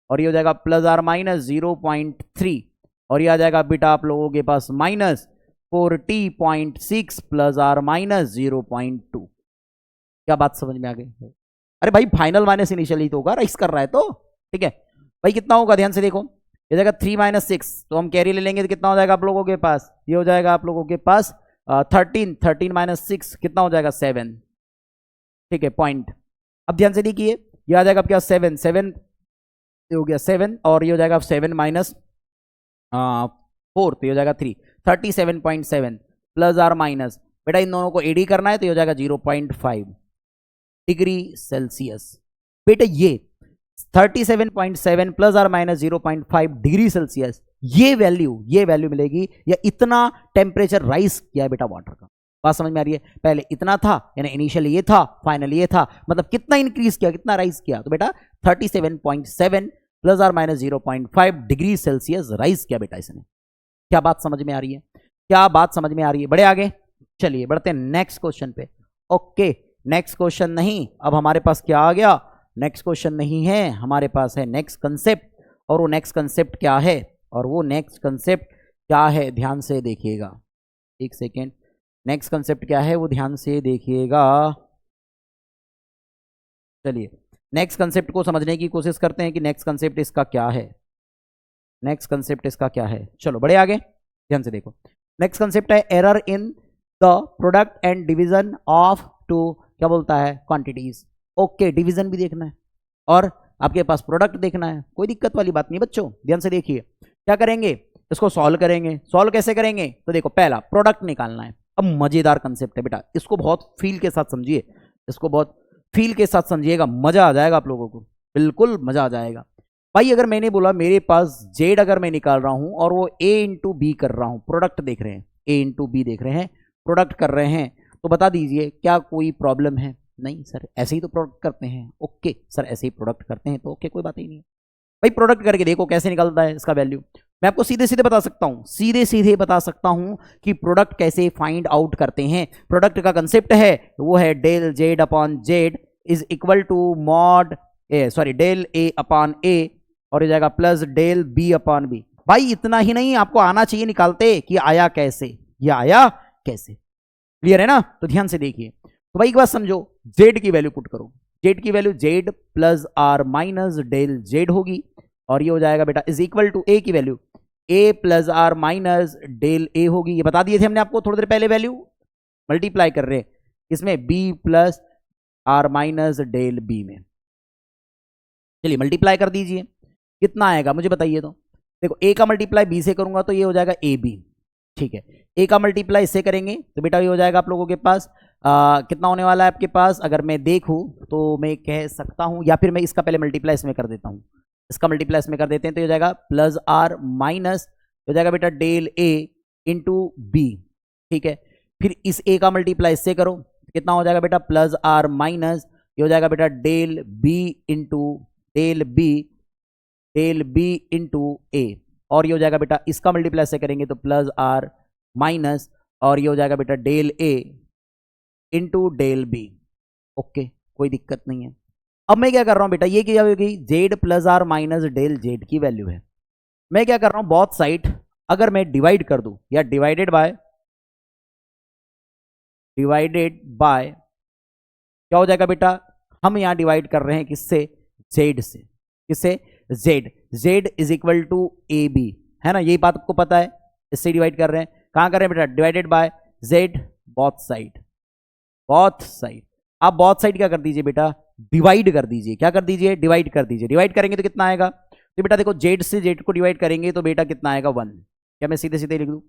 Speaker 1: और ये हो जाएगा प्लस आर माइनस 0.3 और ये आ जाएगा बेटा आप लोगों के पास माइनस 40.6 प्लस आर माइनस 0.2। क्या बात समझ में आ गई? अरे भाई फाइनल माइनस इनिशियल ही तो होगा, राइस कर रहा है तो ठीक है भाई। कितना होगा ध्यान से देखो, ये जाएगा 3 - 6 तो हम कैरी ले लेंगे तो कितना हो जाएगा आप लोगों के पास, ये हो जाएगा आप लोगों के पास 13 - 6 कितना हो जाएगा 7, ठीक है पॉइंट। अब ध्यान से देखिए ये आ जाएगा आपके 7 हो गया 7 और ये हो जाएगा 7 - 4 तो ये हो जाएगा 3 37.7 प्लस आर माइनस, बेटा इन दोनों को एडी करना है तो ये हो जाएगा 0.5 डिग्री सेल्सियस। बेटा ये 37.7 plus or minus 0.5 degree Celsius ये वैल्यू मिलेगी, या इतना टेम्परेचर राइज किया है बेटा वाटर का। बात समझ में आ रही है? पहले इतना था यानी इनिशियली ये था, फाइनली ये था, मतलब कितना इंक्रीज किया, कितना राइज किया, तो बेटा 37.7 plus or minus 0.5 degree Celsius rise किया बेटा इसने। क्या बात समझ में आ रही है? क्या बात समझ में आ रही है? बड़े आगे चलिए, बढ़ते हैं नेक्स्ट क्वेश्चन पे। ओके, नेक्स्ट क्वेश्चन नहीं, अब हमारे पास क्या आ गया? नेक्स्ट क्वेश्चन नहीं है, हमारे पास है नेक्स्ट कंसेप्ट। और वो नेक्स्ट कंसेप्ट क्या है? और वो नेक्स्ट कंसेप्ट क्या है? ध्यान से देखिएगा, एक सेकेंड। नेक्स्ट कंसेप्ट क्या है वो ध्यान से देखिएगा। चलिए नेक्स्ट कंसेप्ट को समझने की कोशिश करते हैं कि नेक्स्ट कंसेप्ट इसका क्या है। नेक्स्ट कंसेप्ट इसका क्या है? चलो बड़े आगे ध्यान से देखो। नेक्स्ट कंसेप्ट है error in the product and division of two, क्या बोलता है, क्वांटिटीज। ओके, डिवीजन भी देखना है और आपके पास प्रोडक्ट देखना है, कोई दिक्कत वाली बात नहीं बच्चों। ध्यान से देखिए, क्या करेंगे, इसको सॉल्व करेंगे। सॉल्व कैसे करेंगे? तो देखो, पहला प्रोडक्ट निकालना है। अब मजेदार कंसेप्ट है बेटा, इसको बहुत फील के साथ समझिए, इसको बहुत फील के साथ समझिएगा, मजा आ जाएगा आप लोगों को, बिल्कुल मजा आ जाएगा। भाई अगर मैंने बोला मेरे पास जेड अगर मैं निकाल रहा हूं और वो ए इंटू बी कर रहा हूं, प्रोडक्ट देख रहे हैं, ए इंटू बी देख रहे हैं, प्रोडक्ट कर रहे हैं, तो बता दीजिए क्या कोई प्रॉब्लम है? नहीं सर, ऐसे ही तो प्रोडक्ट करते हैं। ओके सर, ऐसे ही प्रोडक्ट करते हैं तो ओके, कोई बात ही नहीं है भाई। प्रोडक्ट करके देखो कैसे निकलता है इसका वैल्यू। मैं आपको सीधे सीधे बता सकता हूं, सीधे सीधे बता सकता हूं कि प्रोडक्ट कैसे फाइंड आउट करते हैं। प्रोडक्ट का कंसेप्ट है वो है del Z upon Z is equal to mod a, sorry del A upon a, और हो जाएगा plus del B upon B. भाई इतना ही नहीं, आपको आना चाहिए निकालते कि आया कैसे, ये आया कैसे। क्लियर है ना? तो ध्यान से देखिए, तो भाई एक बात समझो, जेड की वैल्यू पुट करो। जेड की value Z plus or minus del Z होगी, और ये हो जाएगा बेटा इज इक्वल टू ए की value a plus or minus del a होगी। ये बता दिए थे हमने आपको थोड़ी देर पहले, वैल्यू मल्टीप्लाई कर रहे हैं इसमें B plus or minus del B में। चलिए मल्टीप्लाई कर दीजिए, कितना आएगा मुझे बताइए। तो देखो, ए का मल्टीप्लाई बी से करूंगा तो ये हो जाएगा ए बी, ठीक है। ए का मल्टीप्लाई इससे करेंगे तो बेटा ये हो जाएगा आप लोगों के पास कितना होने वाला है आपके पास, अगर मैं देखूं तो मैं कह सकता हूं, या फिर मैं इसका पहले मल्टीप्लाई इसमें कर देता हूं, इसका मल्टीप्लाई इसमें कर देते हैं तो ये हो जाएगा प्लस आर माइनस हो जाएगा बेटा डेल ए इंटू बी, ठीक है। फिर इस ए का मल्टीप्लाई इससे करो, कितना हो जाएगा बेटा प्लस आर माइनस ये हो जाएगा बेटा del b into del b into a, और ये हो जाएगा बेटा इसका मल्टीप्लाई से करेंगे तो प्लस आर माइनस और ये हो जाएगा बेटा del a into del B. Okay, कोई दिक्कत नहीं है। अब मैं क्या कर रहा हूं बेटा, ये क्या होगी, Z plus or minus del Z की वैल्यू है। मैं क्या कर रहा हूं, बोथ साइड अगर मैं डिवाइड कर दूं या डिवाइडेड बाय क्या हो जाएगा बेटा, हम यहां डिवाइड कर रहे हैं किससे, जेड से। किससे? Z. Z is equal to A B, है ना, यही बात आपको पता है, इससे डिवाइड कर रहे हैं। कहां कर रहे हैं बेटा, divided by Z both side. Both side, आप बोथ साइड क्या कर दीजिए बेटा, डिवाइड कर दीजिए। क्या कर दीजिए, डिवाइड कर दीजिए। डिवाइड करेंगे तो कितना आएगा, तो बेटा देखो जेड से जेड को डिवाइड करेंगे तो बेटा कितना आएगा 1। क्या मैं सीधे सीधे लिख दूं,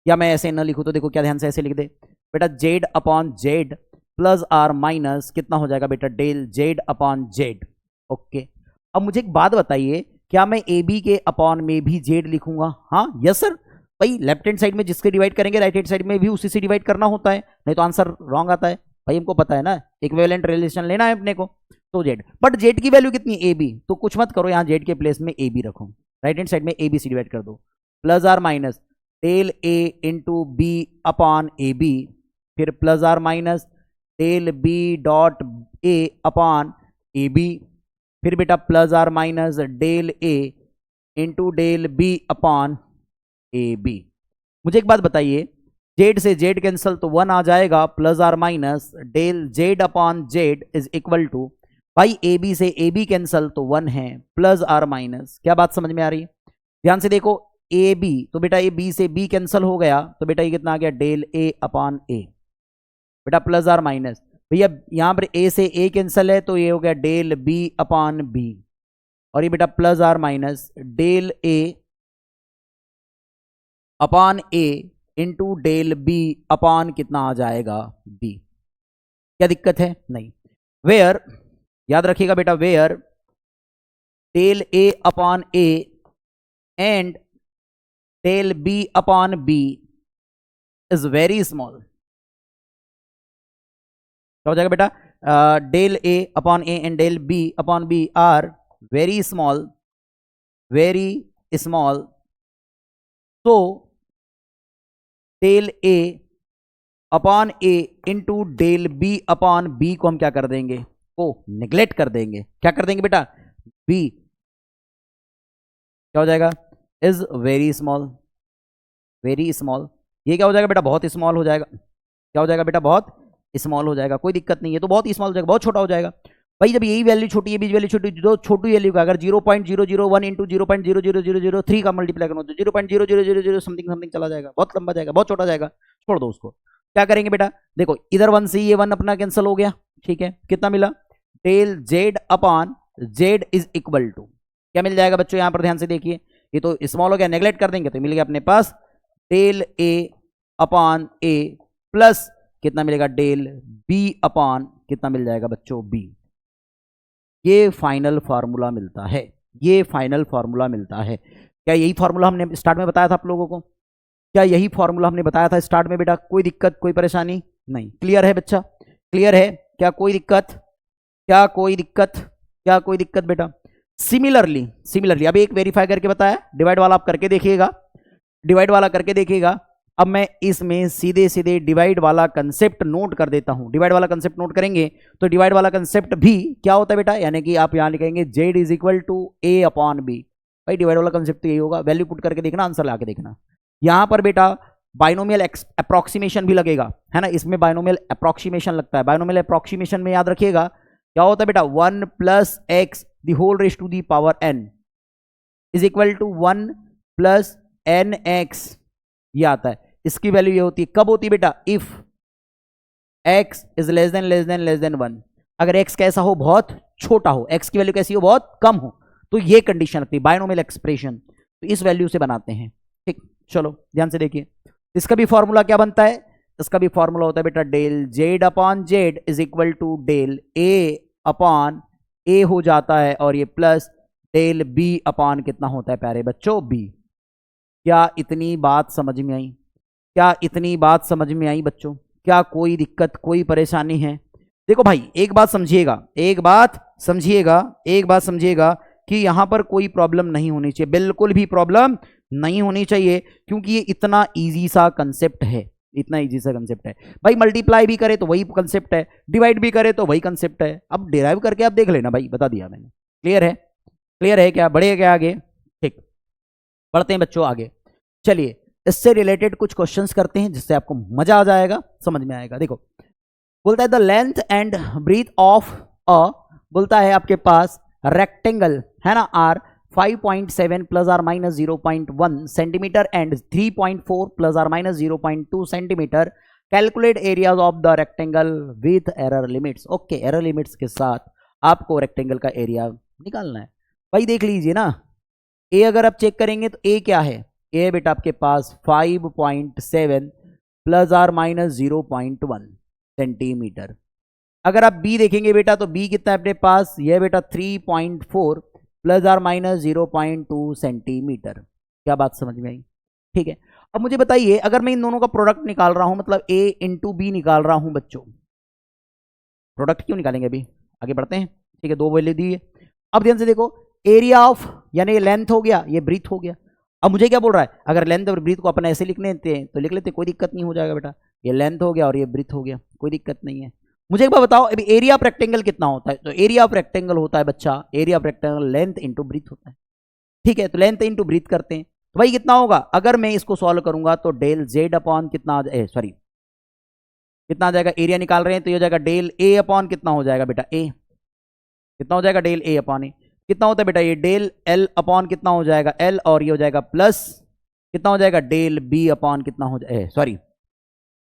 Speaker 1: या मैं ऐसे ना लिखूं, तो देखो क्या ध्यान से ऐसे लिख दे बेटा, Z upon Z plus or minus कितना हो जाएगा बेटा del Z upon Z. Okay, अब मुझे एक बात बताइए, क्या मैं ए बी के अपॉन में भी जेड लिखूंगा? हाँ यस सर, भाई लेफ्ट हैंड साइड में जिससे डिवाइड करेंगे राइट हैंड साइड में भी उसी से डिवाइड करना होता है, नहीं तो आंसर रॉन्ग आता है। भाई हमको पता है ना, इक्विवेलेंट रिलेशन लेना है अपने को, तो जेड। बट जेड की वैल्यू कितनी, ए बी, तो कुछ मत करो, यहाँ जेड के प्लेस में ए बी रखो, राइट हैंड साइड में ए बी से डिवाइड कर दो, plus or minus del a into b upon a b, फिर plus or minus del b dot a upon a b, फिर बेटा plus or minus del a into del B upon a b. मुझे एक बात बताइए, Z से Z cancel तो 1 आ जाएगा, plus or minus del Z upon Z is equal to, भाई ए बी से ए बी कैंसल तो 1 है, प्लस आर माइनस। क्या बात समझ में आ रही है? ध्यान से देखो, ए बी तो बेटा ए बी से बी कैंसल हो गया, तो बेटा ये कितना आ गया, डेल ए अपॉन ए, बेटा प्लस आर माइनस, भैया यहां पर ए से ए कैंसल है तो ये हो गया डेल बी अपॉन बी, और ये बेटा plus or minus del A upon A into del B upon कितना आ जाएगा, बी। क्या दिक्कत है? नहीं। वेयर, याद रखिएगा बेटा, where del A upon a and del B upon b is very small. क्या हो जाएगा बेटा, del A upon a and del B upon b are very small, very small, तो डेल ए अपॉन ए into del B upon b को हम क्या कर देंगे, को निगलेक्ट कर देंगे। क्या कर देंगे बेटा, बी क्या हो जाएगा, is very small, very small. ये क्या हो जाएगा बेटा, बहुत स्मॉल हो जाएगा। क्या हो जाएगा बेटा, बहुत स्मॉल हो जाएगा, कोई दिक्कत नहीं है, तो बहुत स्मॉल हो जाएगा, बहुत छोटा हो जाएगा। भाई जब यही वैल्यू छोटी है, बीच वैल्यू छोटी, जो छोटी वैल्यू का अगर 0.001 इंटू 0.00003 का मल्टीप्लाई करो तो 0.0000 समथिंग समथिंग चला जाएगा, बहुत लंबा जाएगा, बहुत छोटा जाएगा, छोड़ दो उसको। क्या करेंगे बेटा, देखो इधर 1 से ये 1 अपना कैंसिल हो गया, ठीक है, कितना मिला, del Z upon Z is equal to क्या मिल जाएगा बच्चों, यहां पर ध्यान से देखिए, ये तो स्मॉल हो गया, नेग्लेक्ट कर देंगे तो मिल गया अपने पास del A upon A plus कितना मिलेगा, डेल बी अपॉन कितना मिल जाएगा बच्चों, बी। ये फाइनल फार्मूला मिलता है, ये फाइनल फार्मूला मिलता है। क्या यही फार्मूला हमने स्टार्ट में बताया था आप लोगों को, क्या यही फार्मूला हमने बताया था स्टार्ट में बेटा, कोई दिक्कत कोई परेशानी नहीं, क्लियर है बच्चा, क्लियर है, क्या कोई दिक्कत, क्या कोई दिक्कत, क्या कोई दिक्कत बेटा। सिमिलरली सिमिलरली अब एक वेरीफाई करके बताया, डिवाइड वाला आप करके देखिएगा, डिवाइड वाला करके देखिएगा। अब मैं इसमें सीधे सीधे डिवाइड वाला कंसेप्ट नोट कर देता हूं, डिवाइड वाला कंसेप्ट नोट करेंगे तो डिवाइड वाला कंसेप्ट भी क्या होता है बेटा, यानी कि आप यहां लिखेंगे Z is equal to A upon B. भाई डिवाइड वाला कंसेप्ट तो यही होगा, वैल्यू पुट करके देखना, आंसर लाके देखना। यहां पर बेटा बाइनोमियल अप्रोक्सीमेशन भी लगेगा, है ना, इसमें बाइनोमियल अप्रोक्सीमेशन लगता है। बाइनोमियल अप्रोक्सीमेशन में याद रखिएगा क्या होता है बेटा, 1 plus X the whole raise to the power N is equal to 1 plus N X, ये आता है। इसकी वैल्यू ये होती है, कब होती है बेटा, if x is less than less than less than 1। अगर x कैसा हो, बहुत छोटा हो, x की वैल्यू कैसी हो, बहुत कम हो, तो ये कंडीशन लगती है बाइनोमियल एक्सप्रेशन, तो इस वैल्यू से बनाते हैं। ठीक, चलो ध्यान से देखिए, इसका भी फॉर्मूला क्या बनता है, इसका भी फॉर्मूला होता है बेटा del Z upon Z is equal to del A upon a हो जाता है, और ये प्लस डेल बी अपॉन कितना होता है प्यारे बच्चों, बी। क्या इतनी बात समझ में आई, क्या इतनी बात समझ में आई बच्चों, क्या कोई दिक्कत कोई परेशानी है। देखो भाई एक बात समझिएगा, एक बात समझिएगा, एक बात समझिएगा कि यहां पर कोई प्रॉब्लम नहीं होनी चाहिए, बिल्कुल भी प्रॉब्लम नहीं होनी चाहिए, क्योंकि ये इतना इजी सा कंसेप्ट है, इतना इजी सा कंसेप्ट है। भाई मल्टीप्लाई भी करे तो वही कंसेप्ट है, डिवाइड भी करे तो वही कंसेप्ट है, अब डिराइव करके आप देख लेना भाई, बता दिया मैंने। क्लियर है, क्लियर है, क्या बढ़े क्या आगे, ठीक, बढ़ते हैं बच्चों आगे। चलिए इससे रिलेटेड कुछ क्वेश्चंस करते हैं जिससे आपको मजा आ जाएगा, समझ में आएगा। देखो बोलता है the length and breadth of a, बोलता है आपके पास रेक्टेंगल है ना, are 5.7 plus or minus 0.1 centimetre and 3.4 plus or minus 0.2 centimetre, calculate areas of the rectangle with error limits. Okay, error limits के साथ आपको रेक्टेंगल का एरिया निकालना है। भाई देख लीजिए ना, ए अगर आप चेक करेंगे तो ए क्या है, ए बेटा आपके पास 5.7 प्लस आर माइनस 0.1 सेंटीमीटर। अगर आप बी देखेंगे बेटा तो बी कितना है अपने पास, ये बेटा 3.4 प्लस आर माइनस 0.2 सेंटीमीटर। क्या बात समझ में आई, ठीक है। अब मुझे बताइए अगर मैं इन दोनों का प्रोडक्ट निकाल रहा हूं, मतलब ए इंटू बी निकाल रहा हूं बच्चों, प्रोडक्ट क्यों निकालेंगे अभी, आगे बढ़ते हैं, ठीक है, दो वैल्यू दी है। अब ध्यान से देखो, एरिया ऑफ यानी लेंथ हो गया, ये ब्रीथ हो गया। अब मुझे क्या बोल रहा है, अगर लेंथ और ब्रीथ को अपन ऐसे लिख लेते हैं तो लिख लेते हैं, कोई दिक्कत नहीं हो जाएगा बेटा, ये लेंथ हो गया और ये ब्रीथ हो गया, कोई दिक्कत नहीं है। मुझे एक बार बताओ अभी एरिया ऑफ रेक्टेंगल कितना होता है, तो एरिया ऑफ रेक्टेंगल होता है बच्चा, area of rectangle length into breadth होता है, ठीक है। तो लेंथ इंटू ब्रीथ करते हैं, तो भाई कितना होगा, अगर मैं इसको सॉल्व करूंगा तो डेल जेड अपॉन कितना, सॉरी कितना आ जाएगा, एरिया निकाल रहे हैं तो ये हो जाएगा डेल ए अपॉन कितना हो जाएगा बेटा, ए कितना हो जाएगा, डेल ए अपॉन ए कितना होता है बेटा, ये डेल एल अपॉन कितना हो जाएगा, एल, और ये हो जाएगा प्लस कितना हो जाएगा, डेल बी अपॉन कितना हो जाएगा, सॉरी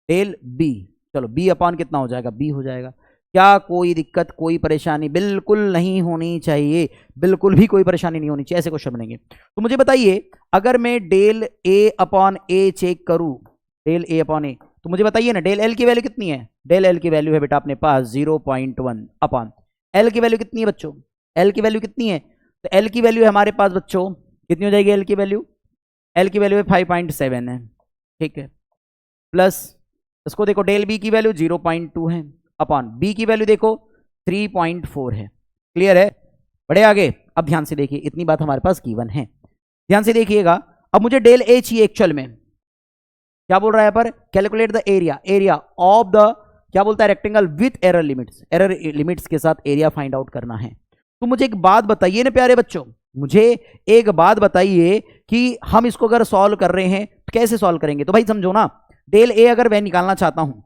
Speaker 1: डेल बी, चलो बी अपॉन कितना हो जाएगा, बी हो जाएगा। क्या कोई दिक्कत कोई परेशानी बिल्कुल नहीं होनी चाहिए, बिल्कुल भी कोई परेशानी नहीं होनी चाहिए, ऐसे क्वेश्चन बनेंगे। तो मुझे बताइए अगर मैं del A upon A check करूं, डेल ए अपॉन ए, तो मुझे बताइए ना डेल एल की वैल्यू कितनी है, डेल एल की वैल्यू है बेटा अपने पास 0.1 अपॉन एल की वैल्यू कितनी है बच्चों, एल की वैल्यू कितनी है, तो एल की वैल्यू है हमारे पास बच्चों कितनी हो जाएगी, एल की वैल्यू, एल की वैल्यू है 5.7 है, ठीक है, प्लस इसको देखो डेल बी की वैल्यू 0.2 है अपॉन बी की वैल्यू देखो 3.4 है। क्लियर है, बढ़े आगे, अब ध्यान से देखिए, इतनी बात हमारे पास गिवन है, ध्यान से देखिएगा। अब मुझे डेल ए चाहिए एक्चुअल में, क्या बोल रहा है यहाँ पर, calculate the area of the, क्या बोलता है, rectangle with error limits, error limits के साथ एरिया फाइंड आउट करना है। तो मुझे एक बात बताइए ना प्यारे बच्चों, मुझे एक बात बताइए कि हम इसको अगर सॉल्व कर रहे हैं तो कैसे सॉल्व करेंगे। तो भाई समझो ना, डेल ए अगर मैं निकालना चाहता हूं,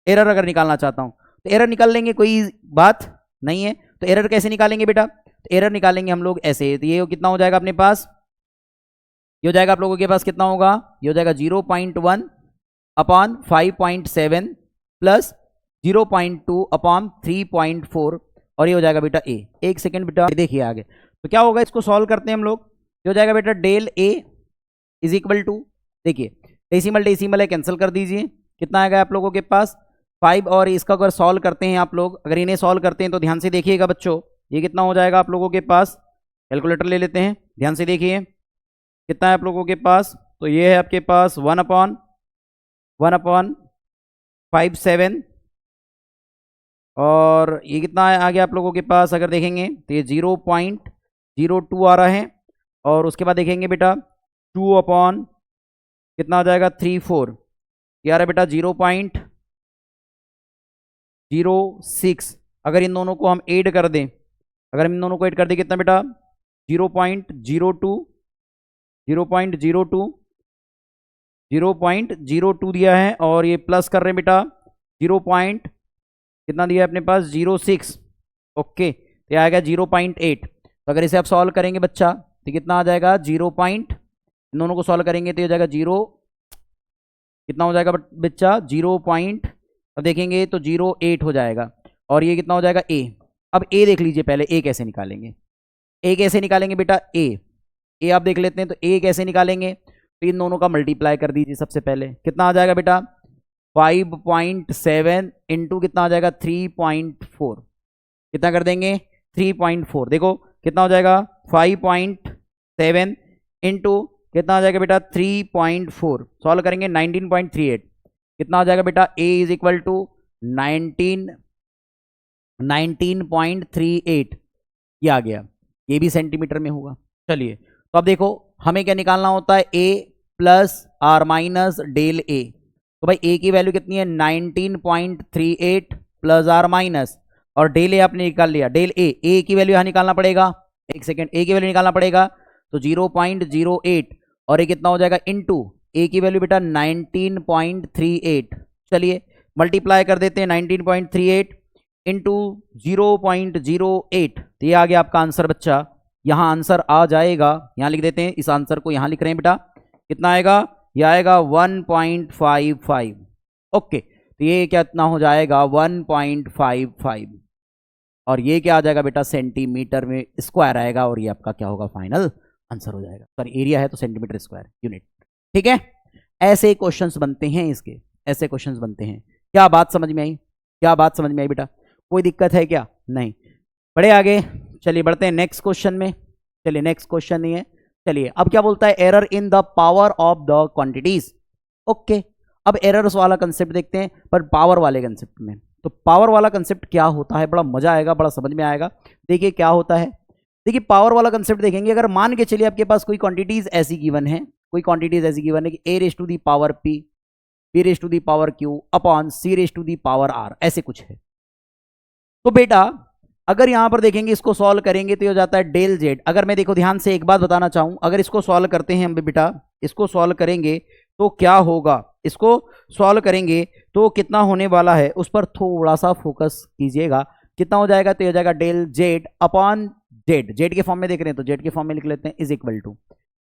Speaker 1: एरर अगर निकालना चाहता हूं तो एरर निकाल लेंगे, कोई बात नहीं है। तो एरर कैसे निकालेंगे बेटा, तो एरर निकालेंगे हम लोग ऐसे, तो ये कितना हो जाएगा अपने पास, ये हो जाएगा आप लोगों के पास कितना होगा, ये हो जाएगा 0.1 अपॉन 5.7 प्लस 0.2 अपॉन 3.4 और ये हो जाएगा बेटा ए। एक सेकेंड बेटा देखिए आगे, तो क्या होगा, इसको सॉल्व करते हैं हम लोग। ये हो जाएगा बेटा del A is equal to, देखिए डेसिमल डेसिमल है, कैंसिल कर दीजिए, कितना आएगा आप लोगों के पास 5, और इसका अगर सॉल्व करते हैं आप लोग, अगर इन्हें सॉल्व करते हैं तो ध्यान से देखिएगा बच्चों, ये कितना हो जाएगा आप लोगों के पास, कैलकुलेटर ले लेते हैं, ध्यान से देखिए कितना है आप लोगों के पास। तो ये है आपके पास 1 अपॉन 5/7 और ये कितना है आ गया आप लोगों के पास, अगर देखेंगे तो ये 0.02 आ रहा है, और उसके बाद देखेंगे बेटा 2 अपॉन कितना आ जाएगा 3/4, ये आ रहा है बेटा 0.06। अगर इन दोनों को हम ऐड कर दें, अगर हम इन दोनों को ऐड कर दें कितना बेटा 0.02 दिया है, और ये प्लस कर रहे हैं बेटा 0. कितना दिया है अपने पास 0.6, ओके, तो ये आएगा 0.8। तो अगर इसे आप सॉल्व करेंगे बच्चा तो कितना आ जाएगा 0. इन दोनों को सॉल्व करेंगे तो ये जाएगा 0, कितना हो जाएगा बच्चा 0. अब देखेंगे तो 0.8 हो जाएगा, और ये कितना हो जाएगा ए। अब ए देख लीजिए पहले, ए कैसे निकालेंगे, ए कैसे निकालेंगे बेटा, ए आप देख लेते हैं। तो ए कैसे निकालेंगे, तो इन दोनों का मल्टीप्लाई कर दीजिए सबसे पहले, कितना आ जाएगा बेटा 5.7 इंटू कितना आ जाएगा 3.4, कितना कर देंगे 3.4, देखो कितना हो जाएगा 5.7 इंटू कितना आ जाएगा बेटा 3.4, सॉल्व करेंगे 19.38, कितना आ जाएगा बेटा ए इज इक्वल टू 19.38, ये आ गया, ये भी सेंटीमीटर में होगा। चलिए तो अब देखो हमें क्या निकालना होता है, a plus or minus del ए। तो भाई ए की वैल्यू कितनी है 19.38 प्लस आर माइनस, और डेल ए आपने निकाल लिया, डेल ए की वैल्यू यहाँ निकालना पड़ेगा, एक सेकेंड, ए की वैल्यू निकालना पड़ेगा, तो 0.08 और ये कितना हो जाएगा इनटू ए की वैल्यू बेटा 19.38। चलिए मल्टीप्लाई कर देते हैं 19.38 इंटू 0.08, तो ये आ गया आपका आंसर बच्चा। यहाँ आंसर आ जाएगा, यहाँ लिख देते हैं, इस आंसर को यहाँ लिख रहे हैं बेटा, कितना आएगा, ये आएगा 1.55, ओके, तो ये कितना हो जाएगा 1.55, और ये क्या आ जाएगा बेटा सेंटीमीटर में स्क्वायर आएगा, और ये आपका क्या होगा फाइनल आंसर हो जाएगा। सॉरी एरिया है तो सेंटीमीटर स्क्वायर यूनिट, ठीक है। ऐसे क्वेश्चंस बनते हैं इसके, ऐसे क्वेश्चंस बनते हैं। क्या बात समझ में आई, क्या बात समझ में आई बेटा, कोई दिक्कत है क्या, नहीं, बढ़े आगे, चलिए बढ़ते हैं नेक्स्ट क्वेश्चन में। चलिए नेक्स्ट क्वेश्चन नहीं है, चलिए अब क्या बोलता है, error in the power of the quantities, okay. अब एरर्स वाला कंसेप्ट देखते हैं, पर पावर वाले कंसेप्ट में। तो पावर वाला कंसेप्ट क्या होता है, बड़ा मजा आएगा, बड़ा समझ में आएगा। देखिए क्या होता है, देखिए पावर वाला कंसेप्ट देखेंगे, अगर मान के चलिए आपके पास कोई क्वांटिटीज ऐसी गिवन है, कोई क्वांटिटीज ऐसी गिवन है कि a raise to the power p, b raise to the power q upon c raise to the power r, ऐसे कुछ है। तो बेटा अगर यहां पर देखेंगे, इसको सॉल्व करेंगे तो ये हो जाता है डेल जेड। अगर मैं देखो ध्यान से एक बात बताना चाहूं, अगर इसको सॉल्व करते हैं हम बेटा, इसको सॉल्व करेंगे तो क्या होगा, इसको सॉल्व करेंगे तो कितना होने वाला है उस पर थोड़ा सा फोकस कीजिएगा, कितना हो जाएगा, तो ये हो जाएगा del Z upon Z, Z के फॉर्म में देख रहे हैं तो जेड के फॉर्म में लिख लेते हैं, इज इक्वल टू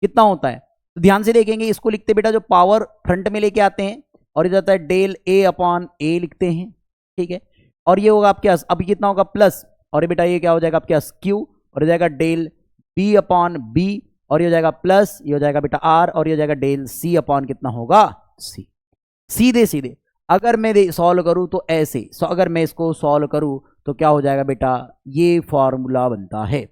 Speaker 1: कितना होता है, तो ध्यान से देखेंगे, इसको लिखते बेटा जो पावर फ्रंट में लेके आते हैं, और ये जाता है डेल ए अपॉन ए लिखते हैं, ठीक है। और ये होगा आपके पास अभी कितना होगा प्लस, और ये बेटा ये क्या हो जाएगा आपके पास क्यू, और हो जाएगा डेल बी अपॉन बी, और ये हो जाएगा प्लस, ये हो जाएगा बेटा आर, और ये हो जाएगा डेल सी अपॉन कितना होगा सी। सीधे सीधे अगर मैं सॉल्व करूं तो ऐसे, अगर मैं इसको सॉल्व करूं तो क्या हो जाएगा बेटा, ये फॉर्मूला बनता है,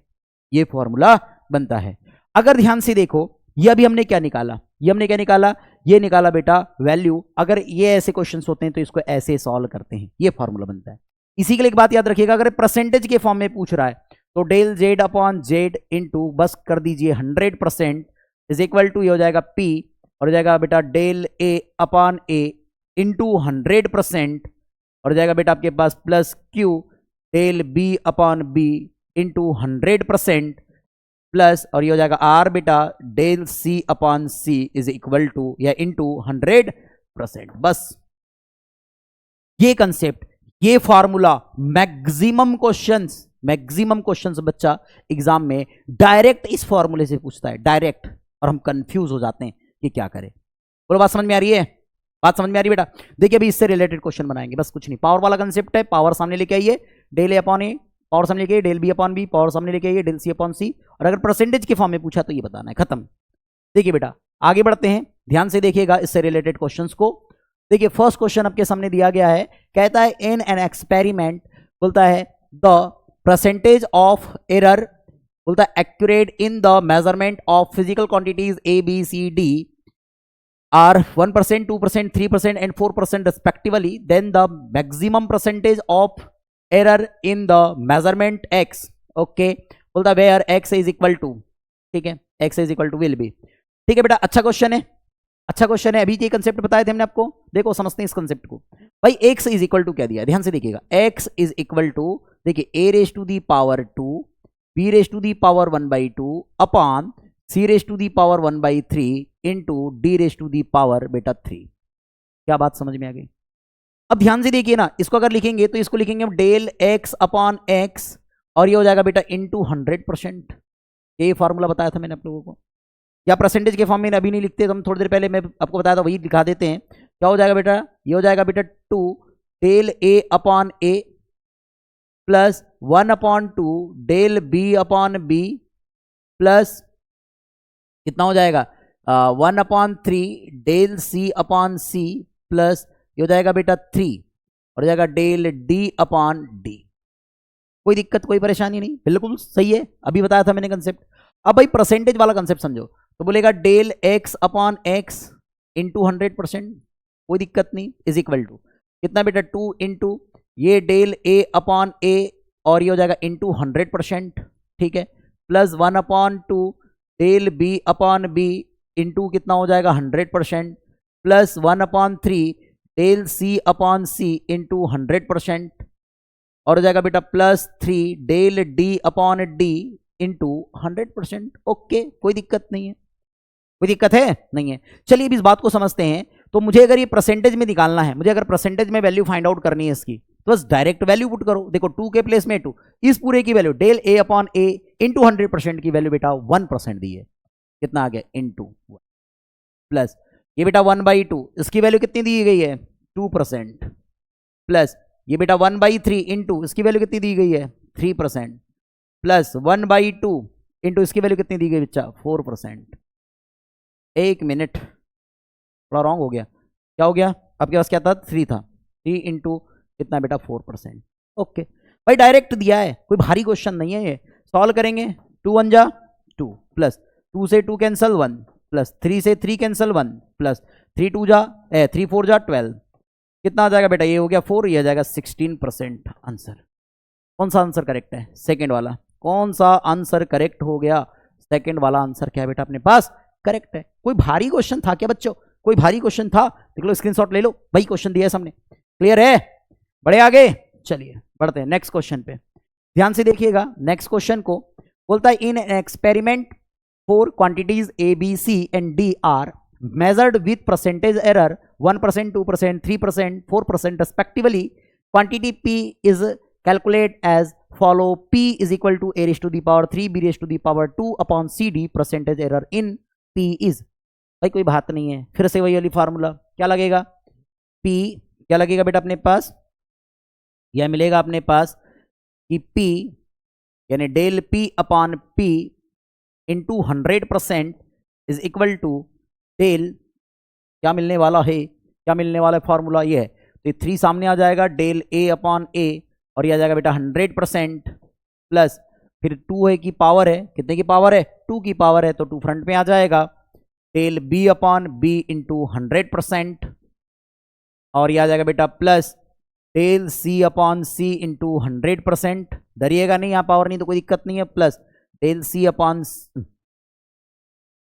Speaker 1: ये फॉर्मूला बनता है। अगर ध्यान से देखो, ये अभी हमने क्या निकाला, ये हमने क्या निकाला, ये निकाला बेटा वैल्यू। अगर ये ऐसे क्वेश्चंस होते हैं तो इसको ऐसे सॉल्व करते हैं, ये फॉर्मूला बनता है। इसी के लिए एक बात याद रखिएगा, अगर परसेंटेज के फॉर्म में पूछ रहा है तो del Z upon Z into बस कर दीजिए 100% इज इक्वल टू ये हो जाएगा P और हो जाएगा बेटा del A upon A into 100% और हो जाएगा बेटा आपके पास plus Q del B upon B into 100% plus और ये हो जाएगा R बेटा del C upon C is equal to या इंटू 100%। बस ये कंसेप्ट, ये फॉर्मूला मैक्सिमम क्वेश्चंस बच्चा एग्जाम में डायरेक्ट इस फॉर्मूले से पूछता है डायरेक्ट, और हम कंफ्यूज हो जाते हैं कि क्या करें। बोलो बात समझ में आ रही है? बात समझ में आ रही है बेटा? देखिए अभी इससे रिलेटेड क्वेश्चन बनाएंगे, बस कुछ नहीं। पावर वाला कंसेप्ट है, पावर सामने लेके आइए del A upon A, power सामने लेके आइए del B upon B, power सामने लेके आइए डेल सी अपॉन सी, और अगर परसेंटेज के फॉर्म में पूछा तो ये बताना है, खत्म। देखिए बेटा आगे बढ़ते हैं, ध्यान से देखिएगा इससे रिलेटेड क्वेश्चंस को। देखिए फर्स्ट क्वेश्चन आपके सामने दिया गया है, कहता है इन एन एक्सपेरिमेंट, बोलता है द परसेंटेज ऑफ एरर, बोलता है accurate in the measurement of physical quantities A B C D are 1%, 2%, 3% and 4% respectively, then the maximum percentage of error in the measurement x, okay, बोलता है where x is equal to, ठीक है, x is equal to will be, ठीक है बेटा। अच्छा question है, अच्छा क्वेश्चन है। अभी ये कंसेप्ट बताए थे हमने आपको, देखो समझते हैं इस कंसेप्ट को। भाई x इज इक्वल टू क्या दिया है, ध्यान से देखिएगा। x इज इक्वल टू, देखिए a raise to the power 2, b raise to the power 1/2 upon c raise to the power 1/3 into d raise to the power बेटा 3। क्या बात समझ में आ गई? अब ध्यान से देखिए ना, इसको अगर लिखेंगे तो इसको लिखेंगे हम डेल x अपॉन x और ये हो जाएगा बेटा इंटू 100%। ये फॉर्मूला बताया था मैंने आप लोगों को, या परसेंटेज के फॉर्म में अभी नहीं लिखते तो हम थोड़ी देर पहले मैं आपको बताया था, वही दिखा देते हैं। क्या हो जाएगा बेटा, ये हो जाएगा बेटा 2 del a upon a plus 1/2 del b upon b plus कितना हो जाएगा 1/3 del c upon c plus ये हो जाएगा बेटा 3 और हो जाएगा डेल d अपॉन d। कोई दिक्कत कोई परेशानी नहीं, बिल्कुल सही है, अभी बताया था मैंने कंसेप्ट। अब भाई परसेंटेज वाला कंसेप्ट समझो, तो बोलेगा del x upon x into 100%, कोई दिक्कत नहीं, इज इक्वल टू कितना बेटा 2 इंटू ये डेल a अपॉन a और ये हो जाएगा इंटू 100%, ठीक है, plus 1/2 del b upon b into कितना हो जाएगा 100% plus 1/3 del c upon c into 100% और हो जाएगा बेटा plus 3 del d upon d into 100%। Okay, कोई दिक्कत नहीं है, कोई दिक्कत है नहीं है। चलिए अब इस बात को समझते हैं। तो मुझे अगर ये परसेंटेज में निकालना है, मुझे अगर परसेंटेज में वैल्यू फाइंड आउट करनी है इसकी, तो बस डायरेक्ट वैल्यू पुट करो। देखो 2 के प्लेस में 2, इस पूरे की value del a upon a into 100% की वैल्यू बेटा 1% दी है, कितना आ गया इंटू प्लस ये बेटा 1/2 इसकी वैल्यू कितनी दी गई है 2% प्लस ये बेटा 1/3 इंटू इसकी वैल्यू कितनी दी गई है 3% प्लस 1/2 इंटू इसकी वैल्यू कितनी दी गई बच्चा 4%। एक मिनट, थोड़ा रॉन्ग हो गया, क्या हो गया, आपके पास क्या था 3 था, 3 इंटू कितना बेटा 4%। ओके भाई डायरेक्ट दिया है, कोई भारी क्वेश्चन नहीं है ये, सॉल्व करेंगे। 2 1 जा 2 प्लस 2 से 2 कैंसल 1 प्लस 3 से 3 कैंसल 1 प्लस 3 2 जा 3 4 जा 12, कितना आ जाएगा बेटा, ये हो गया 4, ये आ जाएगा 16% आंसर। कौन सा आंसर करेक्ट है, सेकंड वाला। कौन सा आंसर करेक्ट हो गया, सेकंड वाला आंसर क्या है बेटा अपने पास करेक्ट है। कोई भारी क्वेश्चन था क्या बच्चों, कोई भारी क्वेश्चन था, देख लो स्क्रीनशॉट ले लो, भाई क्वेश्चन दिया है सामने, क्लियर है, बड़े आगे। चलिए बढ़ते हैं नेक्स्ट क्वेश्चन पे, ध्यान से देखिएगा। नेक्स्ट क्वेश्चन को बोलता है in an experiment 4 quantities A B C and D are measured with percentage error 1%, 2%, 3%, 4% respectively. Quantity P is calculated as follow. P is equal to a raised to the power 3 b raised to the power 2 upon CD. Percentage error in P is, भाई कोई बात नहीं है, फिर से वही वाली formula, क्या लगेगा P, क्या लगेगा बेटा अपने पास, यह मिलेगा अपने पास कि P यानी del P upon P into 100% is equal to del, क्या मिलने वाला है, क्या मिलने वाला है फॉर्मूला ये है, तो 3 सामने आ जाएगा डेल a अपॉन a और ये आ जाएगा बेटा 100% प्लस फिर 2 है की पावर है, कितने की पावर है 2 की पावर है, तो 2 फ्रंट में आ जाएगा del b upon b into 100% और ये आ जाएगा बेटा plus del c upon c into 100%। डरिएगा नहीं, यहाँ पावर नहीं तो कोई दिक्कत नहीं है, प्लस डेल सी अपॉन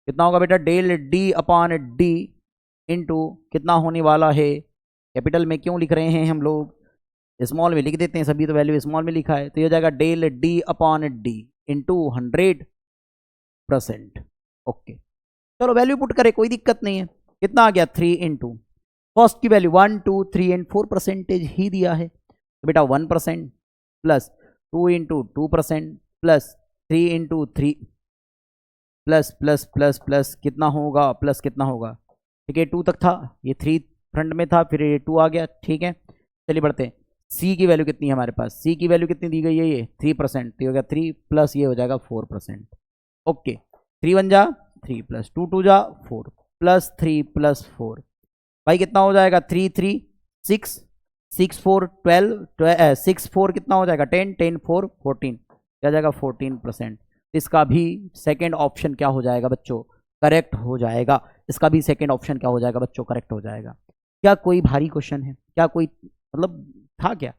Speaker 1: कितना होगा बेटा, del D upon D into कितना होने वाला है, कैपिटल में क्यों लिख रहे हैं हम लोग, स्मॉल में लिख देते हैं, सभी तो वैल्यू स्मॉल में लिखा है, तो ये हो जाएगा del D upon D into 100%। Okay चलो वैल्यू पुट करें, कोई दिक्कत नहीं है, कितना आ गया 3 इंटू फर्स्ट की वैल्यू 1 2 3 एंड 4% ही दिया है, तो बेटा 1% plus 2 into 2% plus 3 into 3 plus plus plus plus कितना होगा, प्लस कितना होगा, ठीक है 2 तक था, ये 3 फ्रंट में था, फिर ये 2 आ गया, ठीक है चलिए बढ़ते हैं। सी की वैल्यू कितनी है हमारे पास, सी की वैल्यू कितनी दी गई है, ये 3%, तो ये हो गया 3 प्लस ये हो जाएगा 4%। ओके 3 1 जा 3 प्लस 2 2 जा 4 प्लस 3 प्लस 4, भाई कितना हो जाएगा 3 3 6 6 4 12 6 4 कितना हो जाएगा 10 10 4 14, क्या जाएगा 14%। इसका भी सेकेंड ऑप्शन क्या हो जाएगा बच्चों, करेक्ट हो जाएगा, इसका भी सेकेंड ऑप्शन क्या हो जाएगा बच्चों, करेक्ट हो जाएगा। क्या कोई भारी क्वेश्चन है, क्या कोई मतलब था क्या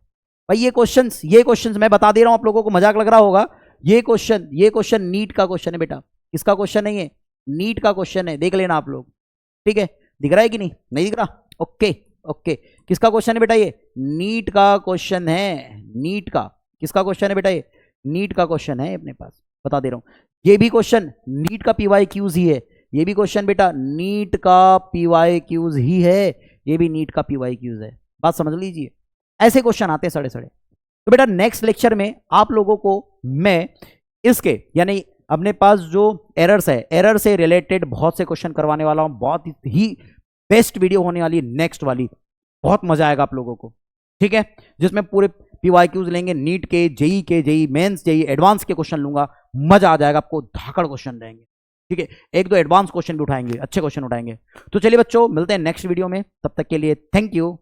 Speaker 1: भाई, ये क्वेश्चंस मैं बता दे रहा हूं आप लोगों को, मजाक लग रहा होगा, ये क्वेश्चन नीट का क्वेश्चन है बेटा, किसका क्वेश्चन नहीं है, नीट का क्वेश्चन है, देख लेना आप लोग, ठीक है दिख रहा है कि नहीं, नहीं दिख रहा, ओके ओके किसका क्वेश्चन है बेटा, ये नीट का क्वेश्चन है, नीट का, किसका क्वेश्चन है बेटा, ये नीट का क्वेश्चन है अपने पास, बता दे रहा हूं, ये भी क्वेश्चन नीट का PYQs ही है, ये भी क्वेश्चन बेटा नीट का PYQs ही है, ये भी नीट का PYQs है, बात समझ लीजिए, ऐसे क्वेश्चन आते हैं सड़े सड़े। तो बेटा नेक्स्ट लेक्चर में आप लोगों को मैं इसके यानी अपने पास जो एरर्स है, एरर से रिलेटेड बहुत से क्वेश्चन करवाने वाला हूं, बहुत ही बेस्ट वीडियो होने वाली है नेक्स्ट वाली, बहुत मजा आएगा आप लोगों को, ठीक है, जिसमें पूरे PYQs लेंगे, नीट के जेई मेंस जेई एडवांस के क्वेश्चन लूंगा, मजा आ जाएगा आपको, धाकड़ क्वेश्चन रहेंगे, ठीक है, एक दो एडवांस क्वेश्चन भी उठाएंगे, अच्छे क्वेश्चन उठाएंगे। तो चलिए बच्चों मिलते हैं नेक्स्ट वीडियो में, तब तक के लिए थैंक यू।